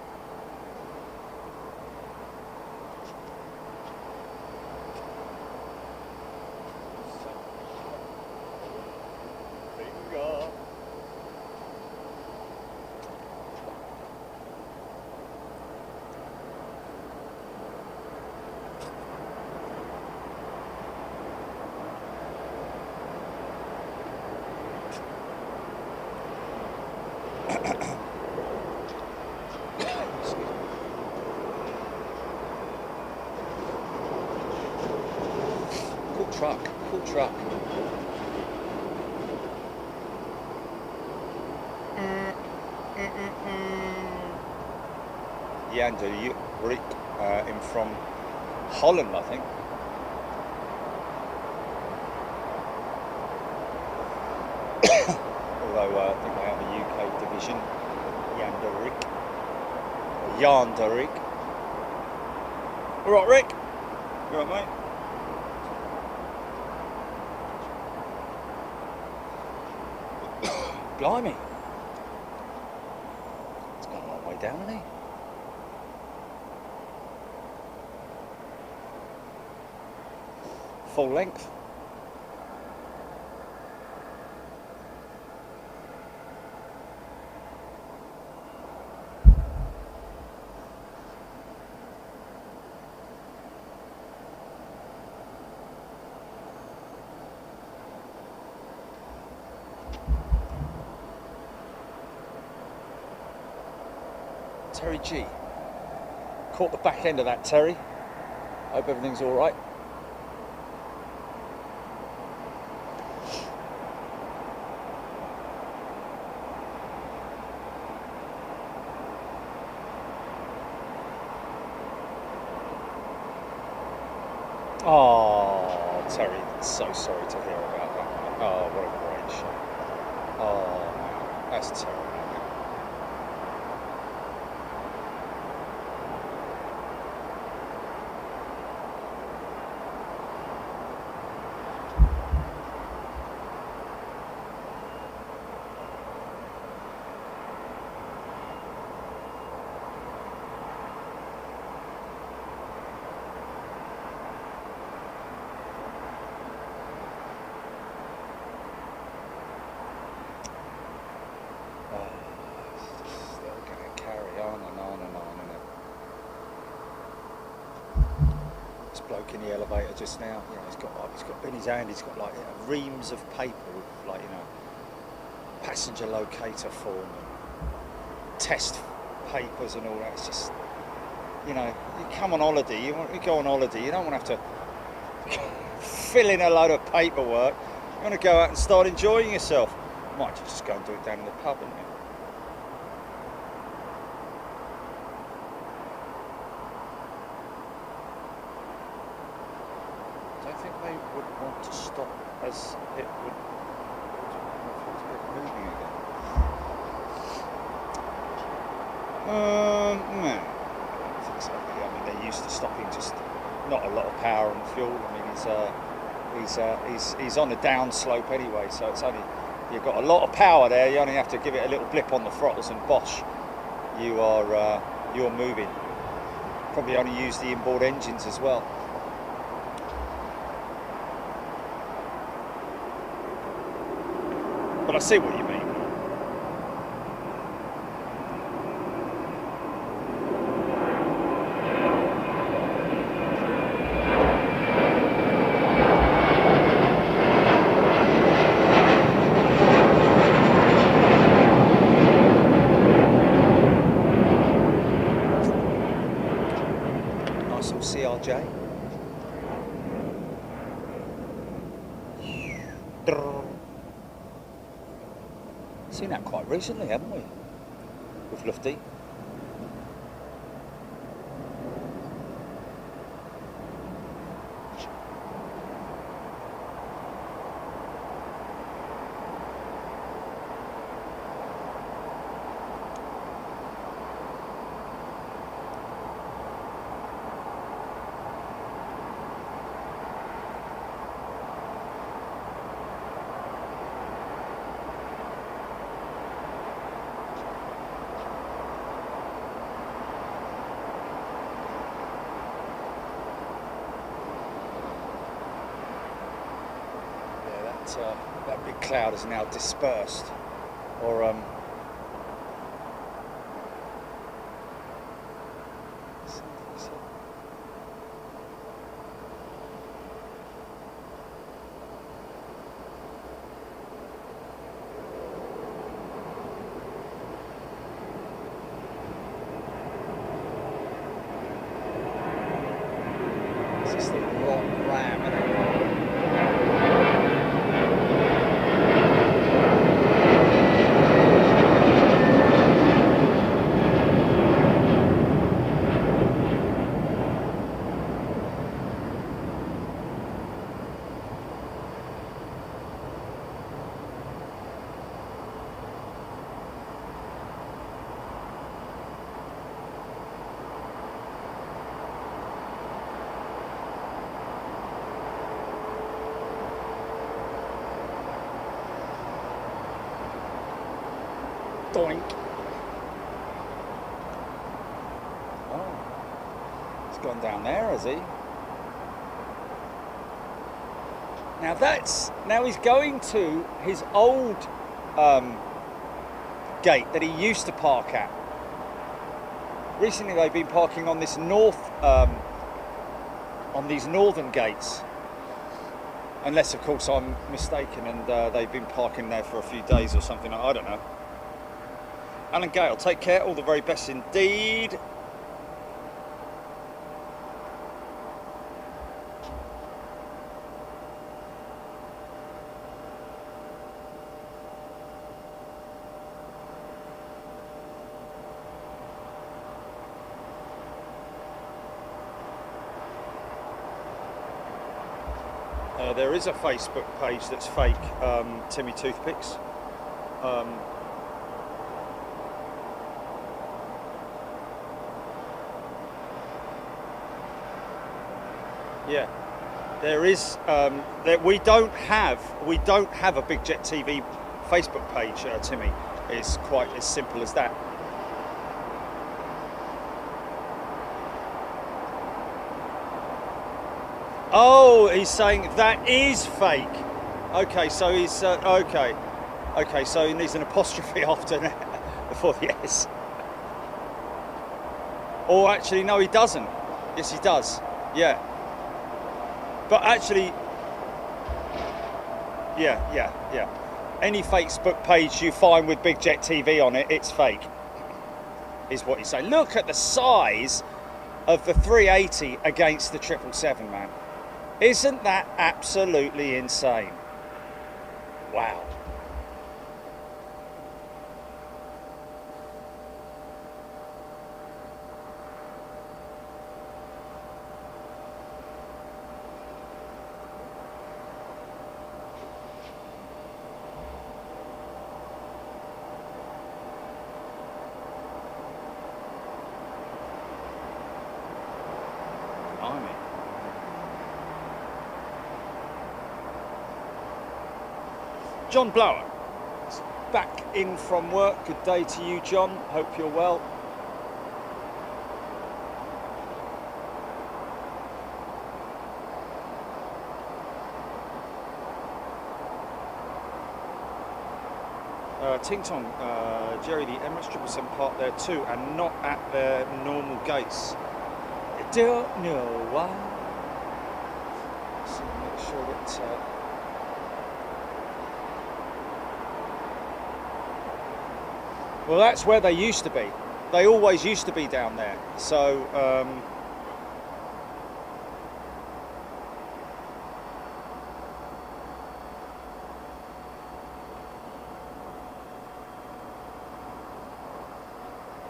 truck. Cool truck. Jan de Rik in from Holland, I think. Although I think they have a UK division. Jan de Rik. Or Jan de Rik. Alright, Rick. You alright, mate? Blimey. It's gone a long way down, hasn't he? Full length. Terry G. Caught the back end of that, Terry. Hope everything's all right. Oh, Terry, so sorry to hear about that. Oh, what a great shot. Oh, man, that's terrible. Bloke in the elevator just now, you know, he's got in his hand, he's got like reams of paper with, like, you know, passenger locator form and test papers and all that. It's just, you know, you come on holiday, you go on holiday, you don't want to have to fill in a load of paperwork. You want to go out and start enjoying yourself. Might just go and do it down in the pub, wouldn't you? To stop as it would moving again. No, I don't think so. I mean, they're used to stopping, just not a lot of power and fuel. I mean, he's on a down slope anyway, so it's only, you've got a lot of power there. You only have to give it a little blip on the throttles, and bosh, you're moving. Probably only use the inboard engines as well. But I see what you mean. Nice little CRJ. Seen that quite recently, haven't we? With Lufty. That big cloud is now dispersed, or it's this little rock ram, isn't it? Doink. Oh, he's gone down there, has he? Now he's going to his old gate that he used to park at. Recently they've been parking on this on these northern gates. Unless, of course, I'm mistaken and they've been parking there for a few days or something. I don't know. Alan Gale, take care. All the very best indeed. There is a Facebook page that's fake, Timmy Toothpicks. Yeah, there is. We don't have a Big Jet TV Facebook page, Timmy. It's quite as simple as that. Oh, he's saying that is fake. Okay, so he's okay. Okay, so he needs an apostrophe after before the S. Or actually, no, he doesn't. Yes, he does. Yeah. But actually, yeah. Any Facebook page you find with Big Jet TV on it, it's fake. Is what he's saying. Look at the size of the 380 against the 777, man. Isn't that absolutely insane? Wow. John Blower, back in from work. Good day to you, John. Hope you're well. Ting Tong, Jerry, the Emirates 777 parked there too, and not at their normal gates. I don't know why. So make sure that. Well, that's where they used to be. They always used to be down there. So,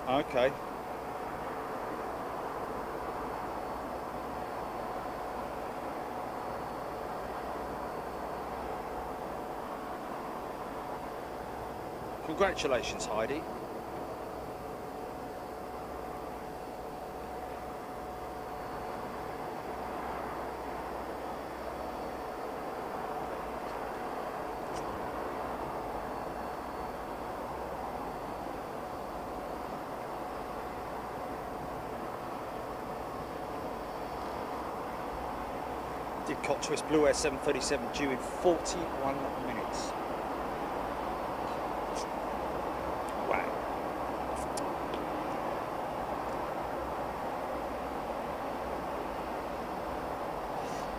okay. Congratulations, Heidi. Did Cot Twist Blue Air 737 due in 41 minutes.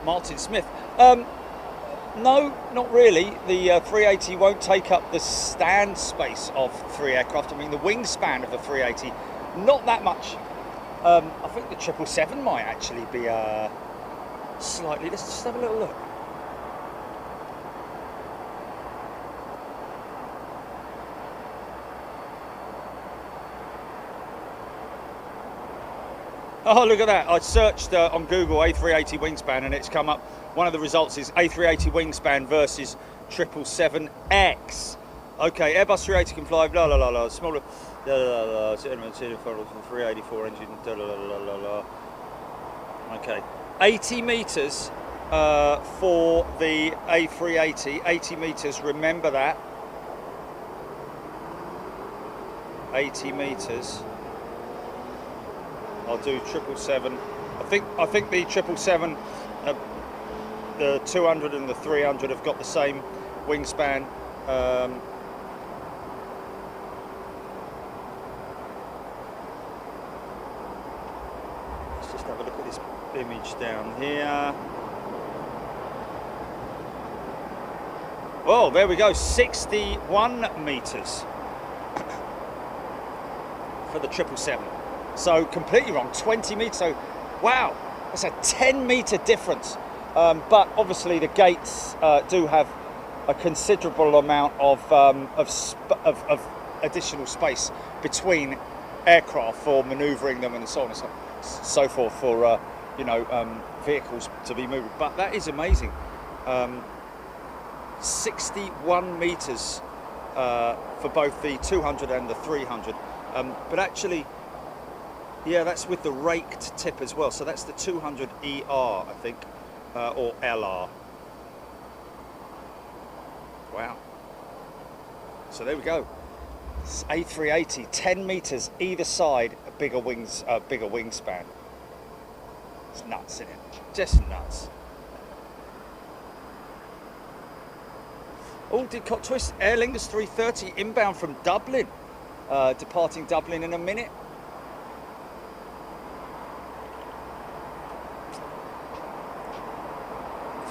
Martin Smith. No, not really. The 380 won't take up the stand space of 3 aircraft. I mean, the wingspan of the 380, not that much. I think the 777 might actually be slightly. Let's just have a little look. Oh, look at that. I searched on Google A380 wingspan and it's come up. One of the results is A380 wingspan versus 777X. Okay, Airbus 380 can fly, blah, blah, blah, blah, smaller, blah, blah, blah, 384 engine, blah, blah, blah, blah, blah. Okay, 80 metres for the A380, 80 metres, remember that. 80 meters. I'll do 777. I think the 777, the 200 and the 300 have got the same wingspan. Let's just have a look at this image down here. Oh, there we go, 61 meters for the 777. So completely wrong, 20 meters. So wow, that's a 10-meter difference. But obviously the gates do have a considerable amount of additional space between aircraft for manoeuvring them and so on and so forth for vehicles to be moved. But that is amazing. 61 meters for both the 200 and the 300. But actually, yeah, that's with the raked tip as well. So that's the 200 ER, I think, or LR. Wow. So there we go. It's A380, 10 meters either side, bigger wingspan. It's nuts, isn't it? Just nuts. Oh, did Cot Twist. Aer Lingus 330 inbound from Dublin. Departing Dublin in a minute.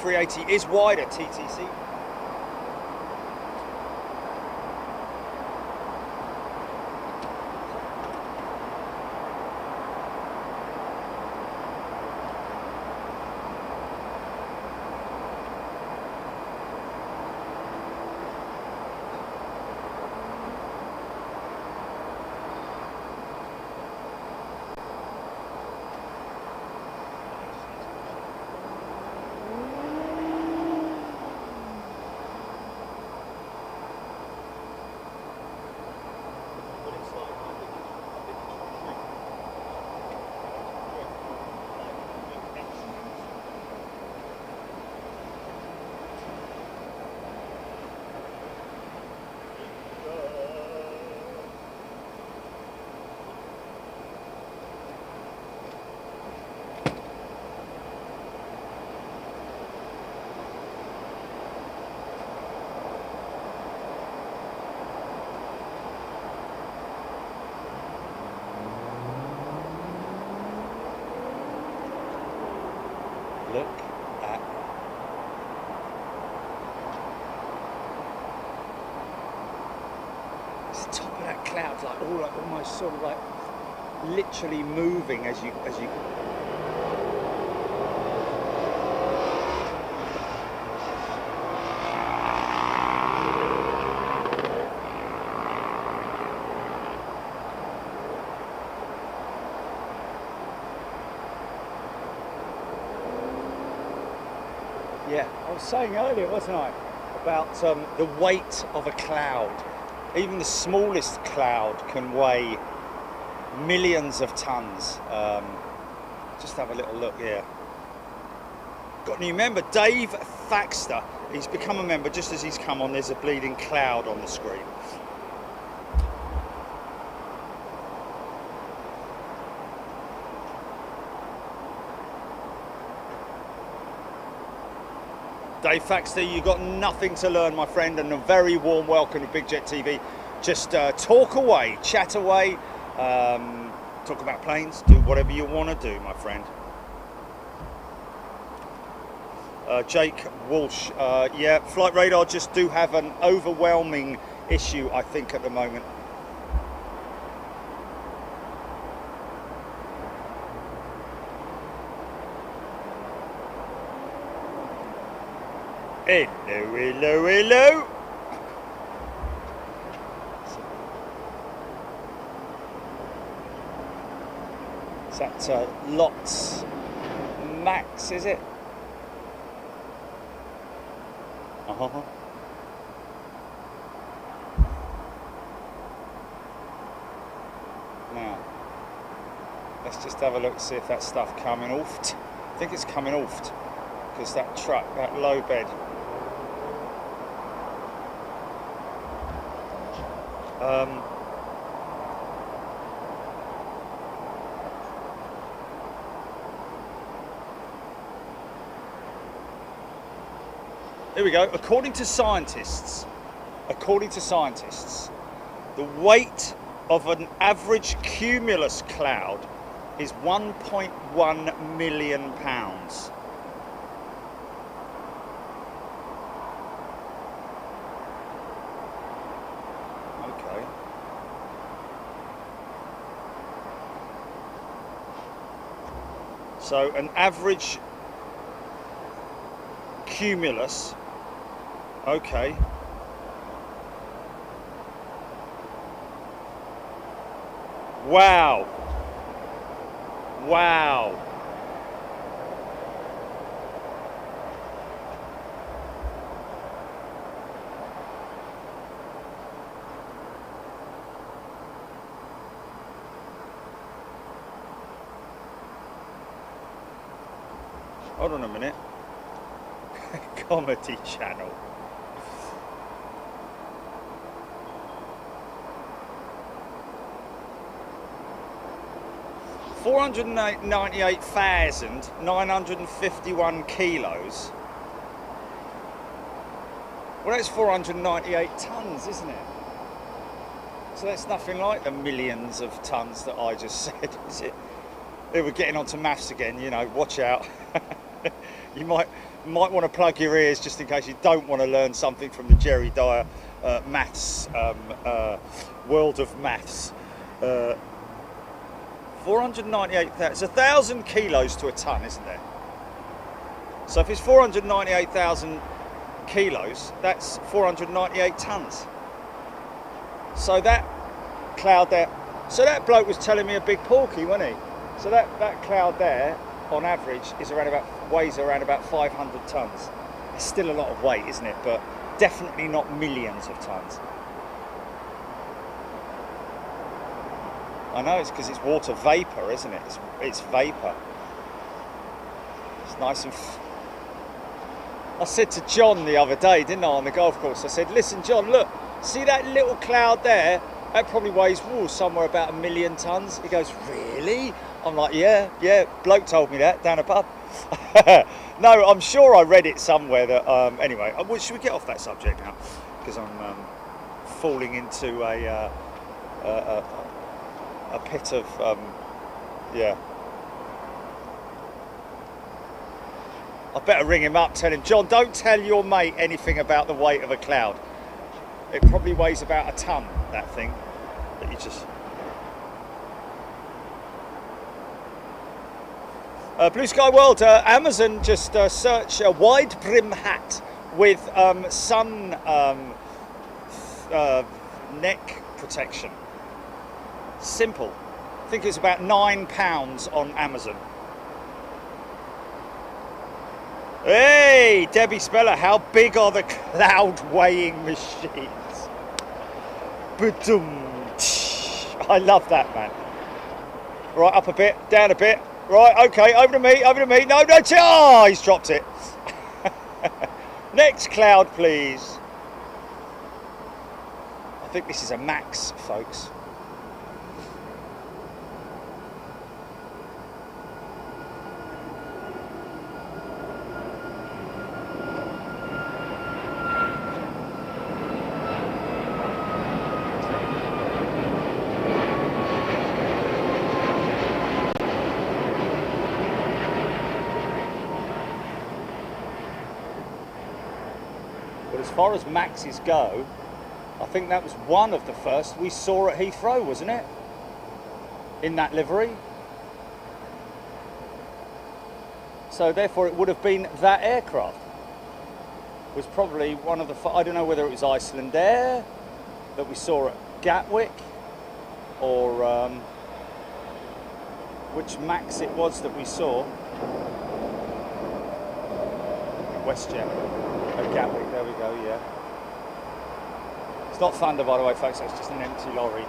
.380 is wider, TTC. Look at it's the top of that cloud, like almost sort of like literally moving as you. Yeah, I was saying earlier, wasn't I, about the weight of a cloud. Even the smallest cloud can weigh millions of tons. Just have a little look here. Got a new member, Dave Thaxter. He's become a member just as he's come on. There's a bleeding cloud on the screen. Dave Thaxter, you've got nothing to learn, my friend, and a very warm welcome to Big Jet TV. Just talk away, chat away, talk about planes, do whatever you want to do, my friend. Jake Walsh, yeah, Flight Radar just do have an overwhelming issue, I think, at the moment. Hello, hello, hello. Is that Lots Max, is it? Uh-huh. Now, let's just have a look, see if that stuff coming off. I think it's coming off, because that truck, that low bed. Here we go. According to scientists, the weight of an average cumulus cloud is 1.1 million pounds. Okay. So an average cumulus, okay. Wow. Wow. Hold on a minute. Comedy Channel. $498,951 kilos. Well, that's 498 tons, isn't it? So that's nothing like the millions of tons that I just said, is it? We're getting onto maths again, you know, watch out. You might want to plug your ears just in case you don't want to learn something from the Jerry Dyer maths, world of maths. 498,000, it's 1,000 kilos to a ton, isn't there? So if it's 498,000 kilos, that's 498 tons. So that cloud there, so that bloke was telling me a big porky, wasn't he? So that cloud there, on average, weighs around about 500 tons. It's still a lot of weight, isn't it? But definitely not millions of tons. I know, it's because it's water vapour, isn't it? It's vapour. It's nice and... I said to John the other day, didn't I, on the golf course, I said, listen, John, look, see that little cloud there? That probably weighs somewhere about 1 million tons. He goes, really? I'm like, yeah, bloke told me that down a pub. No, I'm sure I read it somewhere that, anyway, should we get off that subject now? Because I'm falling into a pit of, yeah. I better ring him up, tell him, John, don't tell your mate anything about the weight of a cloud. It probably weighs about a ton, that thing, that you just... Blue Sky World, Amazon just search a wide brim hat with sun neck protection. Simple. I think it's about £9 on Amazon. Hey, Debbie Speller, how big are the cloud weighing machines? Ba-dum. I love that, man. Right, up a bit, down a bit. Right, okay, over to me. No, oh, he's dropped it. Next cloud, please. I think this is a max, folks. As far as maxes go, I think that was one of the first we saw at Heathrow, wasn't it? In that livery. So therefore it would have been that aircraft. Was probably one of the, I don't know whether it was Icelandair that we saw at Gatwick, or which max it was that we saw. WestJet. At Gatwick, there we go, yeah. It's not Thunder, by the way, folks, it's just an empty lorry.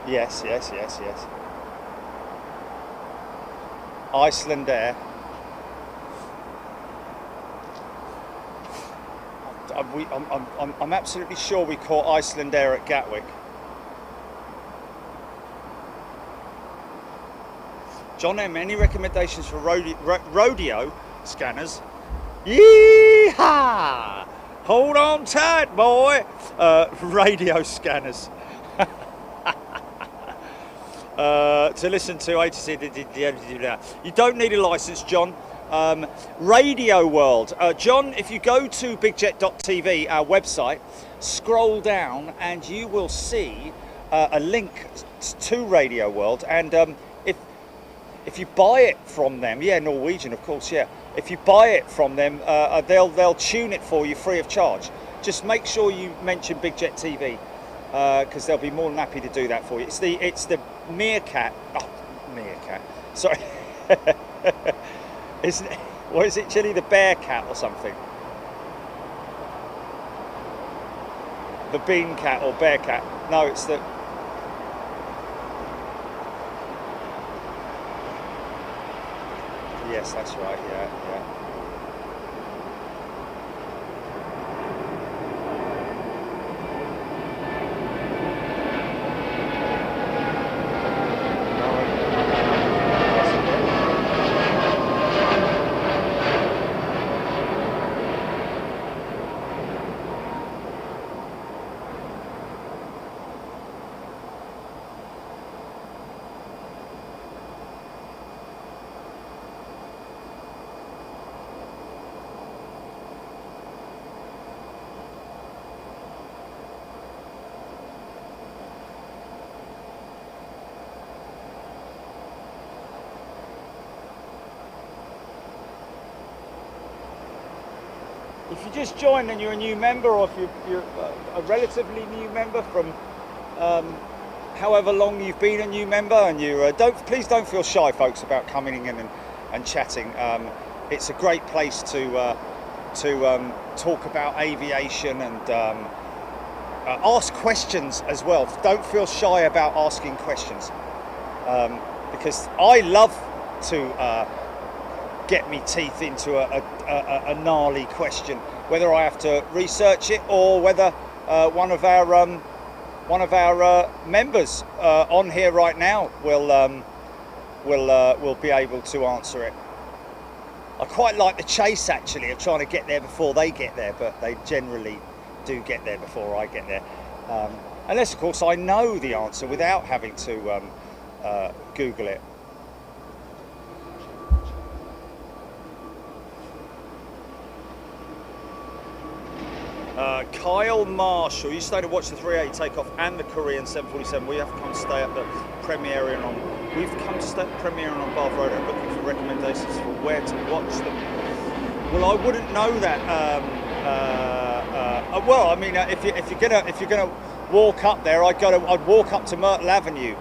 Yes. Icelandair. I'm absolutely sure we caught Icelandair at Gatwick. John M, any recommendations for rodeo scanners? Yeehaw! Hold on tight, boy. Radio scanners. To listen to ATC. You don't need a license, John. Radio World. John, if you go to bigjet.tv, our website, scroll down and you will see a link to Radio World. And if you buy it from them, yeah, Norwegian, of course, yeah. If you buy it from them, they'll tune it for you free of charge. Just make sure you mention Bigjet TV, because they'll be more than happy to do that for you. It's the meerkat. Oh, meerkat. Sorry. Isn't it? What is it, Chili? The bear cat or something? The bean cat or bear cat? No, it's the. Yes, that's right. Yeah, yeah. If you just joined and you're a new member, or if you're a relatively new member from however long you've been a new member, and you please don't feel shy, folks, about coming in and chatting. It's a great place to talk about aviation and ask questions as well. Don't feel shy about asking questions, because I love to get me teeth into a gnarly question, whether I have to research it or whether one of our members on here right now will be able to answer it. I quite like the chase, actually, of trying to get there before they get there, but they generally do get there before I get there, unless of course I know the answer without having to Google it. Kyle Marshall, you stayed to watch the 380 takeoff and the Korean 747. We have to come stay at the Premier Inn on. We've come to stay at the Premier Inn on Bath Road and looking for recommendations for where to watch them. Well, I wouldn't know that. Well, I mean, if you're gonna walk up there, I'd walk up to Myrtle Avenue.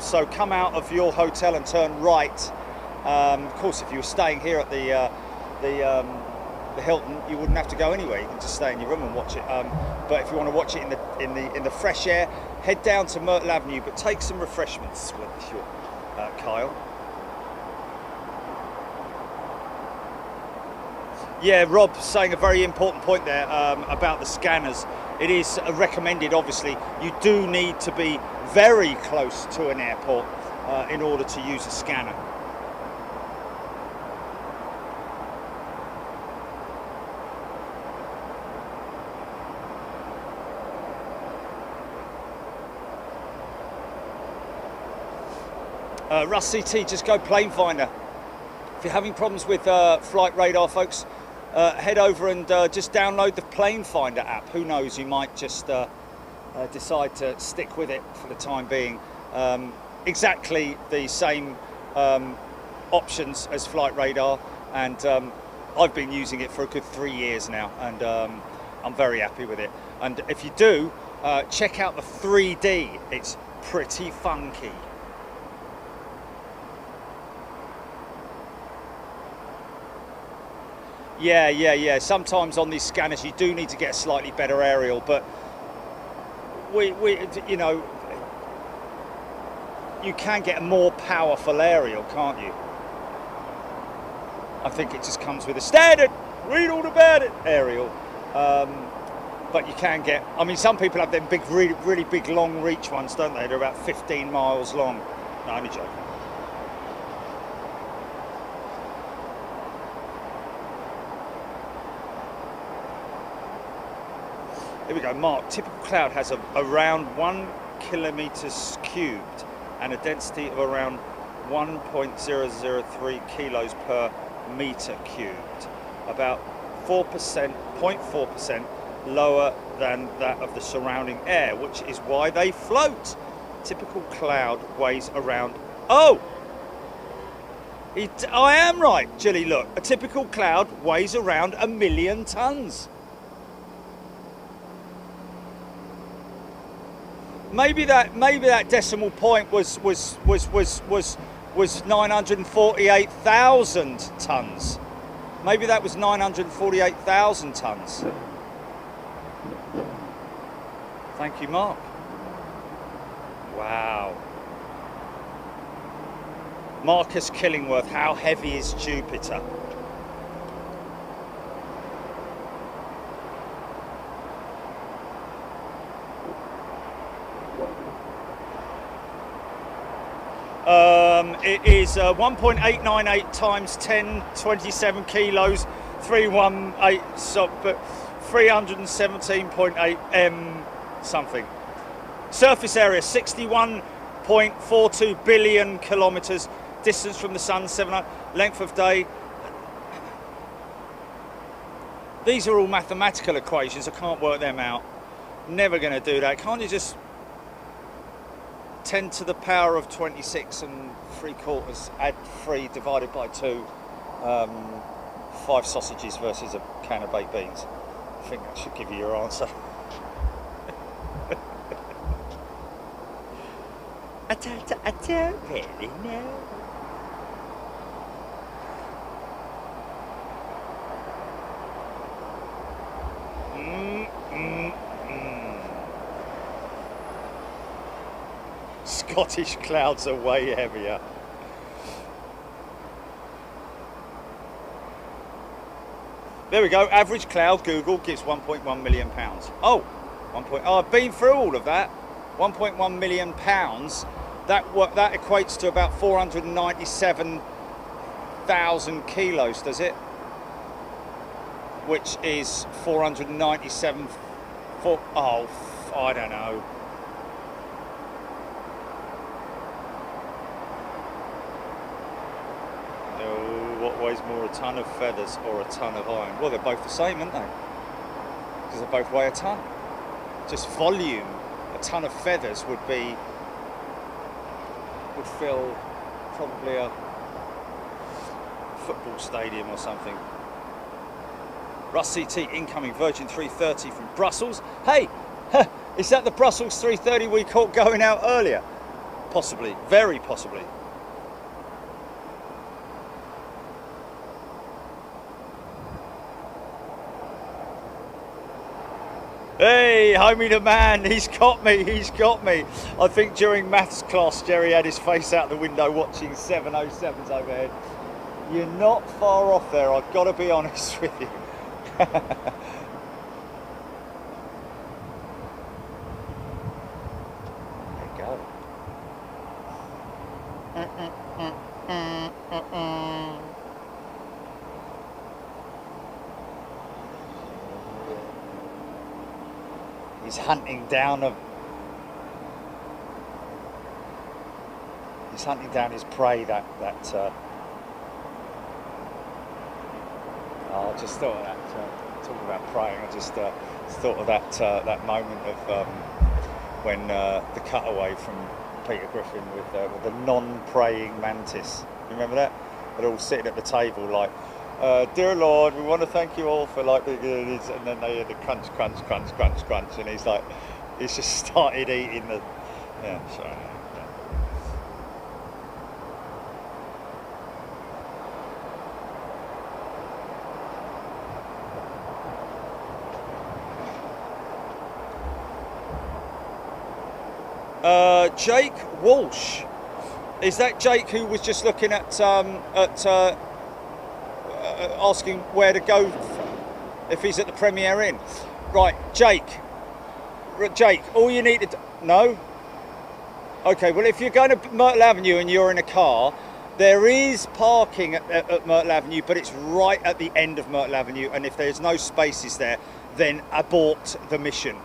So come out of your hotel and turn right. Of course, if you were staying here at the Hilton, you wouldn't have to go anywhere. You can just stay in your room and watch it. But if you want to watch it in the fresh air, head down to Myrtle Avenue, but take some refreshments with you, Kyle. Yeah, Rob saying a very important point there about the scanners. It is recommended, obviously. You do need to be very close to an airport in order to use a scanner. Russ CT, just go plane finder. If you're having problems with flight radar, folks, head over and just download the plane finder app. Who knows, you might just decide to stick with it for the time being. Exactly the same options as flight radar, and I've been using it for a good 3 years now, and I'm very happy with it. And if you do, check out the 3D. It's pretty funky. Yeah. Sometimes on these scanners you do need to get a slightly better aerial, but you know, you can get a more powerful aerial, can't you? I think it just comes with a standard, read all about it, aerial. But you can get, I mean, some people have them big, really big long reach ones, don't they? They're about 15 miles long. No, only joking. Here we go, Mark. Typical cloud has around 1 kilometers cubed and a density of around 1.003 kilos per meter cubed, about 0.4% lower than that of the surrounding air, which is why they float. Typical cloud weighs around, I am right, Jilly, look, a typical cloud weighs around 1 million tons. Maybe that decimal point was 948,000 tons. Maybe that was 948,000 tons. Thank you, Mark. Wow. Marcus Killingworth, how heavy is Jupiter? It is 1.898 times 1027 kilos, 318, but 317.8 m something. Surface area 61.42 billion kilometers. Distance from the sun 700. Length of day. These are all mathematical equations. I can't work them out. Never going to do that. Can't you just 10 to the power of 26 and 3/4 add 3 divided by 2, 5 sausages versus a can of baked beans? I think that should give you your answer. I don't really know. Scottish clouds are way heavier. There we go. Average cloud, Google gives 1.1 million pounds. Oh, I've been through all of that. 1.1 million pounds. That equates to about 497,000 kilos, does it? Which is 497. I don't know. What weighs more, a ton of feathers or a ton of iron? Well, they're both the same, aren't they? Because they both weigh a ton. Just volume, a ton of feathers would fill probably a football stadium or something. Russ CT incoming Virgin 330 from Brussels. Hey, is that the Brussels 330 we caught going out earlier? Possibly, very possibly. Hey, homie the man, he's got me. I think during maths class, Jerry had his face out the window watching 707s overhead. You're not far off there, I've got to be honest with you. There you go. He's hunting down his prey. I just thought of that. Talking about praying, I just thought of that moment of when the cutaway from Peter Griffin with the non-praying mantis. You remember that? They're all sitting at the table like, dear Lord, we want to thank you all for like this, and then they hear the crunch, crunch, crunch, crunch, crunch, and he's just started eating the. Yeah, sorry. Jake Walsh, is that Jake who was just looking at asking where to go if he's at the Premier Inn? Right, Jake, all you need to no? Okay, well if you're going to Myrtle Avenue and you're in a car, there is parking at Myrtle Avenue, but it's right at the end of Myrtle Avenue, and if there's no spaces there, then abort the mission,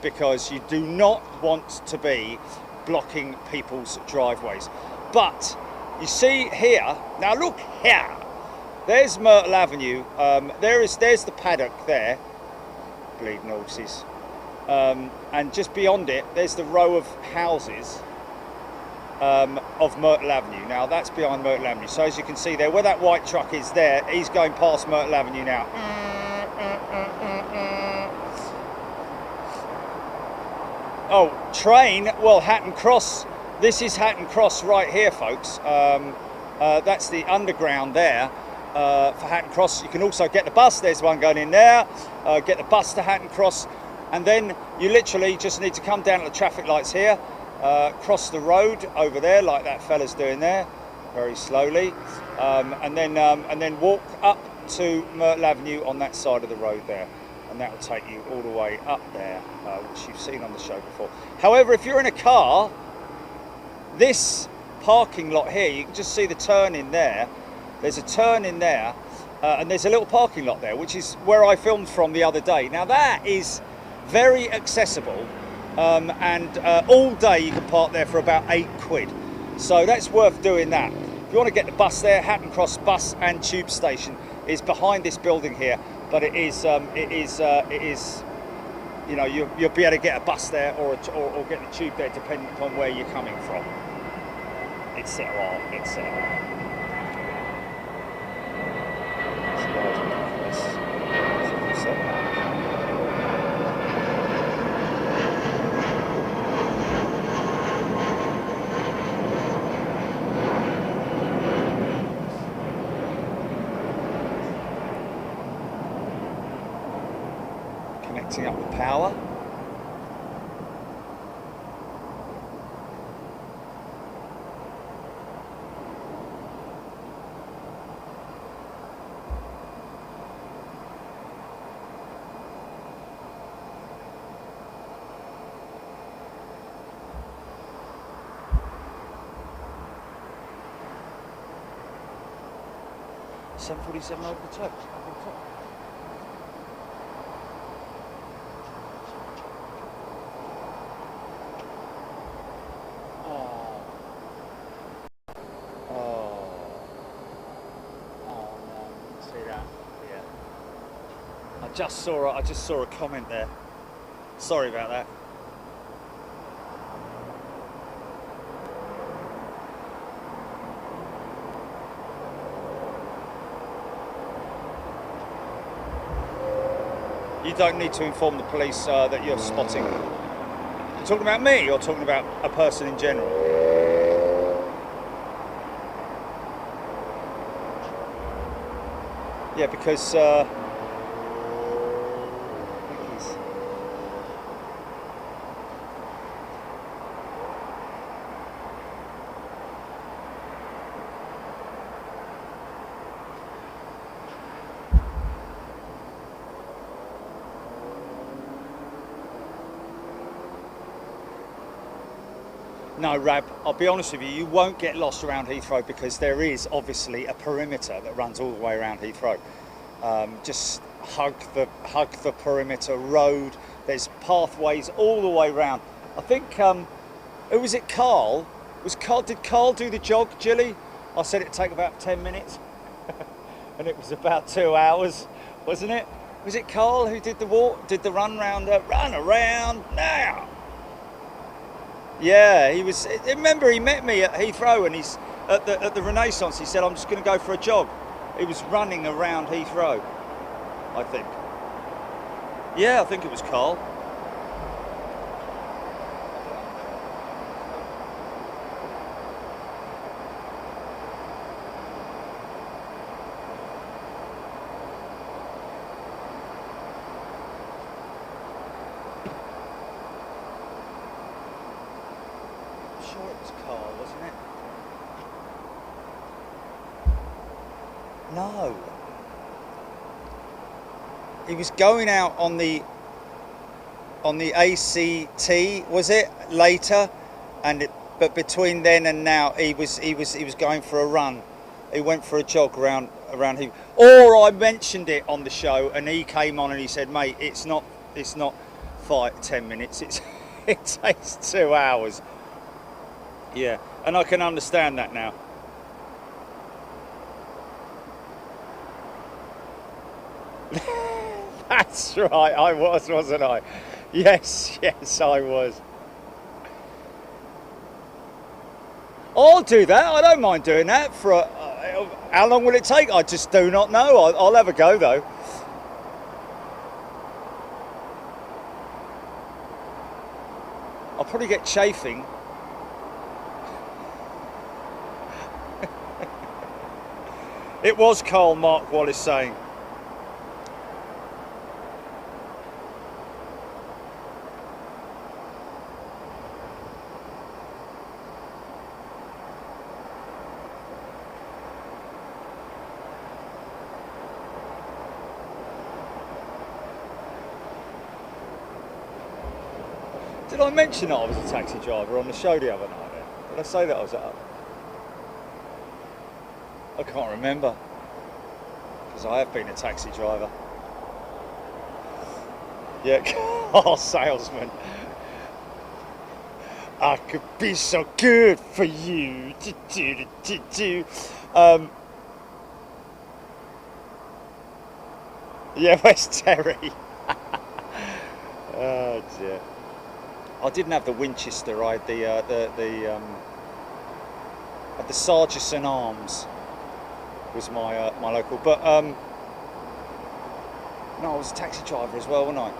because you do not want to be blocking people's driveways. But you see here, now look here, there's Myrtle Avenue, there's the paddock there, bleeding horses, and just beyond it there's the row of houses of Myrtle Avenue. Now that's behind Myrtle Avenue, so as you can see there, where that white truck is there, he's going past Myrtle Avenue now. Oh, train, well, Hatton Cross, this is Hatton Cross right here, folks. That's the underground there for Hatton Cross. You can also get the bus, there's one going in there, get the bus to Hatton Cross, and then you literally just need to come down at the traffic lights here, cross the road over there like that fella's doing there, very slowly, and then walk up to Myrtle Avenue on that side of the road there, and that will take you all the way up there, which you've seen on the show before. However, if you're in a car, this parking lot here, you can just see the turn in there. There's a turn in there, and there's a little parking lot there, which is where I filmed from the other day. Now that is very accessible, and all day you can park there for about £8. So that's worth doing that. If you want to get the bus there, Hatton Cross bus and tube station is behind this building here, but it is, you know, you'll be able to get a bus there or get the tube there depending upon where you're coming from, etc., etc. Connecting up the power. $747 over the top. I just saw a comment there. Sorry about that. You don't need to inform the police that you're spotting. You're talking about me or talking about a person in general? Yeah, because no, Rab, I'll be honest with you, you won't get lost around Heathrow because there is obviously a perimeter that runs all the way around Heathrow. Just hug the perimeter road. There's pathways all the way around. I think, who was it, Carl? Did Carl do the jog, Jilly? I said it'd take about 10 minutes. And it was about 2 hours, wasn't it? Was it Carl who did the walk, did the run around now? Yeah, he was. Remember, he met me at Heathrow, and he's at the Renaissance. He said, "I'm just going to go for a jog." He was running around Heathrow, I think. Yeah, I think it was Carl. No. He was going out on the ACT, was it, later, but between then and now he was going for a run He went for a jog around Heathrow. Or I mentioned it on the show, and he came on and he said, "Mate, it's not 5-10 minutes. It takes 2 hours." Yeah, and I can understand that now. That's right, I was, wasn't I? Yes, I was. I'll do that. I don't mind doing that. How long will it take? I just do not know. I'll have a go though. I'll probably get chafing. It was Carl, Mark Wallace saying. Did I mention that I was a taxi driver on the show the other night? Did I say that I was I can't remember, because I have been a taxi driver. Yeah, car salesman. I could be so good for you. Yeah, where's Terry? Oh dear. I didn't have the Winchester. I had the Sargison Arms was my local. But no, I was a taxi driver as well, wasn't I?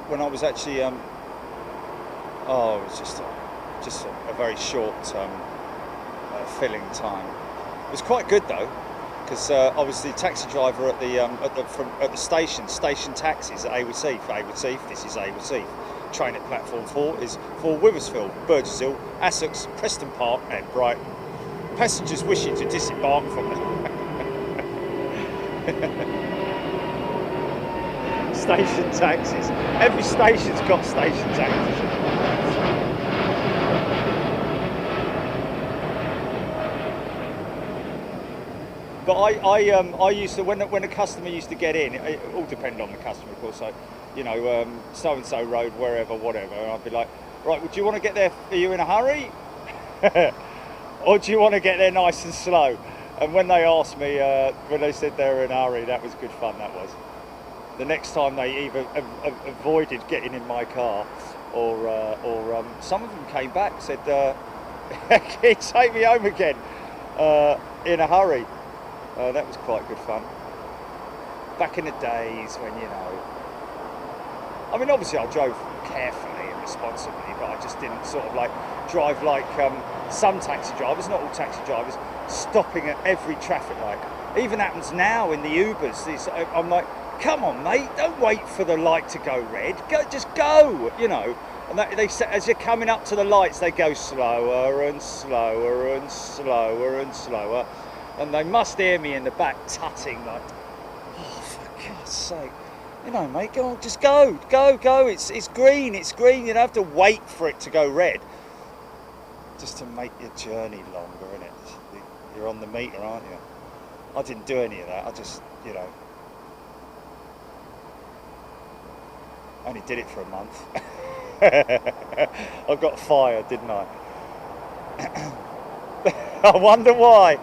When I was actually it was just a very short filling time. It was quite good though, because I was the taxi driver at the station taxis at Aviation. For Aviation, this is Aviation. Train at platform 4 is for Withersfield, Burgess Hill, Essex, Preston Park and Brighton. Passengers wishing to disembark from the station taxis. Every station's got station taxis. But I used to, when a customer used to get in, it all depended on the customer, of course. So, you know, so and so road, wherever, whatever, and I'd be like, right, would you want to get there? Are you in a hurry, or do you want to get there nice and slow? And when they asked me, when they said they were in a hurry, that was good fun. That was. The next time they either avoided getting in my car, or some of them came back, said, "Can you take me home again in a hurry?" That was quite good fun. Back in the days when, you know, I mean, obviously I drove carefully and responsibly, but I just didn't sort of like drive like some taxi drivers, not all taxi drivers, stopping at every traffic light. Even happens now in the Ubers. I'm like, come on, mate, don't wait for the light to go red. Just go, you know. And they say, as you're coming up to the lights, they go slower and slower and slower and slower. And they must hear me in the back tutting like, oh, for God's sake. You know, mate, go on, just go. It's green, you don't have to wait for it to go red. Just to make your journey longer, innit? You're on the meter, aren't you? I didn't do any of that, I just, you know, only did it for a month. I got fired, didn't I? I wonder why.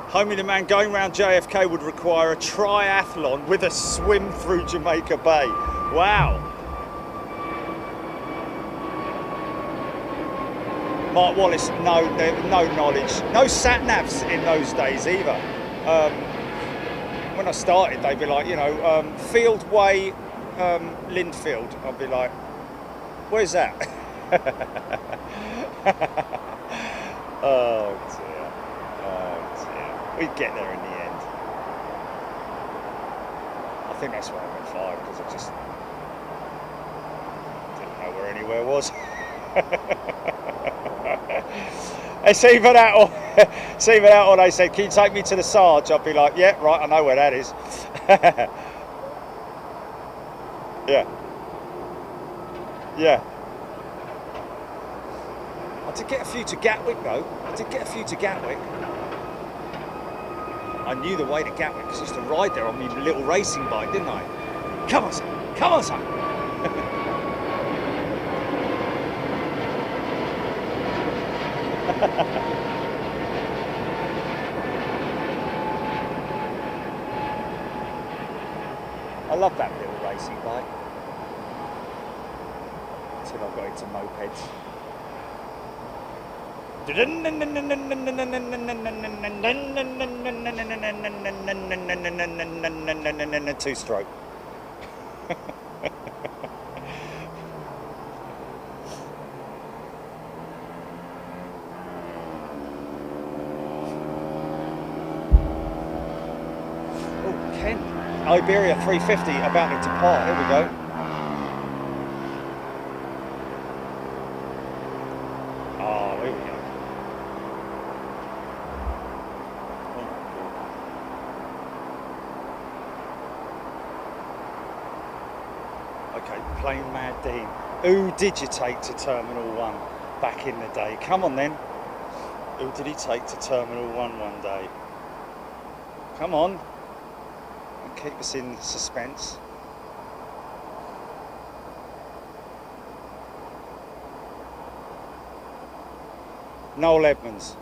Homie the man, going round JFK would require a triathlon with a swim through Jamaica Bay. Wow. Mark Wallace, no knowledge. No sat-navs in those days either. When I started, they'd be like, you know, Field Way, Lindfield. I'd be like, where's that? Oh dear. We'd get there in the end. I think that's why I went fired, because I just didn't know where anywhere was. It's either that or they said, can you take me to the Sarge? I'd be like, yeah, right, I know where that is. Yeah. Yeah. I did get a few to Gatwick though. I did get a few to Gatwick. I knew the way to Gatwick because I used to ride there on my little racing bike, didn't I? Come on, son. Come on, son. I love that little racing bike. Until I got into mopeds. Two-stroke. Oh, Ken. Iberia 350 about to depart. Here we go. Oh, here we go. Okay, Plain Mad Dean. Who did you take to Terminal 1 back in the day? Come on then. Who did he take to Terminal 1 one day? Come on. And keep us in suspense. Noel Edmonds.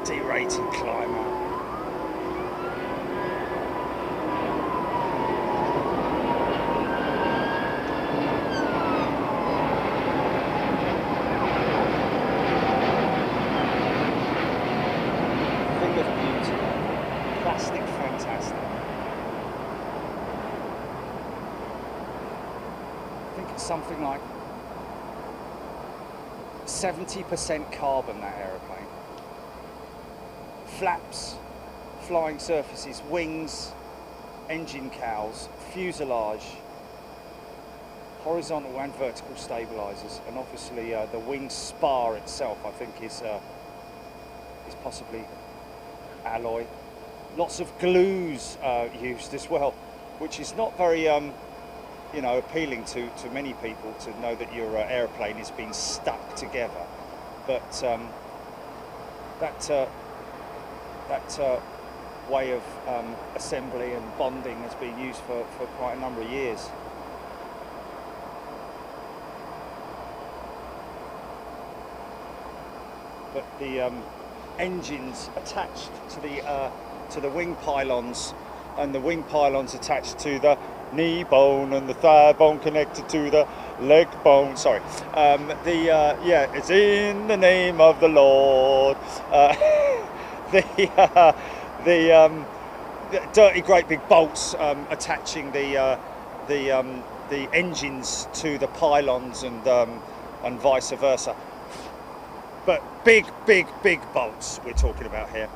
D-rated climber. Thing of beauty. Plastic fantastic. I think it's something like 70% carbon, that aeroplane. Flaps, flying surfaces, wings, engine cowls, fuselage, horizontal and vertical stabilizers, and obviously the wing spar itself, I think, is possibly alloy. Lots of glues used as well, which is not very you know, appealing to many people to know that your airplane is being stuck together. But that way of assembly and bonding has been used for quite a number of years. But the engines attached to the wing pylons, and the wing pylons attached to the knee bone, and the thigh bone connected to the leg bone. Sorry, yeah, it's in the name of the Lord. The dirty great big bolts attaching the engines to the pylons and vice versa. But big bolts we're talking about here.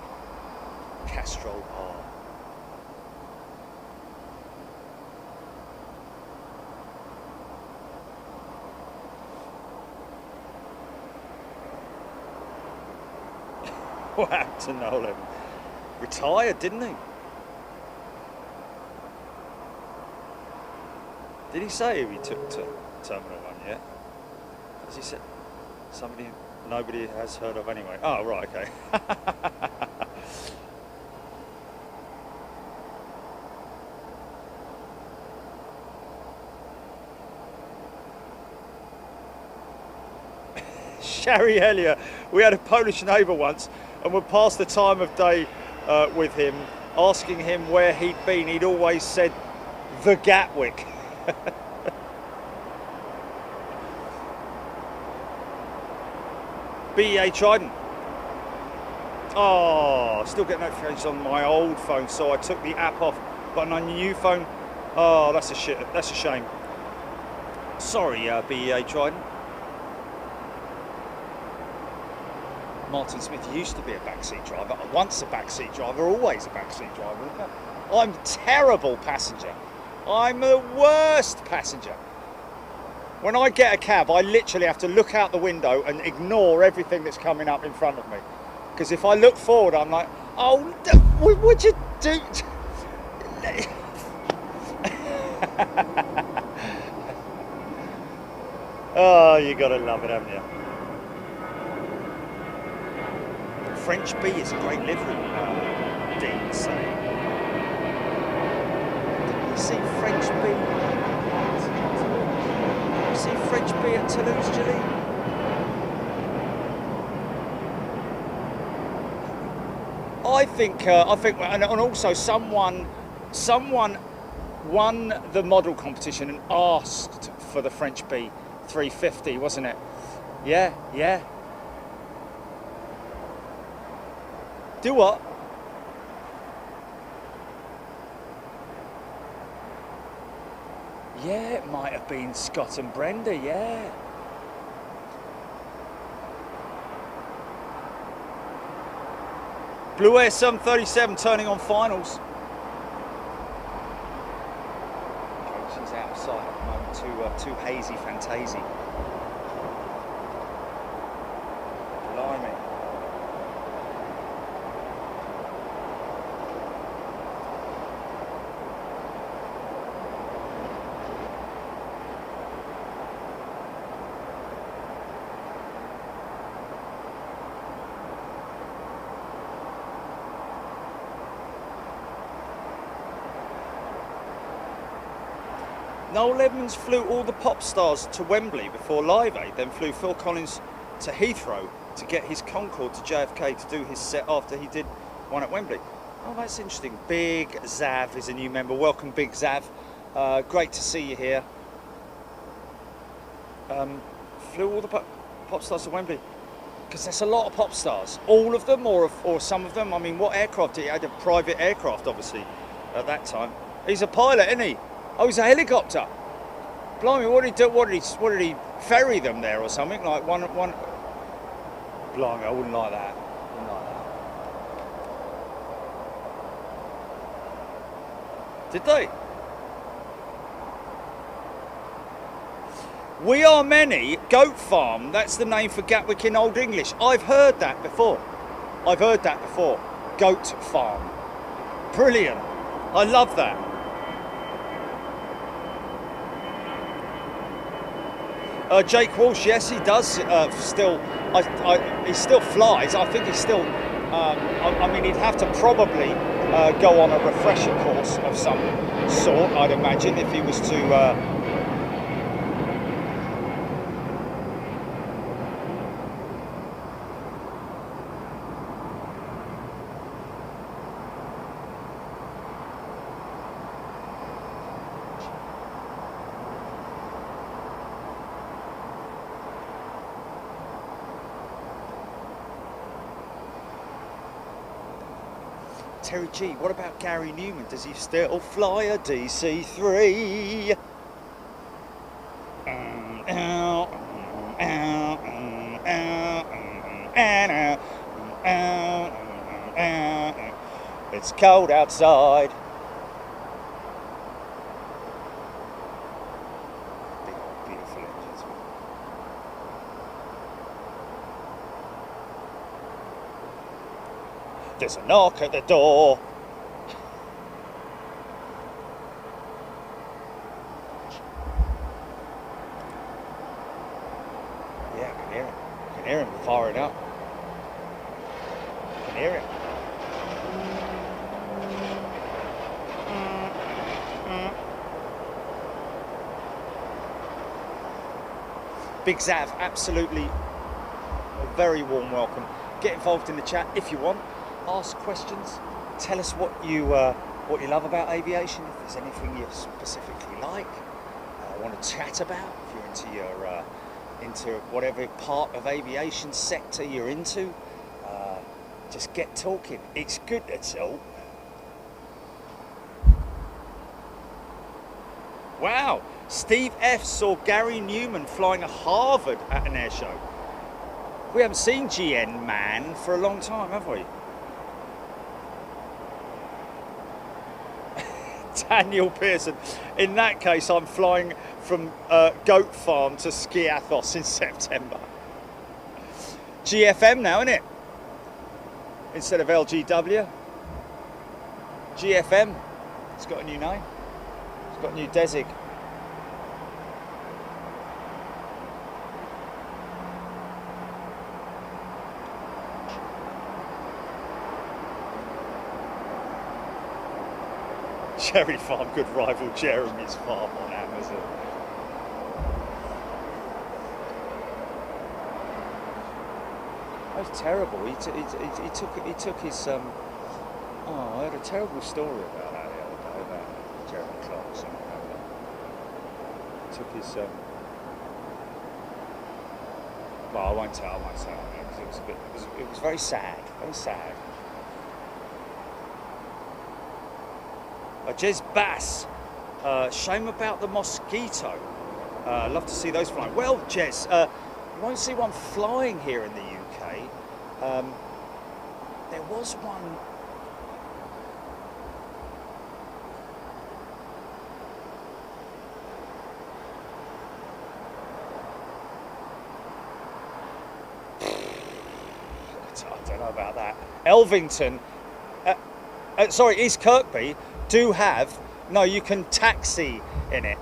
Castrol R. What happened to Nolan? Retired, didn't he? Did he say who he took to Terminal 1 yet? As he said, somebody nobody has heard of anyway. Oh, right, okay. Sherry Elliott, we had a Polish neighbour once, and we'd pass the time of day with him, asking him where he'd been. He'd always said, the Gatwick. BEA Trident. Oh, still get notifications on my old phone, so I took the app off. But on a new phone, oh, that's a shit. That's a shame. Sorry, BEA Trident. Martin Smith used to be a backseat driver. Once a backseat driver, always a backseat driver. I'm a terrible passenger. I'm the worst passenger. When I get a cab, I literally have to look out the window and ignore everything that's coming up in front of me. Because if I look forward, I'm like, oh, what would you do? Oh, you gotta love it, haven't you? French B is a great livery, Dean saying. Didn't you see French B? Did you see French B at Toulouse, Julie? I think, and also someone won the model competition and asked for the French B 350, wasn't it? Yeah. Do what? Yeah, it might have been Scott and Brenda, yeah. Blue Air 737 turning on finals. Okay, she's out of sight at the moment, too hazy, fantasy. Blimey. Noel Edmonds flew all the pop stars to Wembley before Live Aid, then flew Phil Collins to Heathrow to get his Concorde to JFK to do his set after he did one at Wembley. Oh, that's interesting. Big Zav is a new member. Welcome, Big Zav. Great to see you here. Flew all the pop stars to Wembley. Because there's a lot of pop stars. All of them or some of them? I mean, what aircraft? He had a private aircraft, obviously, at that time. He's a pilot, isn't he? Oh, he's a helicopter. Blimey, what did he do? What did he ferry them there or something? Like one. Blimey, I wouldn't like that. Did they? We Are Many, Goat Farm. That's the name for Gatwick in Old English. I've heard that before. Goat Farm. Brilliant. I love that. Jake Walsh, yes, he does still. He still flies. I think he's still. I mean, he'd have to probably go on a refresher course of some sort, I'd imagine, if he was to. Terry G, what about Gary Newman? Does he still fly a DC-3? It's cold outside. Big, beautiful engines. There's a knock at the door. Yeah, I can hear him. I can hear him firing up. I can hear it. Big Zav, absolutely a very warm welcome. Get involved in the chat if you want. Ask questions. Tell us what you love about aviation. If there's anything you specifically like, want to chat about. If you're into whatever part of aviation sector you're into, Just get talking. It's good, that's all. Wow, Steve F saw Gary Newman flying a Harvard at an air show. We haven't seen GN Man for a long time, have we? Daniel Pearson. In that case, I'm flying from Goat Farm to Skiathos in September. GFM now, isn't it? Instead of LGW. GFM. It's got a new name. It's got a new desig. Cherry Farm could rival Jeremy's farm on Amazon. That was terrible. He took his oh, I heard a terrible story about that the other day about Jeremy Clarkson. He took his well, I won't tell. It was a bit. It was very sad. Very sad. Jez Bass, shame about the mosquito. Love to see those flying. Well, Jez, you won't see one flying here in the UK. There was one. I don't know about that. Elvington, sorry, East Kirkby. Do have you can taxi in it.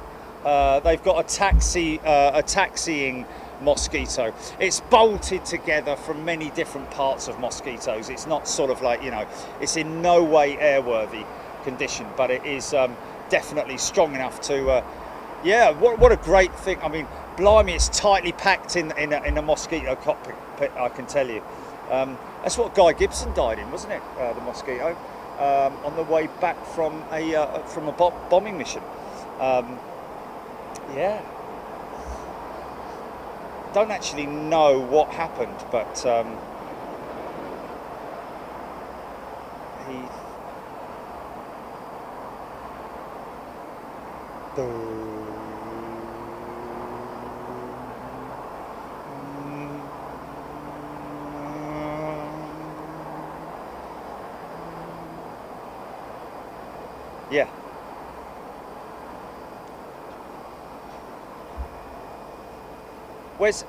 They've got a taxiing mosquito. It's bolted together from many different parts of mosquitoes. It's not sort of like, it's in no way airworthy condition, but it is definitely strong enough to yeah, what a great thing. I mean, blimey, it's tightly packed in a mosquito cockpit, I can tell you. That's what Guy Gibson died in, wasn't it? The mosquito. On the way back from a bombing mission. Yeah. Don't actually know what happened, but he. Yeah. Where's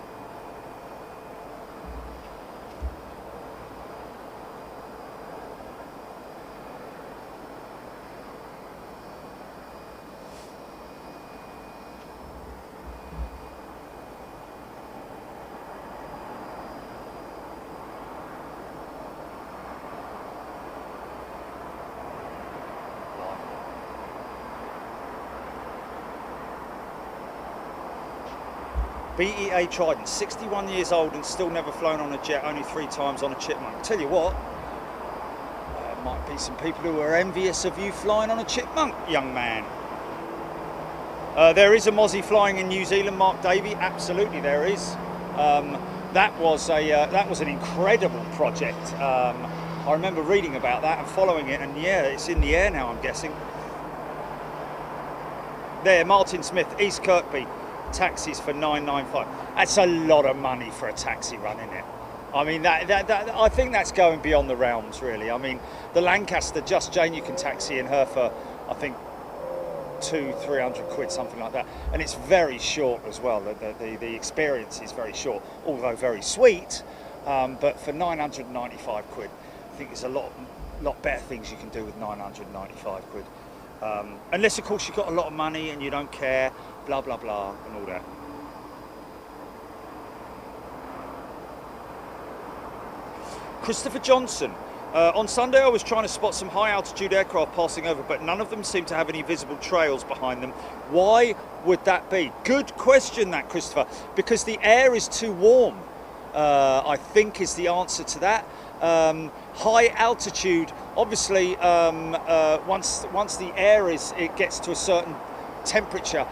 BEA Trident, 61 years old and still never flown on a jet, only 3 times on a Chipmunk. Tell you what, there might be some people who are envious of you flying on a Chipmunk, young man. There is a Mozzie flying in New Zealand, Mark Davey. Absolutely, there is. That was an incredible project. I remember reading about that and following it, and yeah, it's in the air now, I'm guessing. There, Martin Smith, East Kirkby. Taxis for $9.95. That's a lot of money for a taxi run, isn't it? I mean, I think that's going beyond the realms, really. I mean, the Lancaster, Just Jane, you can taxi in her for, I think, 200-300 quid, something like that. And it's very short as well. The experience is very short, although very sweet. But for 995 quid, I think there's a lot better things you can do with 995 quid. Unless, of course, you've got a lot of money and you don't care, blah, blah, blah, and all that. Christopher Johnson. On Sunday, I was trying to spot some high-altitude aircraft passing over, but none of them seem to have any visible trails behind them. Why would that be? Good question, that, Christopher. Because the air is too warm, I think, is the answer to that. High altitude, obviously, once the air gets to a certain temperature,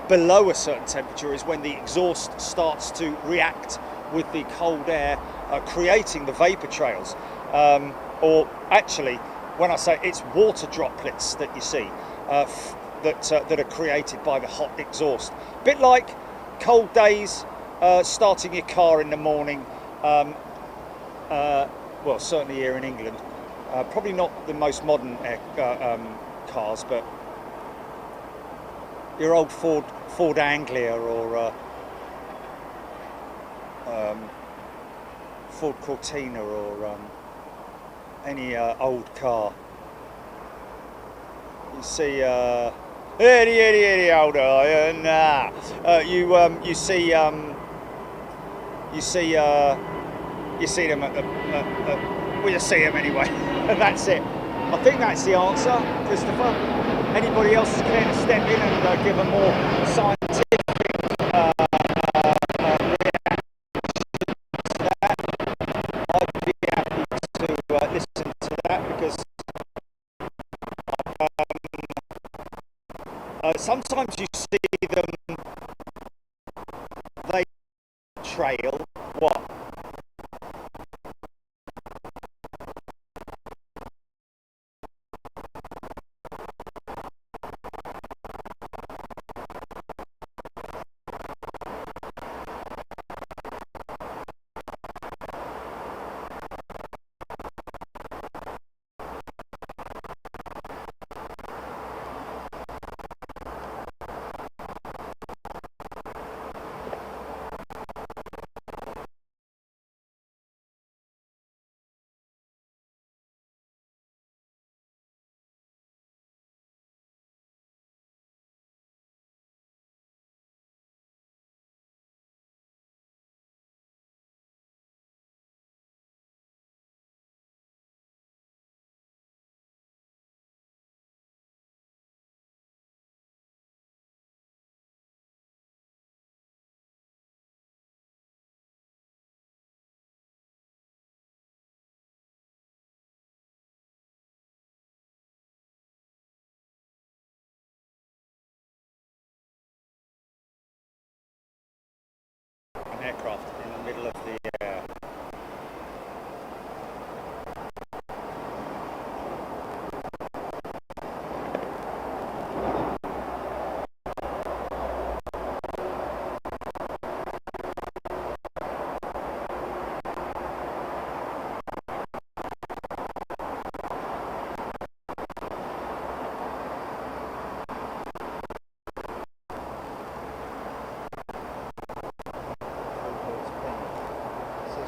below a certain temperature is when the exhaust starts to react with the cold air, creating the vapor trails. or actually, when I say it's water droplets that you see that are created by the hot exhaust. A bit like cold days, starting your car in the morning. Well, certainly here in England, probably not the most modern cars, but your old Ford Anglia or Ford Cortina or any old car. You see, Eddie, old iron. You see them at the. Well, you see them anyway, and that's it. I think that's the answer, Christopher. Anybody else is care to step in and give a more scientific reaction to that? I'd be happy to listen to that, because sometimes you see them, they trail what? An aircraft in the middle of the air. See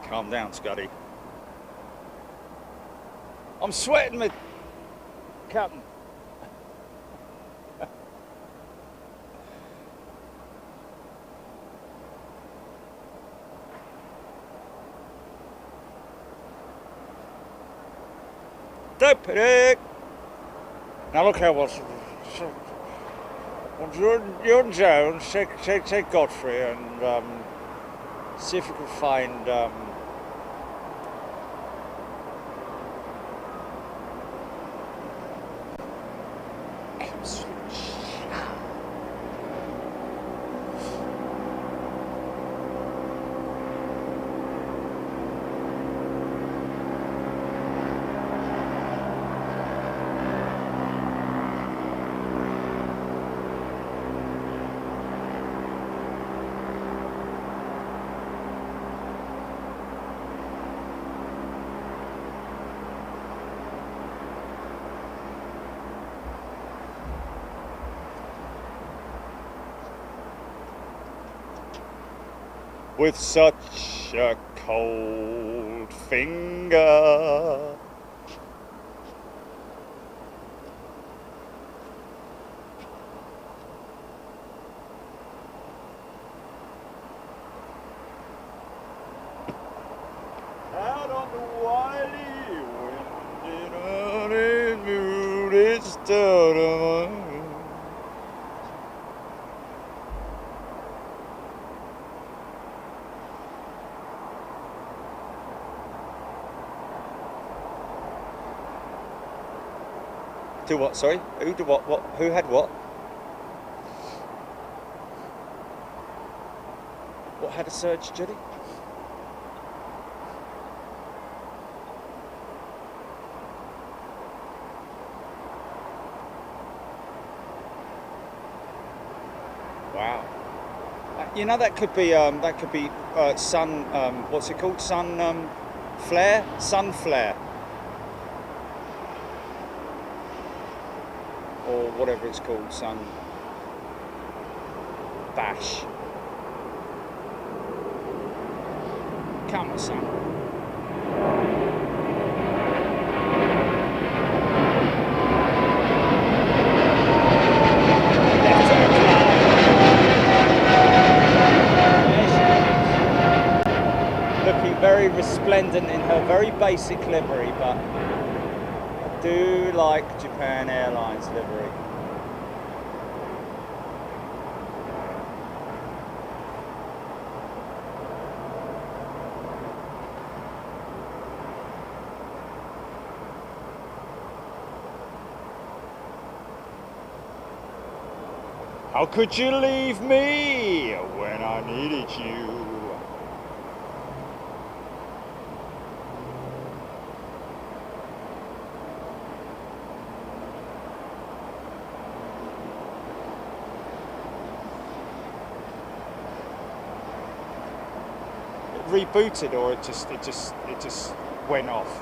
Calm down, Scuddy. I'm sweating, me Captain. Deputy! Now look how what's... You're on Jones, take Godfrey and see if you can find with such a cold finger. Out on the wily wind, on his mood, it's done. Do what? Sorry, who did what? What? Who had what? What had a surge, Judy? Wow. You know that could be sun. What's it called? Sun flare. Sun flare. Or whatever it's called, sun bash. Come on, son. Left turn climb. Looking very resplendent in her very basic livery, but I do like Japan Airlines livery. How could you leave me when I needed you? Rebooted, or it just went off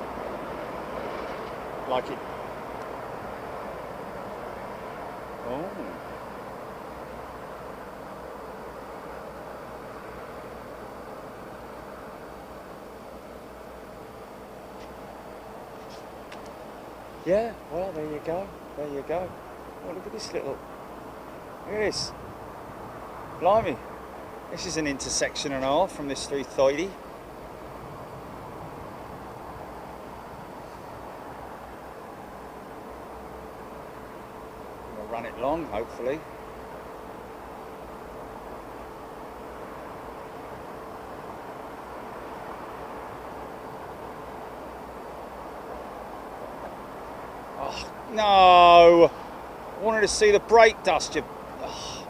like it. Oh, yeah, well, there you go, there you go. Oh, look at this little, look at this, blimey. This is an intersection and a half from this 330. We'll run it long, hopefully. Oh, no! I wanted to see the brake dust, you... Oh.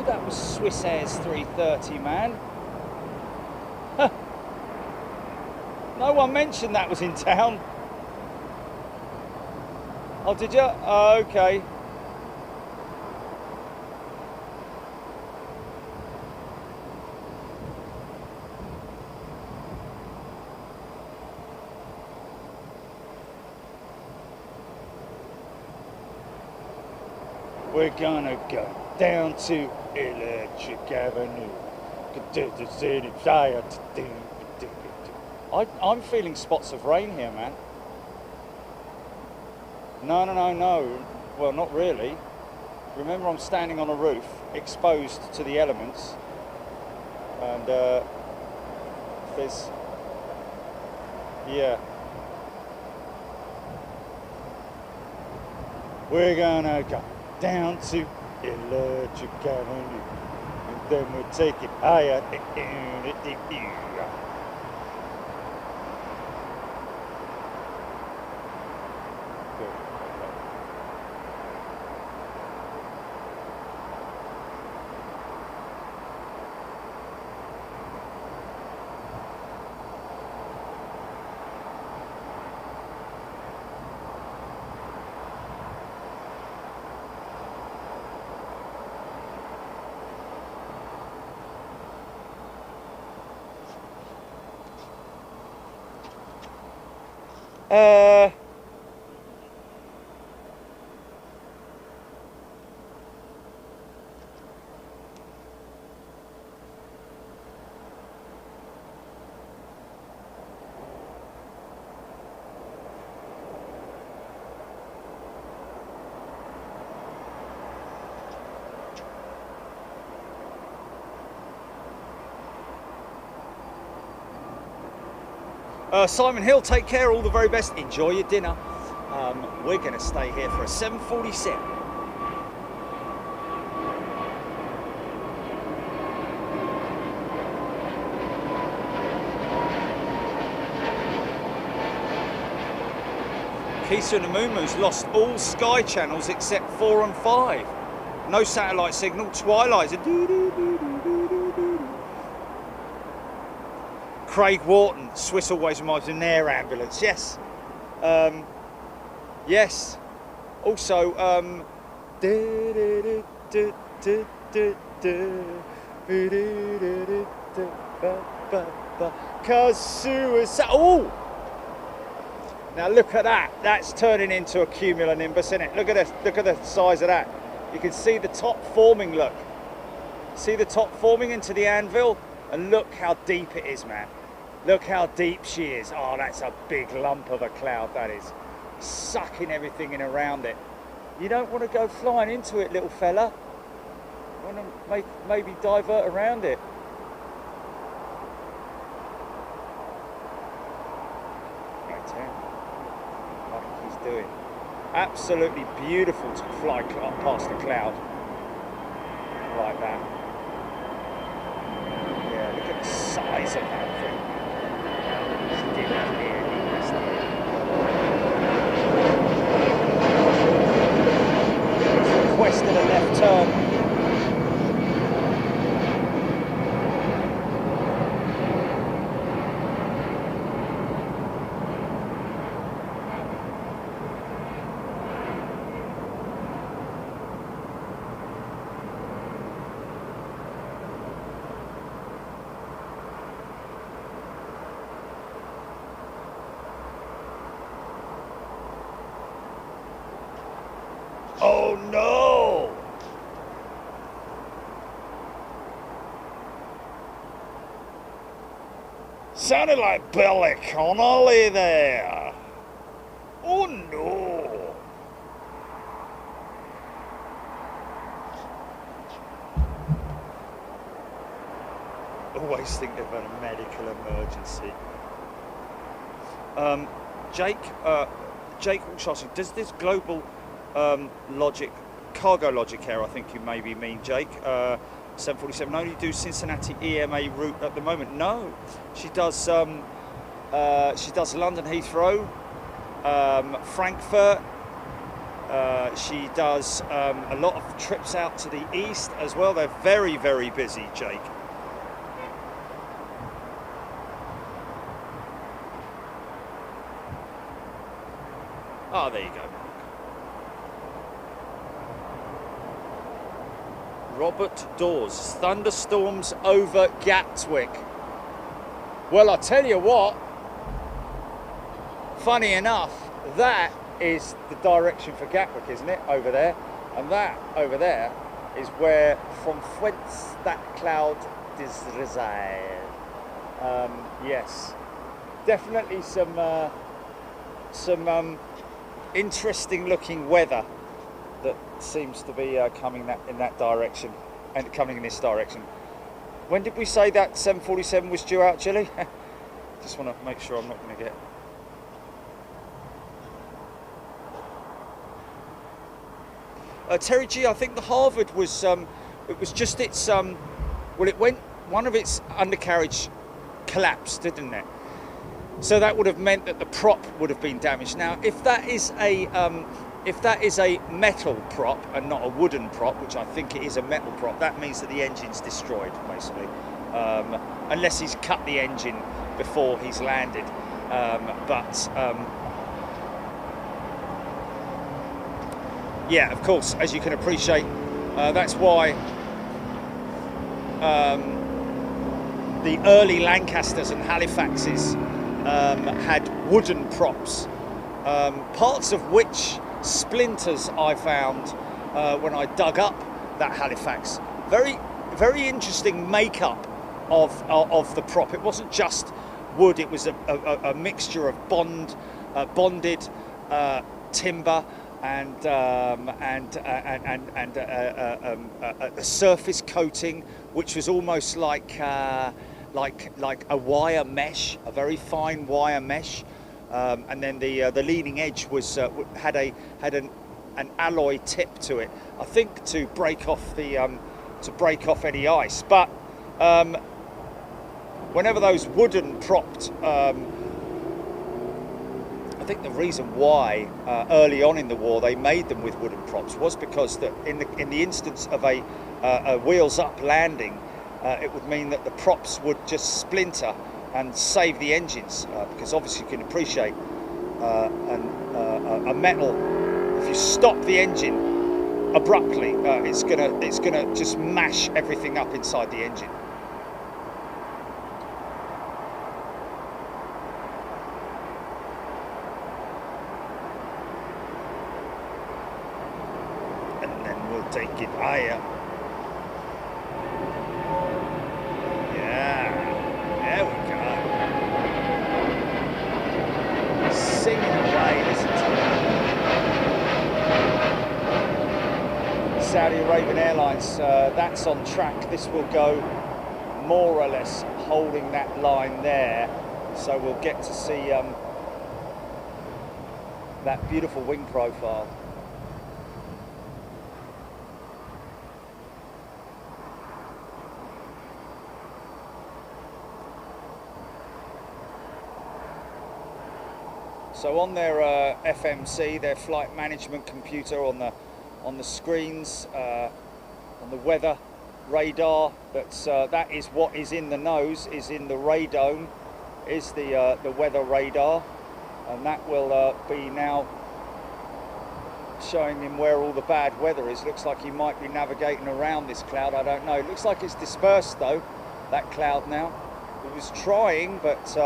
that was Swiss Air's 330, man. Huh. No one mentioned that was in town. Oh, did you? Oh, okay. We're gonna go down to Electric Avenue. I'm feeling spots of rain here, man. No. Well, not really. Remember, I'm standing on a roof, exposed to the elements. And there's... Yeah. We're gonna go down to Electric Avenue, and then we'll take it higher. Simon Hill, take care, all the very best, enjoy your dinner. We're going to stay here for a 747. Kisa and the Moo Moo's lost all Sky channels except 4 and 5. No satellite signal, twilight. Craig Wharton, Swiss always reminds me of an air ambulance. Yes. Yes. Also, cause suicide. Oh! Now look at that. That's turning into a cumulonimbus, isn't it? Look at this. Look at the size of that. You can see the top forming. Look. See the top forming into the anvil, and look how deep it is, man. Look how deep she is. Oh, that's a big lump of a cloud, that is. Sucking everything in around it. You don't want to go flying into it, little fella. You want to maybe divert around it. Like he's doing. Absolutely beautiful to fly past a cloud. Like that. Yeah, look at the size of that thing. Requested a left turn. Oh no! Sounded like Billy Connolly there. Oh no! Always think of a medical emergency. Jake also, does this global logic, cargo logic air, I think you maybe mean, Jake, 747 only do Cincinnati EMA route at the moment? No, she does London Heathrow, Frankfurt, She does a lot of trips out to the east as well. They're very, very busy, Jake. Oh, there you go, Mark. Robert Dawes, thunderstorms over Gatwick. Well, I tell you what, funny enough, that is the direction for Gatwick, isn't it? Over there. And that over there is where, from whence that cloud does reside. Yes, definitely some interesting looking weather that seems to be coming in that direction and coming in this direction. When did we say that 747 was due out, Gilly? Just want to make sure I'm not going to get... Terry G, I think the Harvard was, it was just its, well, it went, one of its undercarriage collapsed, didn't it? So that would have meant that the prop would have been damaged. Now, if that is a metal prop and not a wooden prop, which I think it is a metal prop, that means that the engine's destroyed, basically, unless he's cut the engine before he's landed. Yeah, of course, as you can appreciate, that's why the early Lancasters and Halifaxes had wooden props, parts of which splinters I found when I dug up that Halifax. Very, very interesting makeup of the prop. It wasn't just wood; it was a mixture of bonded timber and a surface coating, which was almost like a wire mesh, a very fine wire mesh, and then the leading edge was had an alloy tip to it, I think, to break off any ice. But whenever those wooden propped, I think the reason why early on in the war they made them with wooden props was because that in the instance of a wheels up landing, it would mean that the props would just splinter and save the engines, because obviously you can appreciate a metal, if you stop the engine abruptly, it's gonna just mash everything up inside the engine. And then we'll take it higher. Singing away, listen to that. Saudi Arabian Airlines, that's on track. This will go more or less holding that line there, so we'll get to see that beautiful wing profile. So on their FMC, their flight management computer, on the screens, on the weather radar, that is what is in the nose, is in the radome, is the weather radar, and that will be now showing him where all the bad weather is. Looks like he might be navigating around this cloud. I don't know. It looks like it's dispersed though, that cloud now. It was trying, but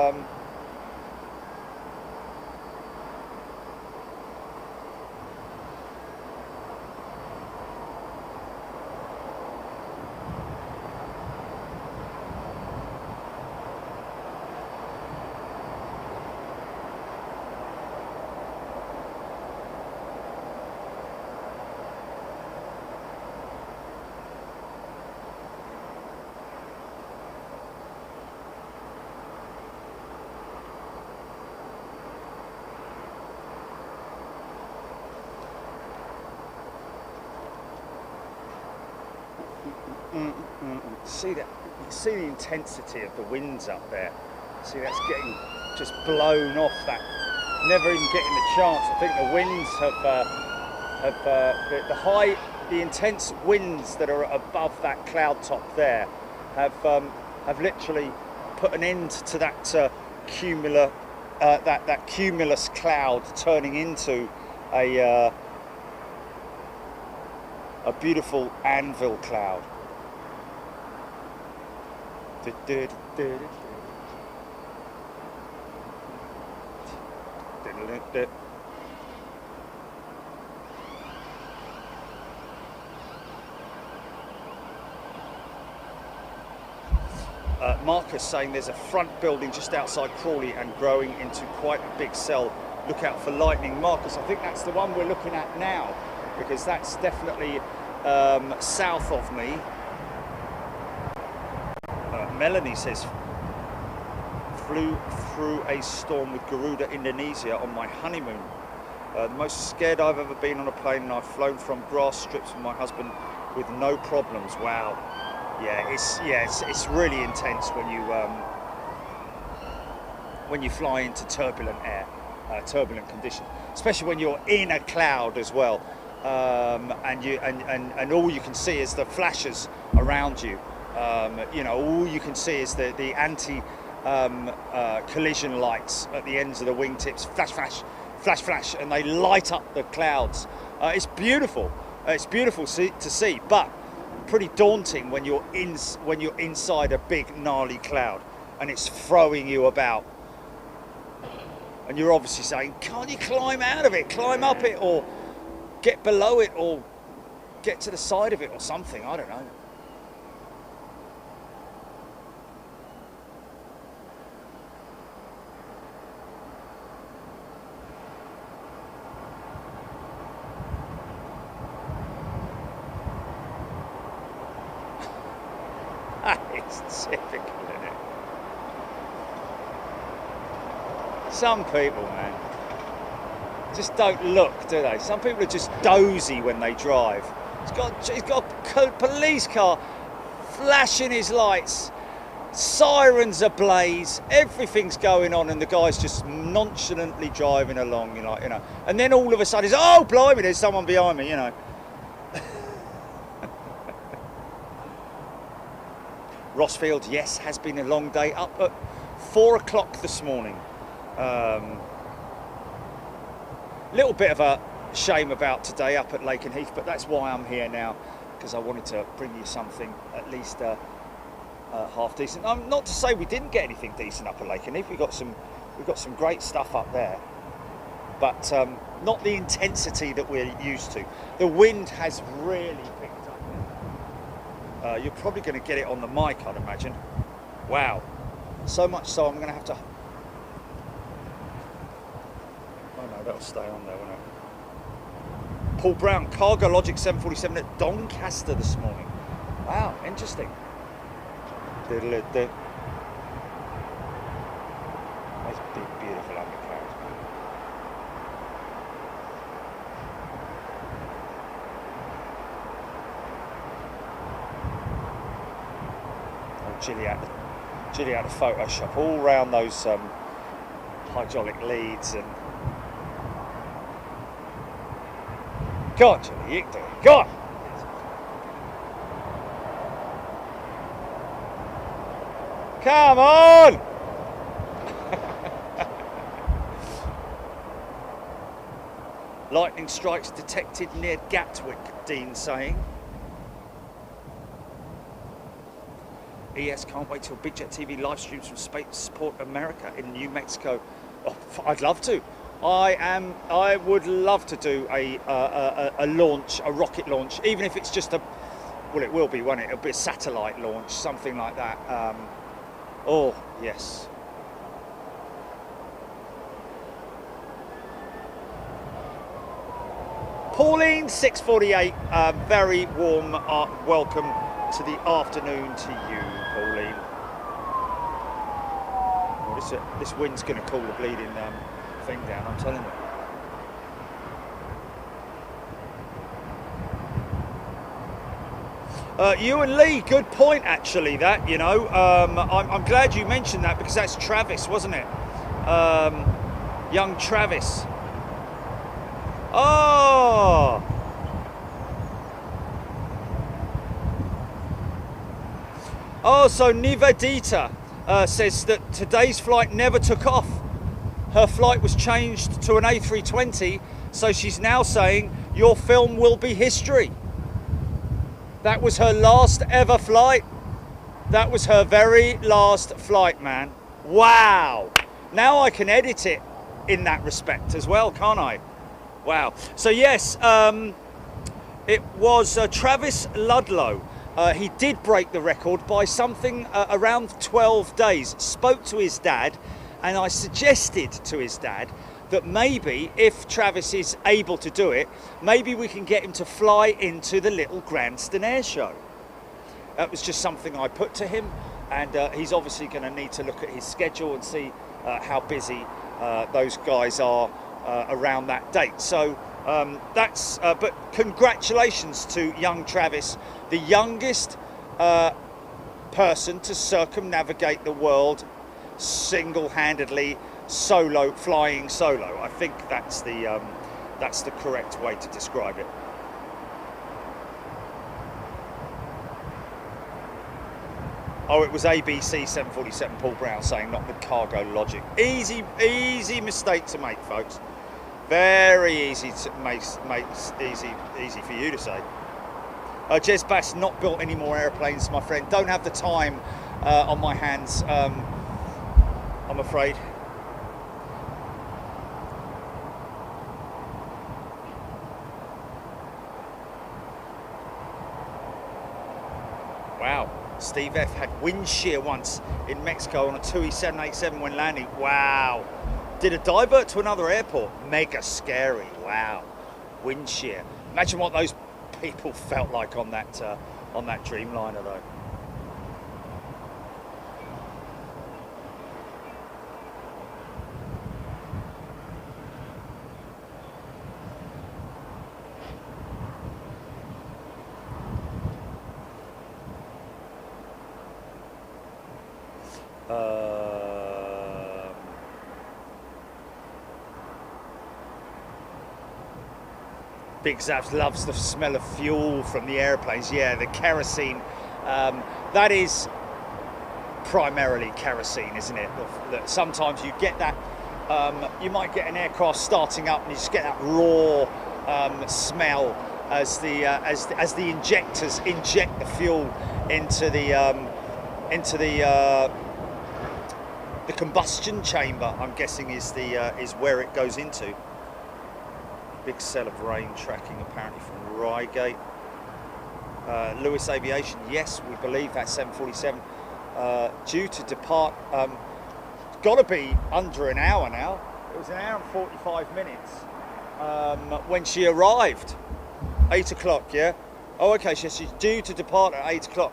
see that, you can see the intensity of the winds up there. See, that's getting just blown off, that never even getting the chance. I think the winds the intense winds that are above that cloud top there have literally put an end to that that cumulus cloud turning into a beautiful anvil cloud. Marcus saying there's a front building just outside Crawley and growing into quite a big cell. Look out for lightning. Marcus, I think that's the one we're looking at now, because that's definitely south of me. Melanie says, flew through a storm with Garuda Indonesia on my honeymoon. The most scared I've ever been on a plane, and I've flown from grass strips with my husband with no problems. Wow. Yeah, it's really intense when you fly into turbulent air, turbulent conditions, especially when you're in a cloud as well, and all you can see is the flashes around you. You know, all you can see is the anti collision lights at the ends of the wingtips, flash, flash, flash, flash, and they light up the clouds. It's beautiful. It's beautiful to see, but pretty daunting when you're inside a big gnarly cloud and it's throwing you about, and you're obviously saying, can't you climb out of it, climb up it, or get below it, or get to the side of it, or something? I don't know. It's typical, isn't it? Some people, man, just don't look, do they? Some people are just dozy when they drive. He's got a police car flashing his lights, sirens ablaze, everything's going on, and the guy's just nonchalantly driving along, you know. And then all of a sudden, he's, oh, blimey, there's someone behind me, you know. Rossfield, yes, has been a long day, up at 4 o'clock this morning. Little bit of a shame about today up at Lakenheath, but that's why I'm here now, because I wanted to bring you something at least half decent. Not to say we didn't get anything decent up at Lakenheath. We've got some great stuff up there, but not the intensity that we're used to. The wind has really picked up. You're probably going to get it on the mic, I'd imagine. Wow. So much so I'm going to have to... Oh no, that'll stay on there, won't it? Paul Brown, Cargo Logic 747 at Doncaster this morning. Wow, interesting. Nice big, beautiful undercarriage. Gilly had a Photoshop all around those hydraulic leads, and go on, Gilly, you can do it. Go on. Come on. Lightning strikes detected near Gatwick, Dean saying. ES can't wait till Big Jet TV live streams from Spaceport America in New Mexico. Oh, I'd love to. I would love to do a launch, a rocket launch, even if it's just a, well, it will be, won't it? It'll be a satellite launch, something like that. Oh, yes. Pauline, 648, very warm welcome to the afternoon to you, Pauline. Oh, this wind's going to cool the bleeding thing down, I'm telling you. You and Lee, good point actually, that, you know. I'm glad you mentioned that, because that's Travis, wasn't it? Young Travis. Oh! Oh, so Nivedita says that today's flight never took off. Her flight was changed to an A320, so she's now saying your film will be history. That was her last ever flight. That was her very last flight, man. Wow. Now I can edit it in that respect as well, can't I? Wow. So yes, it was Travis Ludlow. He did break the record by something around 12 days. Spoke to his dad, and I suggested to his dad that maybe if Travis is able to do it, maybe we can get him to fly into the little Grandstand Air Show. That was just something I put to him, and he's obviously going to need to look at his schedule and see how busy those guys are around that date. So but congratulations to young Travis, the youngest person to circumnavigate the world single-handedly, flying solo. I think that's the correct way to describe it. Oh, it was ABC 747 Paul Brown saying not with cargo logic. Easy mistake to make, folks. Very easy to make easy for you to say. Jez Bass, not built any more airplanes, my friend. Don't have the time on my hands, I'm afraid. Wow. Steve F had wind shear once in Mexico on a TUI 787 when landing. Wow. Did a divert to another airport. Mega scary. Wow. Wind shear. Imagine what those people felt like on that Dreamliner though. Big Zaps loves the smell of fuel from the airplanes. Yeah, the kerosene. That is primarily kerosene, isn't it? Sometimes you get that. You might get an aircraft starting up, and you just get that raw smell as the injectors inject the fuel into the combustion chamber. I'm guessing is where it goes into. Big cell of rain tracking apparently from Reigate. Lewis Aviation, yes, we believe that 747 due to depart. Got to be under an hour now. It was an hour and 45 minutes when she arrived. 8 o'clock, yeah. Oh, okay. So she's due to depart at 8 o'clock.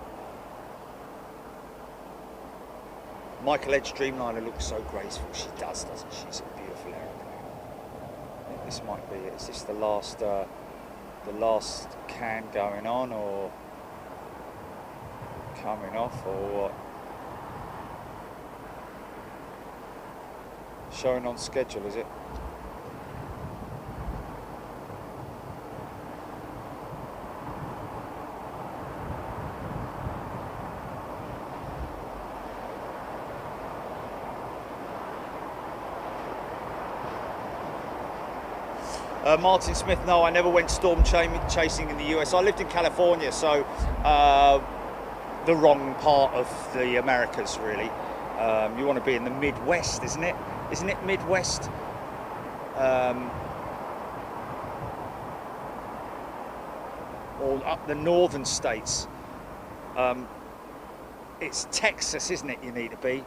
Michael Edge Dreamliner looks so graceful. She does, doesn't she? She's a beautiful aeroplane. I think this might be. Is this the last can going on or coming off or what? Showing on schedule, is it? Martin Smith, no, I never went storm chasing in the US. I lived in California, so the wrong part of the Americas, really. You want to be in the Midwest, isn't it? Isn't it Midwest? Or up the northern states. It's Texas, isn't it, you need to be?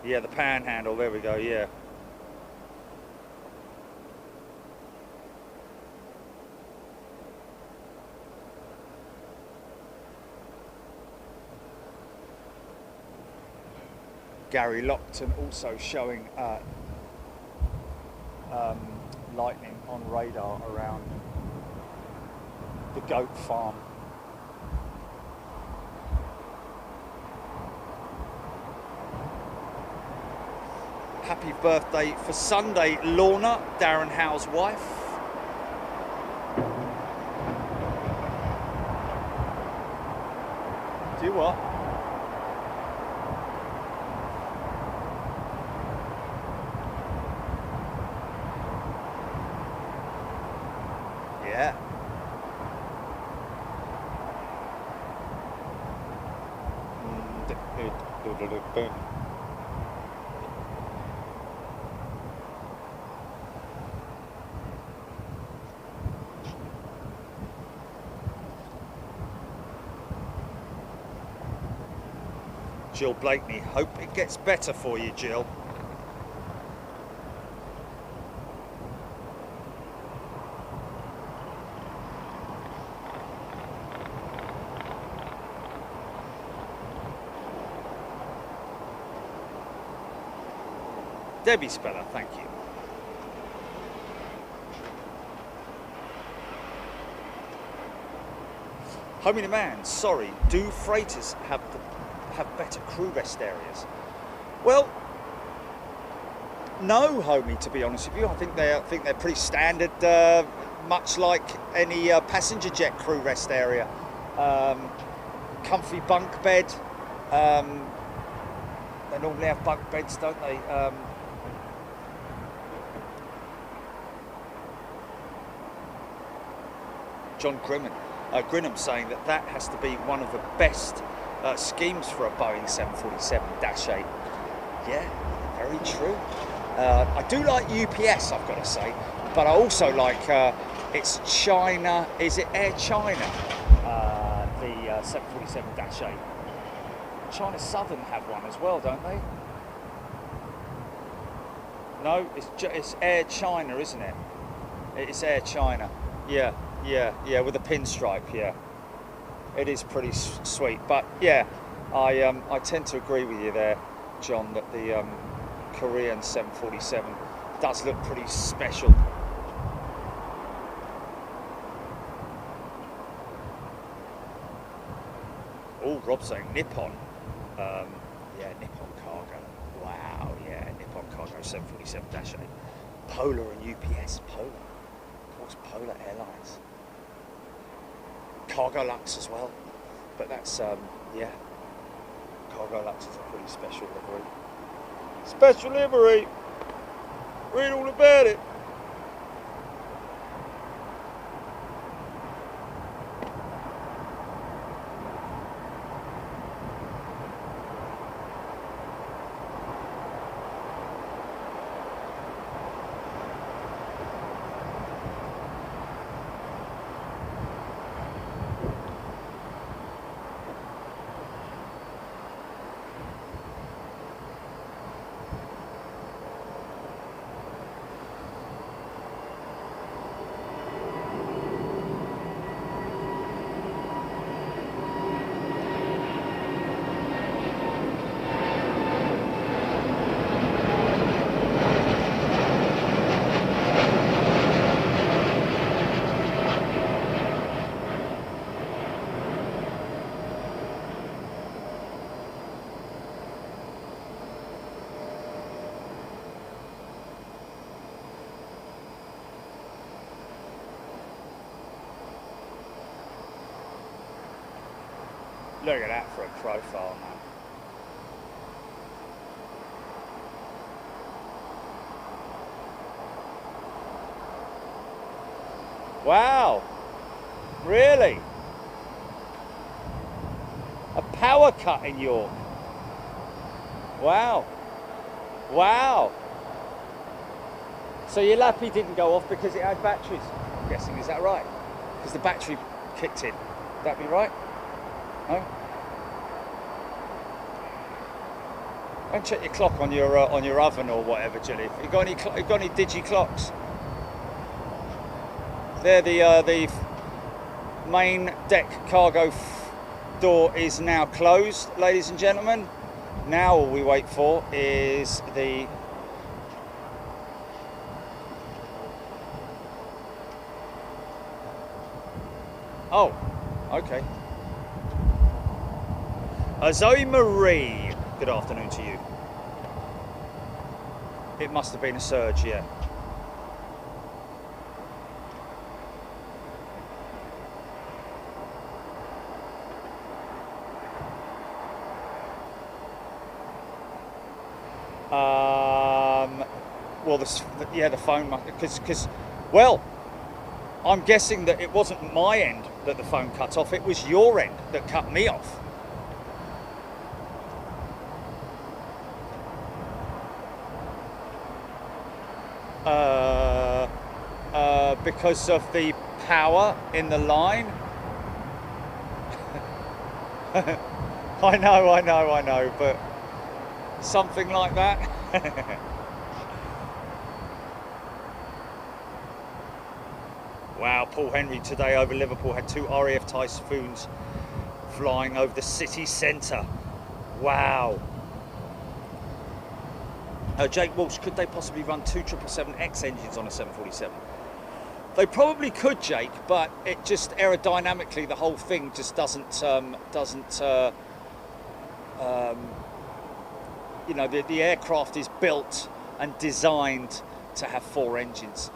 Yeah, the Panhandle, there we go, yeah. Gary Lockton also showing lightning on radar around the goat farm. Happy birthday for Sunday, Lorna, Darren Howe's wife. Do you what? Yeah. Jill Blakeney, hope it gets better for you, Jill. Debbie Speller, thank you. Homie the Man, sorry, do freighters have better crew rest areas? Well, no, homie, to be honest with you. I think they're pretty standard, much like any passenger jet crew rest area. Comfy bunk bed. They normally have bunk beds, don't they? John Grinham saying that has to be one of the best schemes for a Boeing 747-8. Yeah, very true. I do like UPS, I've got to say, but I also like it's China. Is it Air China? The 747-8. China Southern have one as well, don't they? No, it's Air China, isn't it? It's Air China. Yeah, with a pinstripe. Yeah, it is pretty sweet. But yeah, I tend to agree with you there, John, that the Korean 747 does look pretty special. Oh, Rob's saying Nippon. Yeah, Nippon Cargo. Wow, yeah, Nippon Cargo 747-8. Polar and UPS. Polar. Of course, Polar Airlines. Cargo Lux as well. But that's, yeah. Cargo Lux is a pretty special livery. Special livery! Read all about it. Look at that for a profile, man. Wow, really? A power cut in York. Wow, wow. So your Lappy didn't go off because it had batteries, I'm guessing, is that right? Because the battery kicked in, would that be right? No? Don't check your clock on your oven or whatever, Jilly. You got any digi clocks? There, the main deck cargo door is now closed, ladies and gentlemen. Now all we wait for is the oh, okay. Zoe Marie, good afternoon to you. It must have been a surge, yeah. Well, the phone must, because, well, I'm guessing that it wasn't my end that the phone cut off. It was your end that cut me off. Because of the power in the line. I know, but something like that. Wow, Paul Henry today over Liverpool had 2 RAF Typhoons flying over the city centre. Wow. Jake Walsh, could they possibly run 2 777X engines on a 747? They probably could, Jake, but it just aerodynamically the whole thing just doesn't you know, the aircraft is built and designed to have 4 engines.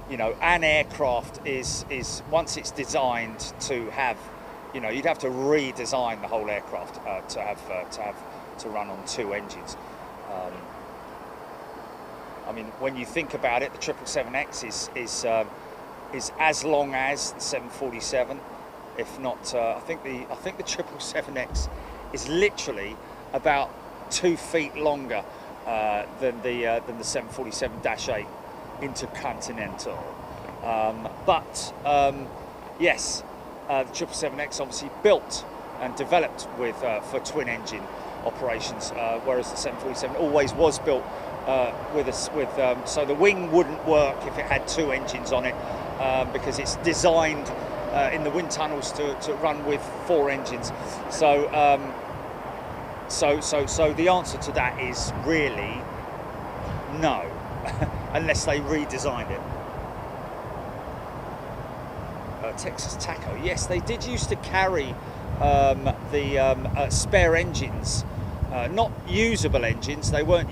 You know, an aircraft is once it's designed to have, you know, you'd have to redesign the whole aircraft to run on 2 engines. I mean, when you think about it, the 777X is as long as the 747, if not. I think the 777X is literally about 2 feet longer than the 747-8 Intercontinental. But yes, the 777X obviously built and developed with for twin engine operations, whereas the 747 always was built so the wing wouldn't work if it had 2 engines on it, because it's designed in the wind tunnels to run with 4 engines. So so the answer to that is really no, unless they redesigned it. Texas Taco, yes, they did used to carry the spare engines. Not usable engines. They weren't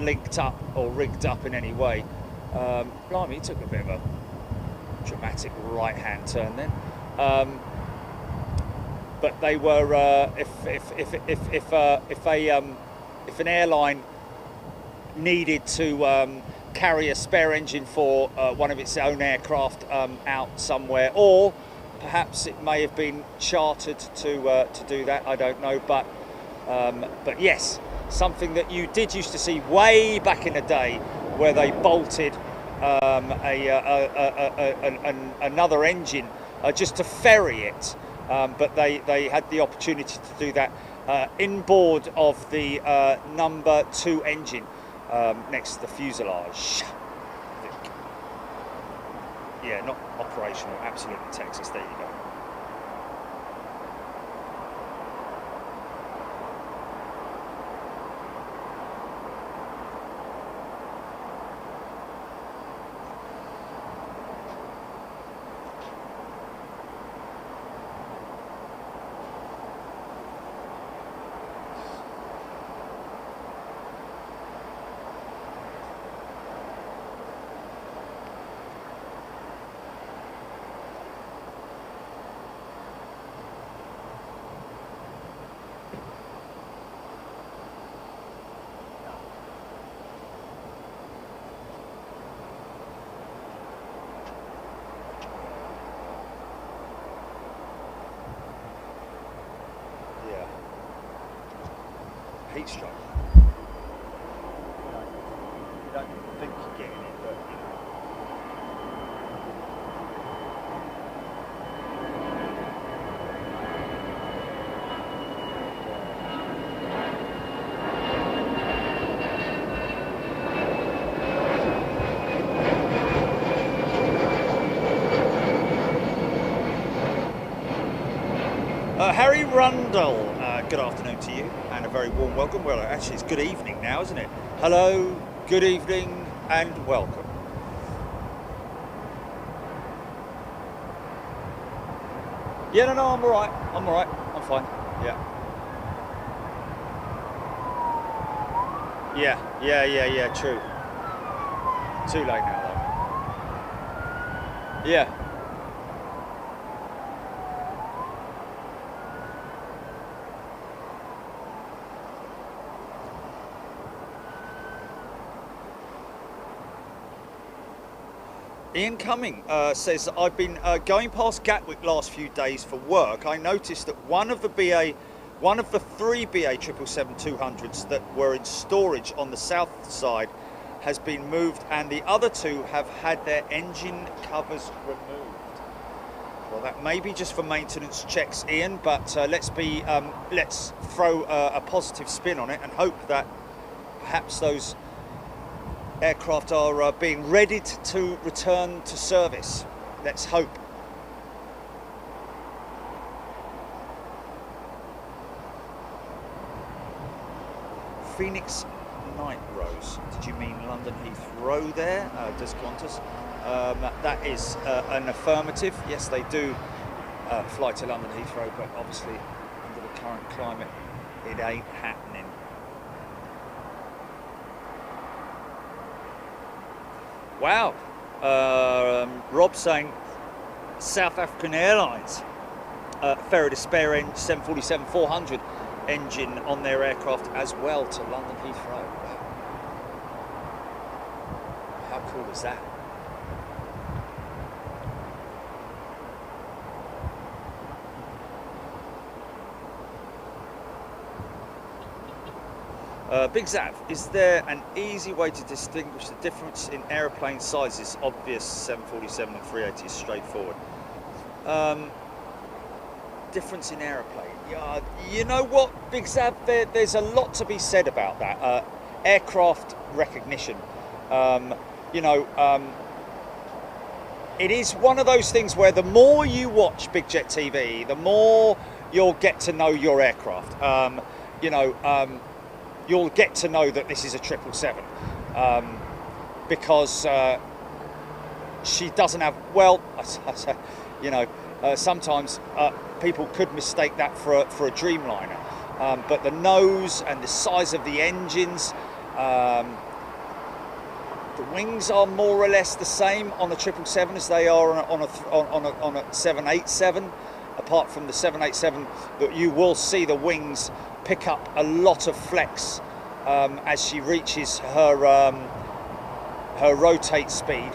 linked up or rigged up in any way. Blimey, he took a bit of a dramatic right-hand turn then. But they were if an airline needed to carry a spare engine for one of its own aircraft out somewhere, or perhaps it may have been chartered to do that. I don't know, but yes, something that you did used to see way back in the day, where they bolted another engine just to ferry it, but they had the opportunity to do that inboard of the number 2 engine next to the fuselage. Yeah, not operational, absolutely, Texas, there you go. Heat stroke. You don't think you're getting it, but you know. Harry Rundle, good afternoon to you, and a very warm welcome. Well, actually, it's good evening now, isn't it? Hello, good evening, and welcome. Yeah, no, I'm all right. I'm fine. Yeah. Yeah, true. Too late now, though. Yeah. Ian Cumming says, I've been going past Gatwick last few days for work. I noticed that one of the three BA 777-200s that were in storage on the south side has been moved, and the other two have had their engine covers removed. Well, that may be just for maintenance checks, Ian, but let's throw a positive spin on it and hope that perhaps those aircraft are being readied to return to service. Let's hope. Phoenix Night Rose. Did you mean London Heathrow there? Does Qantas? That is an affirmative. Yes, they do fly to London Heathrow, but obviously under the current climate, it ain't happening. Wow. Rob saying South African Airlines ferried a spare 747-400 engine on their aircraft as well to London Heathrow. Wow. How cool is that? Big Zav, is there an easy way to distinguish the difference in aeroplane sizes? Obvious 747 and 380 is straightforward. Difference in aeroplane. Yeah, you know what, Big Zav, there's a lot to be said about that. Aircraft recognition. It is one of those things where the more you watch Big Jet TV, the more you'll get to know your aircraft. You'll get to know that this is a 777 because she doesn't have, sometimes people could mistake that for a Dreamliner, but the nose and the size of the engines, the wings are more or less the same on a 777 as they are on a 787, apart from the 787 that you will see the wings pick up a lot of flex as she reaches her rotate speed.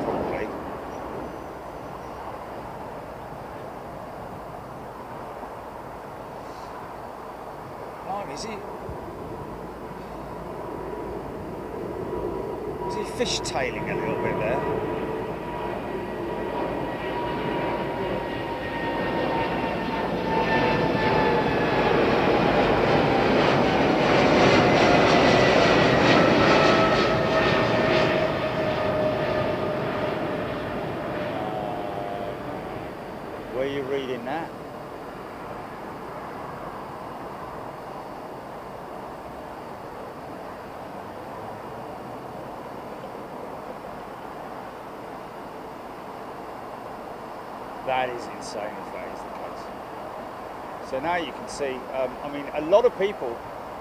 Probably. Oh, is he fishtailing a little bit there? Were you reading that? That is insane if that is the case. So now you can see, a lot of people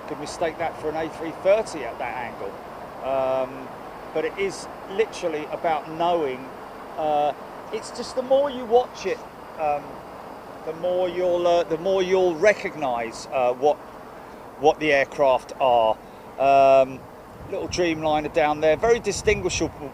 could mistake that for an A330 at that angle. But it is literally about knowing, it's just the more you watch it, the more you'll recognise what the aircraft are. Little Dreamliner down there, very distinguishable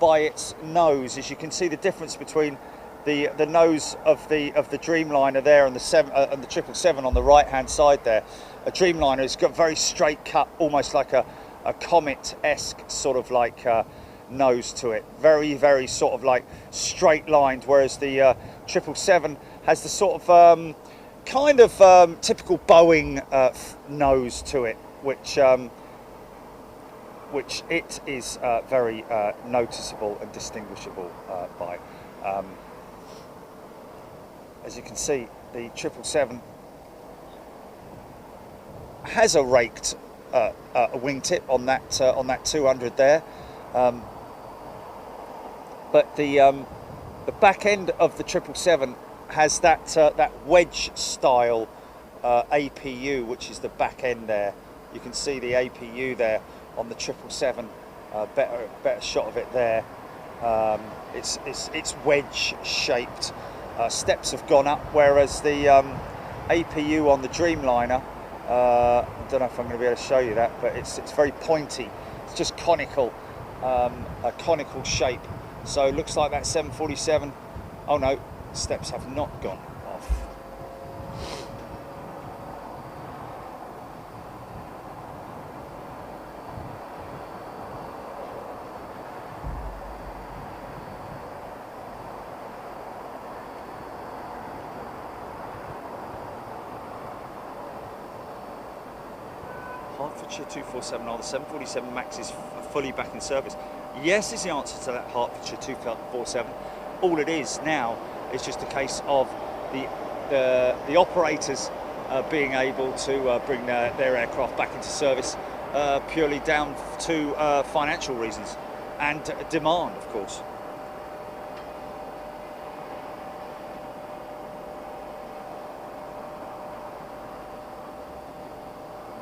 by its nose. As you can see, the difference between the nose of the Dreamliner there and the 777 on the right hand side there. A Dreamliner has got very straight cut, almost like a Comet-esque sort of like nose to it, very, very sort of like straight lined, whereas the 777 has the sort of typical Boeing nose to it, which it is very noticeable and distinguishable by. As you can see, the 777 has a raked wingtip on that 200 there, but the The back end of the 777 has that wedge style APU, which is the back end there. You can see the APU there on the 777. Better shot of it there. It's wedge shaped. Steps have gone up, whereas the APU on the Dreamliner, I don't know if I'm going to be able to show you that, but it's very pointy. It's just conical, a conical shape. So it looks like that 747. Oh no, steps have not gone off. Hertfordshire 247, are the 747 Max is fully back in service? Yes is the answer to that, Hertfordshire 247. All it is now is just a case of the operators being able to bring their aircraft back into service purely down to financial reasons and demand, of course.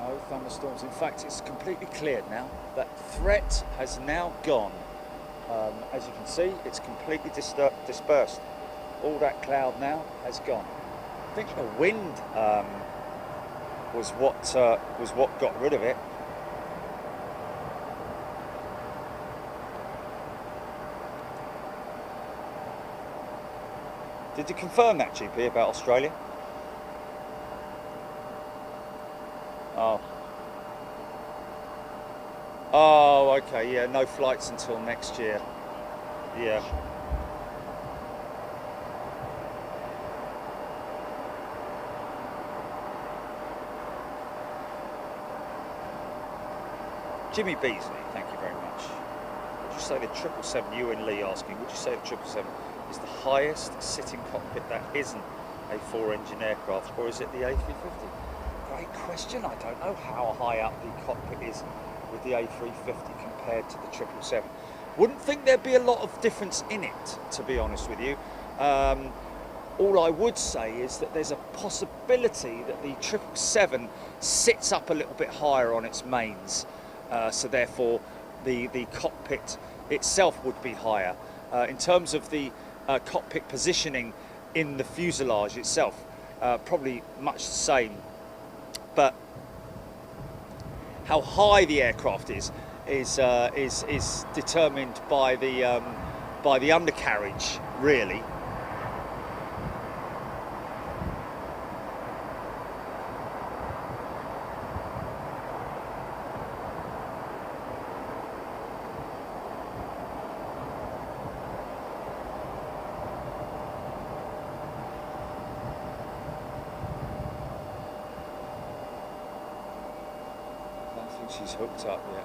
No thunderstorms. In fact, it's completely cleared now. That threat has now gone. As you can see, it's completely dispersed. All that cloud now has gone. I think the wind was what got rid of it. Did you confirm that, GP, about Australia? Oh. Oh, okay, yeah, no flights until next year. Yeah. Jimmy Beasley, thank you very much. Would you say the 777, you and Lee asking, would you say the 777 is the highest sitting cockpit that isn't a 4-engine aircraft, or is it the A350? Great question. I don't know how high up the cockpit is with the A350 compared to the 777. Wouldn't think there'd be a lot of difference in it, to be honest with you. All I would say is that there's a possibility that the 777 sits up a little bit higher on its mains, so therefore the cockpit itself would be higher. In terms of the cockpit positioning in the fuselage itself, probably much the same, but how high the aircraft is determined by the undercarriage, really. She's hooked up yet.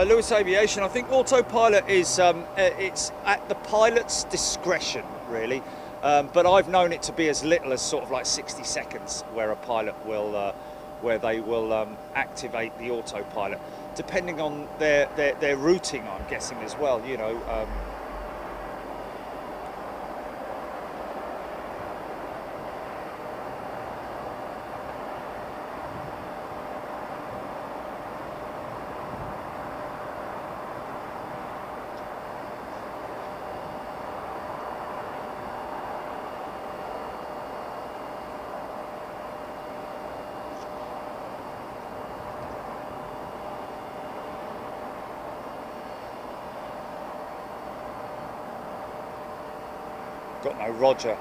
Lewis Aviation, I think autopilot is it's at the pilot's discretion, really, but I've known it to be as little as sort of like 60 seconds where a pilot will where they will activate the autopilot, depending on their routing, I'm guessing, as well, you know. Got no Roger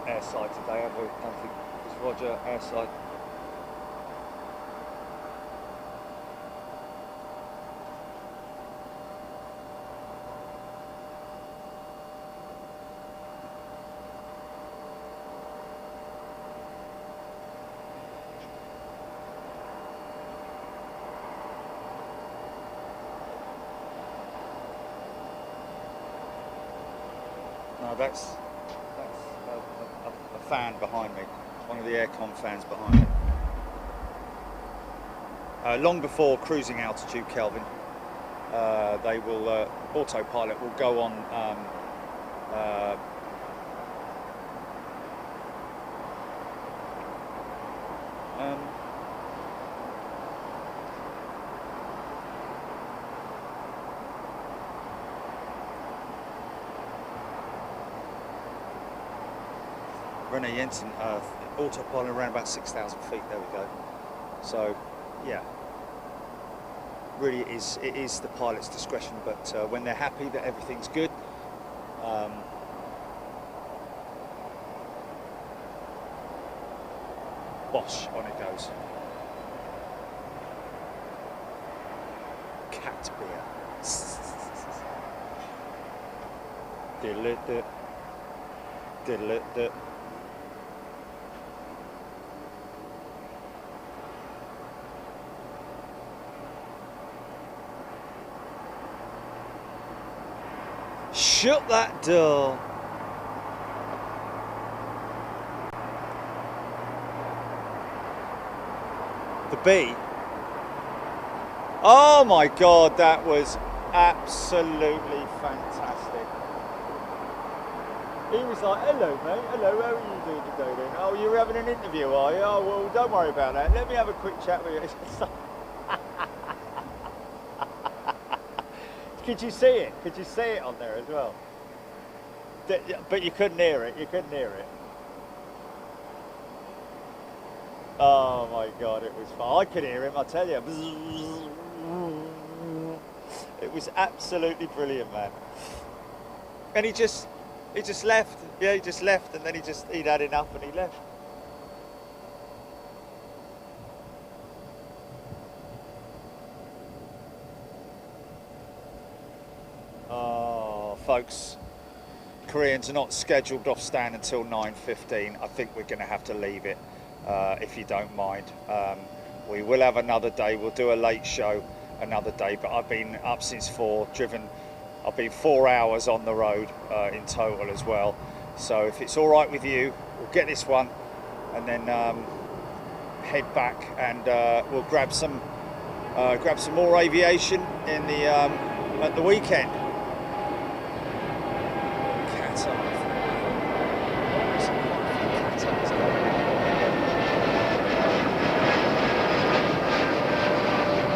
airside today, have we? I don't think it's Roger airside. No, that's a fan behind me. One of the aircon fans behind me. Long before cruising altitude Kelvin, they will autopilot will go on Rene Jensen autopilot around about 6,000 feet. There we go. So yeah, really it is the pilot's discretion, but when they're happy that everything's good, bosh, on it goes. Cat beer. Diddle-it-dit. Diddle-it-dit. Shut that door. The bee. Oh my God, that was absolutely fantastic. He was like, hello mate, hello, how are you doing today then? Oh, you're having an interview, are you? Oh, well, don't worry about that. Let me have a quick chat with you. Could you see it? Could you see it on there as well? But you couldn't hear it. You couldn't hear it. Oh my God, it was fun. I could hear him, I tell you. It was absolutely brilliant, man. And he just left. Yeah, he just left, and then he'd had enough and he left. Oh, folks, Koreans are not scheduled off stand until 9:15. I think we're going to have to leave it, if you don't mind. We will have another day. We'll do a late show another day, but I've been up since 4, I've been 4 hours on the road in total as well. So if it's all right with you, we'll get this one and then head back, and we'll grab some more aviation in the at the weekend. Cats are.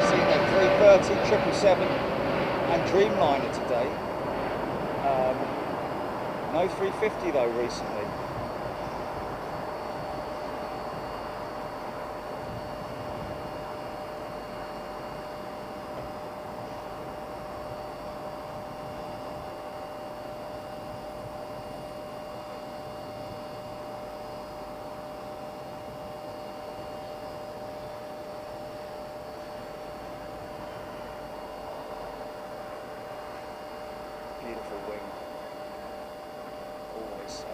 Seen a 330, 777 and Dreamliner today. No 350 though recently. Beautiful wing. Always so.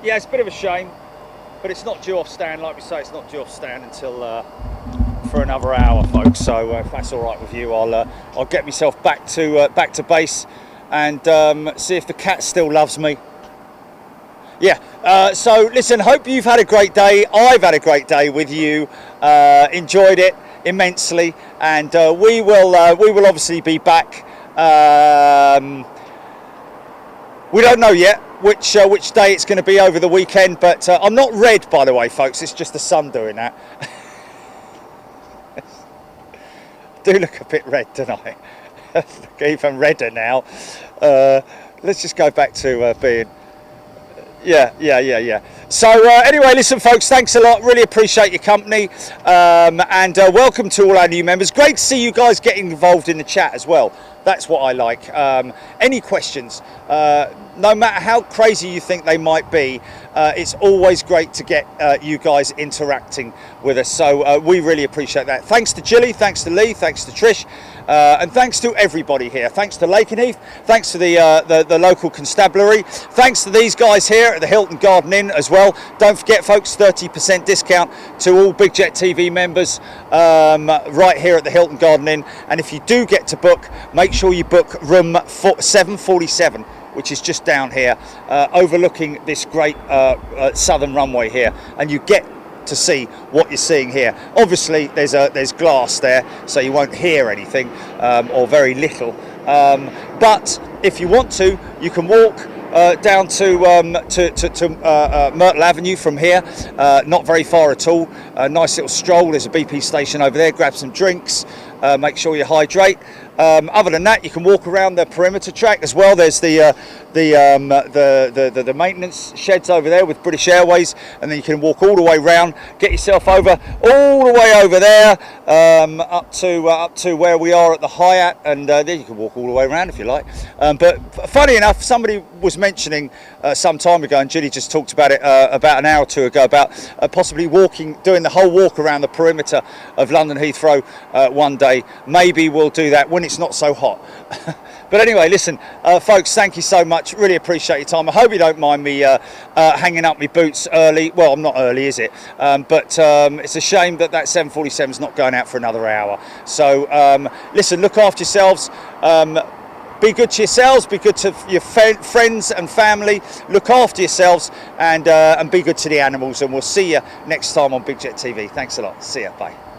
Yeah, it's a bit of a shame, but it's not due off stand, like we say. It's not due off stand until for another hour, folks. So if that's all right with you, I'll get myself back to base and see if the cat still loves me. Yeah. So listen, hope you've had a great day. I've had a great day with you. Enjoyed it immensely, and we will obviously be back. We don't know yet which day it's going to be over the weekend, but I'm not red, by the way, folks. It's just the sun doing that. Do look a bit red tonight. Look even redder now. Let's just go back to being. Yeah. So anyway, listen, folks, thanks a lot. Really appreciate your company, and welcome to all our new members. Great to see you guys getting involved in the chat as well. That's what I like. Any questions, no matter how crazy you think they might be, it's always great to get you guys interacting with us. So we really appreciate that. Thanks to Jilly, thanks to Lee, thanks to Trish, And thanks to everybody here. Thanks to Lakenheath. Thanks to the local constabulary. Thanks to these guys here at the Hilton Garden Inn as well. Don't forget, folks, 30% discount to all Big Jet TV members right here at the Hilton Garden Inn. And if you do get to book, make sure you book room 747, which is just down here, overlooking this great southern runway here, and you get to see what you're seeing here. Obviously, there's glass there, so you won't hear anything or very little. But if you want to, you can walk down to Myrtle Avenue from here, not very far at all. A nice little stroll. There's a BP station over there. Grab some drinks. Make sure you hydrate. Other than that, you can walk around the perimeter track as well. There's the maintenance sheds over there with British Airways, and then you can walk all the way round, get yourself over all the way over there, up to where we are at the Hyatt, and then you can walk all the way around if you like. But funny enough, somebody was mentioning some time ago, and Judy just talked about it about an hour or two ago, about possibly doing the whole walk around the perimeter of London Heathrow one day. Maybe we'll do that when it's not so hot. But anyway, listen, folks, thank you so much. Really appreciate your time. I hope you don't mind me hanging up my boots early. Well, I'm not early, is it? But it's a shame that 747 is not going out for another hour. So listen, look after yourselves. Be good to yourselves, be good to your friends and family, look after yourselves, and be good to the animals, and we'll see you next time on Big Jet TV. Thanks a lot. See ya. Bye.